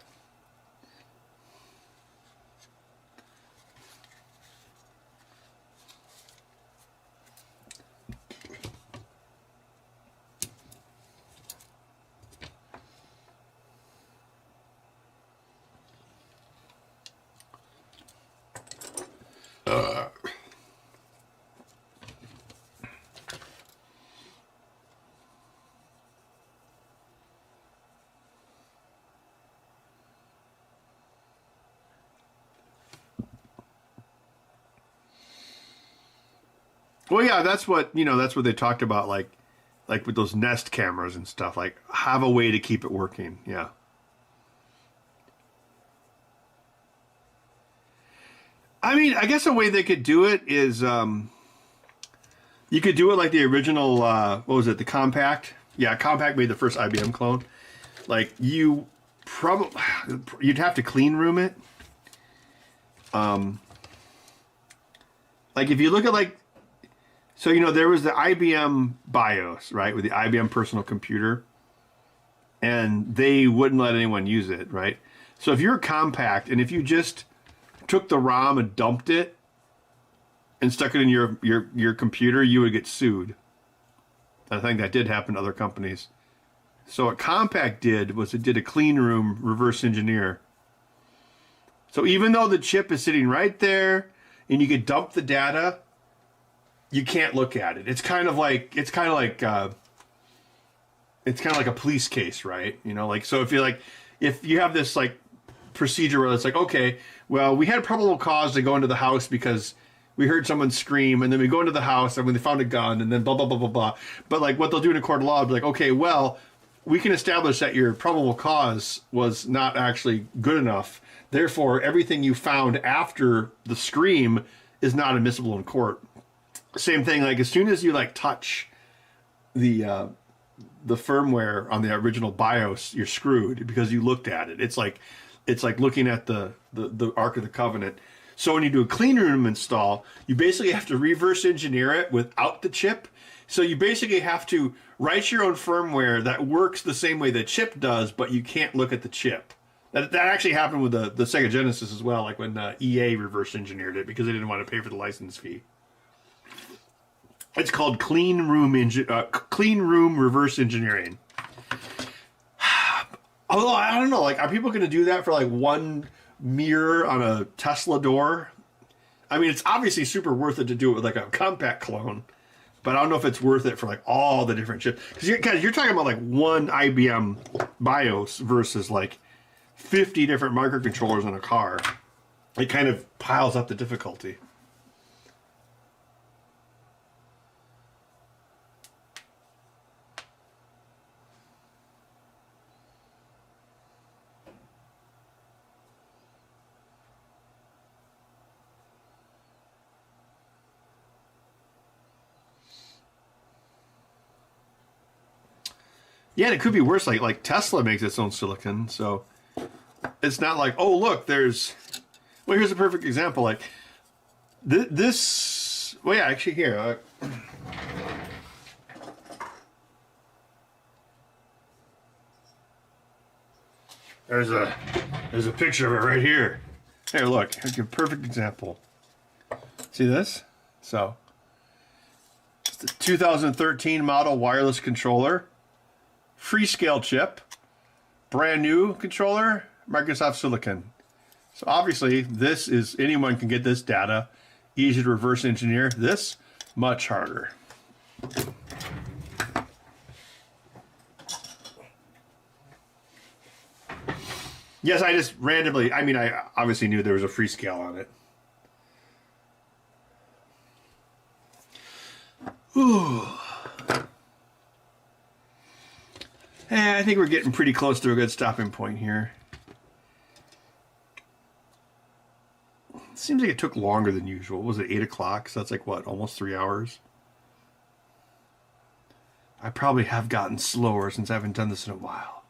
Well, yeah, that's what that's what they talked about, like with those Nest cameras and stuff. Like, have a way to keep it working. Yeah. I mean, I guess a way they could do it is you could do it like the original. What was it? The Compact. Yeah, Compact made the first IBM clone. Like you'd have to clean room it. Like if you look at so, there was the IBM BIOS, right, with the IBM personal computer, and they wouldn't let anyone use it, right? So if you're compact, and if you just took the ROM and dumped it and stuck it in your computer, you would get sued. I think that did happen to other companies. So what Compact did was it did a clean room reverse engineer. So even though the chip is sitting right there, and you could dump the data, you can't look at it. It's kind of like a police case, right? So if you have this procedure where it's like, okay, well, we had probable cause to go into the house because we heard someone scream, and then we go into the house and when they found a gun, and then blah blah blah blah blah. But what they'll do in a court of law is be like, okay, well, we can establish that your probable cause was not actually good enough. Therefore, everything you found after the scream is not admissible in court. Same thing, as soon as you touch the firmware on the original BIOS, you're screwed because you looked at it. It's like looking at the Ark of the Covenant. So when you do a clean room install, you basically have to reverse engineer it without the chip. So you basically have to write your own firmware that works the same way the chip does, but you can't look at the chip. That actually happened with the Sega Genesis as well, like when EA reverse engineered it because they didn't want to pay for the license fee. It's called clean room reverse engineering. Although I don't know, are people going to do that for one mirror on a Tesla door? I mean, it's obviously super worth it to do it with a compact clone, but I don't know if it's worth it for all the different chips. Because you're talking about one IBM BIOS versus 50 different microcontrollers in a car. It kind of piles up the difficulty. Yeah, and it could be worse. Like Tesla makes its own silicon, so it's not oh, look, there's. Well, here's a perfect example. This. Well, yeah, actually, here. There's a picture of it right here. Here, look. Here's a perfect example. See this? So, it's the 2013 model wireless controller. Freescale chip, brand new controller, Microsoft Silicon. So obviously anyone can get this data, easy to reverse engineer. This, much harder. Yes, I just randomly, I obviously knew there was a Freescale on it. Ooh. I think we're getting pretty close to a good stopping point here. It seems like it took longer than usual. What was it, 8 o'clock? So that's what, almost 3 hours? I probably have gotten slower since I haven't done this in a while.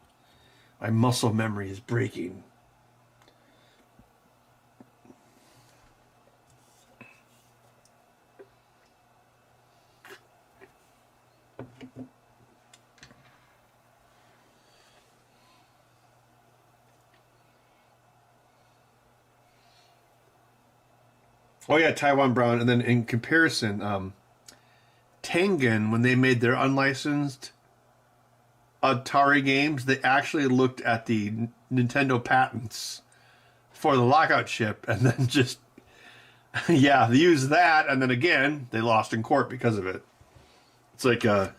My muscle memory is breaking. Oh yeah, Taiwan Brown. And then in comparison, Tengen, when they made their unlicensed Atari games, they actually looked at the Nintendo patents for the lockout chip and then just, yeah, they used that, and then again, they lost in court because of it. It's like a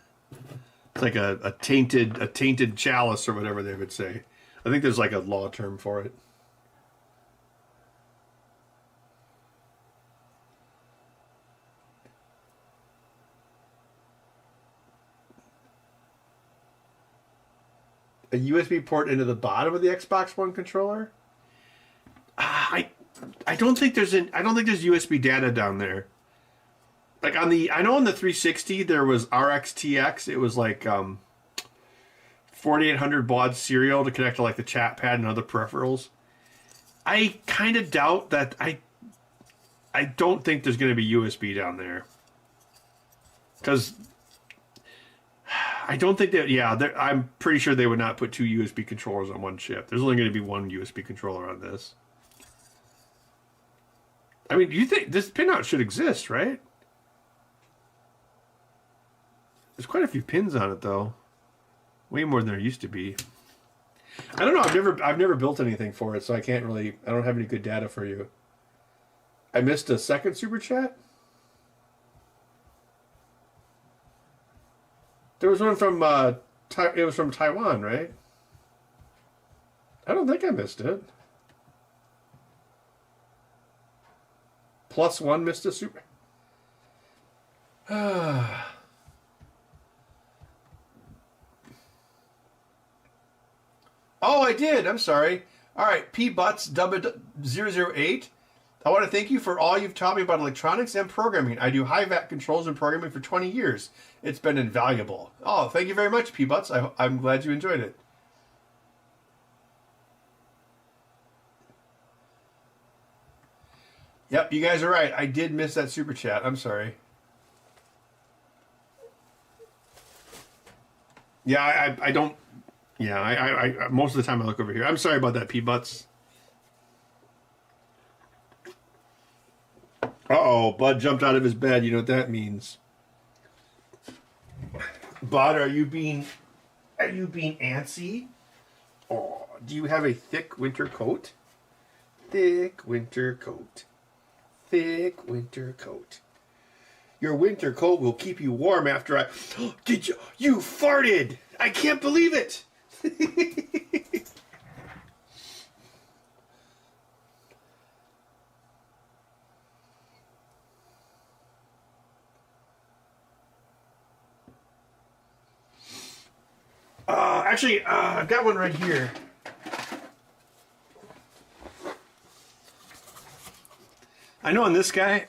tainted chalice or whatever they would say. I think there's like a law term for it. A USB port into the bottom of the Xbox One controller? I don't think there's USB data down there. Like I know on the 360 there was RxTX. It was like 4800 baud serial to connect to like the chat pad and other peripherals. I kind of doubt that. I don't think there's going to be USB down there, because I don't think that. Yeah, I'm pretty sure they would not put two USB controllers on one chip. There's only going to be one USB controller on this. I mean, you think this pinout should exist, right? There's quite a few pins on it, though. Way more than there used to be. I don't know. I've never built anything for it, so I can't really. I don't have any good data for you. I missed a second super chat. There was one from it was from Taiwan, right? I don't think I missed it. Plus one missed a super. Oh, I did. I'm sorry. All right, pbutts008. I want to thank you for all you've taught me about electronics and programming. I do high-vac controls and programming for 20 years. It's been invaluable. Oh, thank you very much, pbutts. I'm glad you enjoyed it. Yep, you guys are right. I did miss that super chat. I'm sorry. Yeah, I don't... Yeah, I most of the time I look over here. I'm sorry about that, pbutts. Uh-oh, Bud jumped out of his bed. You know what that means. Bud, are you being antsy? Oh, do you have a thick winter coat? Thick winter coat. Thick winter coat. Your winter coat will keep you warm after I... Did you... You farted! I can't believe it! Actually, I've got one right here. I know on this guy,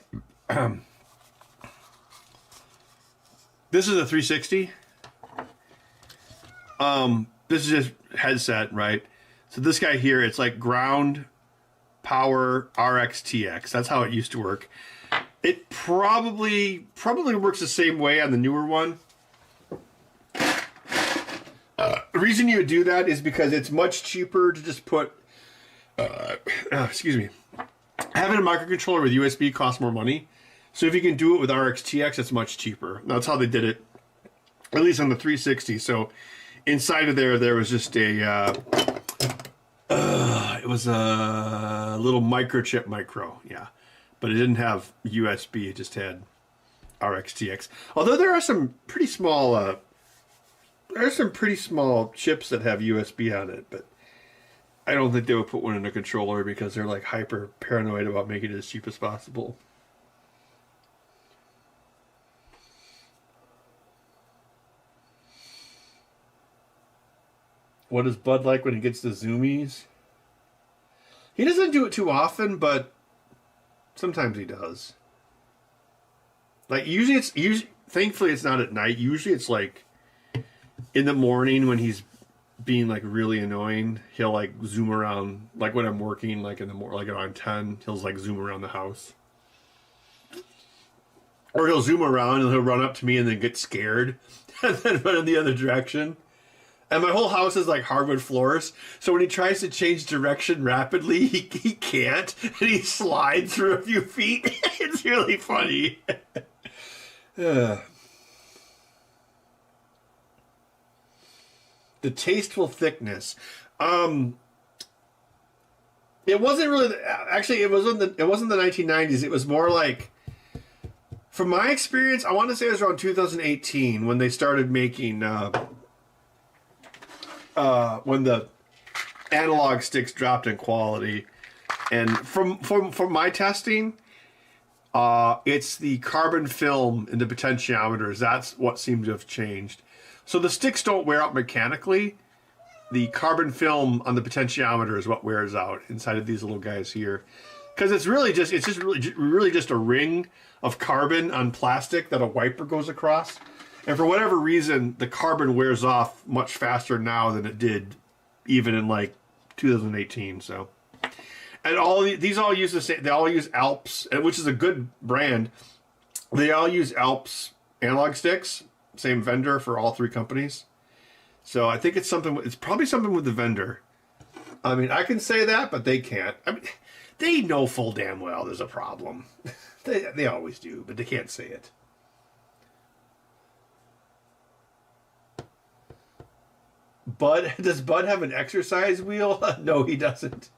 this is a 360. This is just headset, right? So this guy here, it's like ground, power, RxTX. That's how it used to work. It probably works the same way on the newer one. The reason you would do that is because it's much cheaper to just put, excuse me, having a microcontroller with USB costs more money. So if you can do it with RxTX, it's much cheaper. That's how they did it, at least on the 360. So inside of there was just a, it was a little microchip micro, yeah. But it didn't have USB, it just had RxTX. Although there are some pretty small, chips that have USB on it, but I don't think they would put one in a controller because they're like hyper paranoid about making it as cheap as possible. What is Bud like when he gets the zoomies? He doesn't do it too often, but sometimes he does. Like usually thankfully it's not at night. Usually it's like in the morning when he's being like really annoying, he'll like zoom around, like when I'm working, like in the like around 10, he'll like zoom around the house. Or he'll zoom around and he'll run up to me and then get scared and then run in the other direction. And my whole house is like hardwood floors, so when he tries to change direction rapidly, he can't, and he slides through a few feet. It's really funny. The tasteful thickness. It wasn't really. Actually, it wasn't the 1990s. It was more like, from my experience, I want to say it was around 2018 when they started making. When the analog sticks dropped in quality, and from my testing, it's the carbon film in the potentiometers. That's what seems to have changed. So the sticks don't wear out mechanically. The carbon film on the potentiometer is what wears out inside of these little guys here, because it's really just a ring of carbon on plastic that a wiper goes across. And for whatever reason, the carbon wears off much faster now than it did even in like 2018. So, and these all use the same. They all use Alps, which is a good brand. They all use Alps analog sticks, same vendor for all three companies. So I think it's something. It's probably something with the vendor. I mean, I can say that, but they can't. I mean, they know full damn well there's a problem. They always do, but they can't say it. Bud, does Bud have an exercise wheel? No, he doesn't.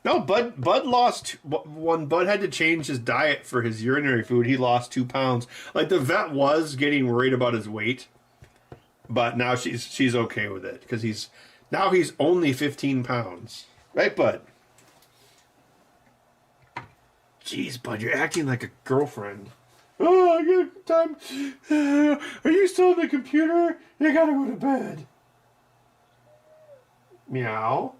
No, Bud lost, when Bud had to change his diet for his urinary food, he lost 2 pounds. Like, the vet was getting worried about his weight, but now she's okay with it, because he's only 15 pounds. Right, Bud? Jeez, Bud, you're acting like a girlfriend. Oh, I got time. Are you still on the computer? You gotta go to bed. Meow.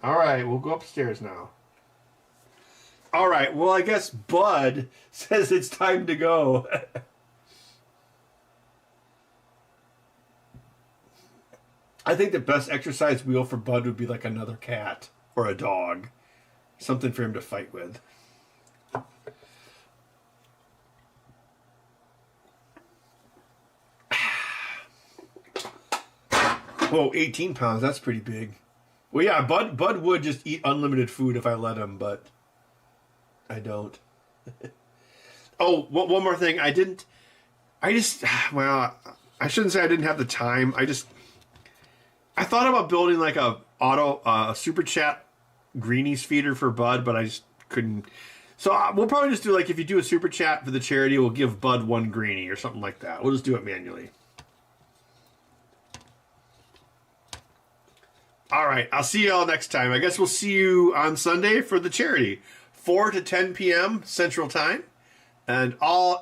All right, we'll go upstairs now. All right, well, I guess Bud says it's time to go. I think the best exercise wheel for Bud would be like another cat or a dog. Something for him to fight with. Whoa, 18 pounds, that's pretty big. Well, yeah, Bud would just eat unlimited food if I let him, but I don't. Oh, one more thing. I shouldn't say I didn't have the time. I thought about building like a super chat greenies feeder for Bud, but I just couldn't. So we'll probably just do, like, if you do a super chat for the charity, we'll give Bud one greenie or something like that. We'll just do it manually. All right, I'll see you all next time. I guess we'll see you on Sunday for the charity, 4 to 10 p.m. Central Time, and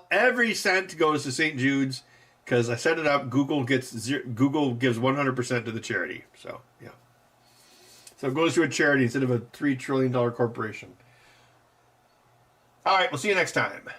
every cent goes to St. Jude's, because I set it up. Google gives 100% to the charity. So yeah, so it goes to a charity instead of a $3 trillion corporation. All right, we'll see you next time.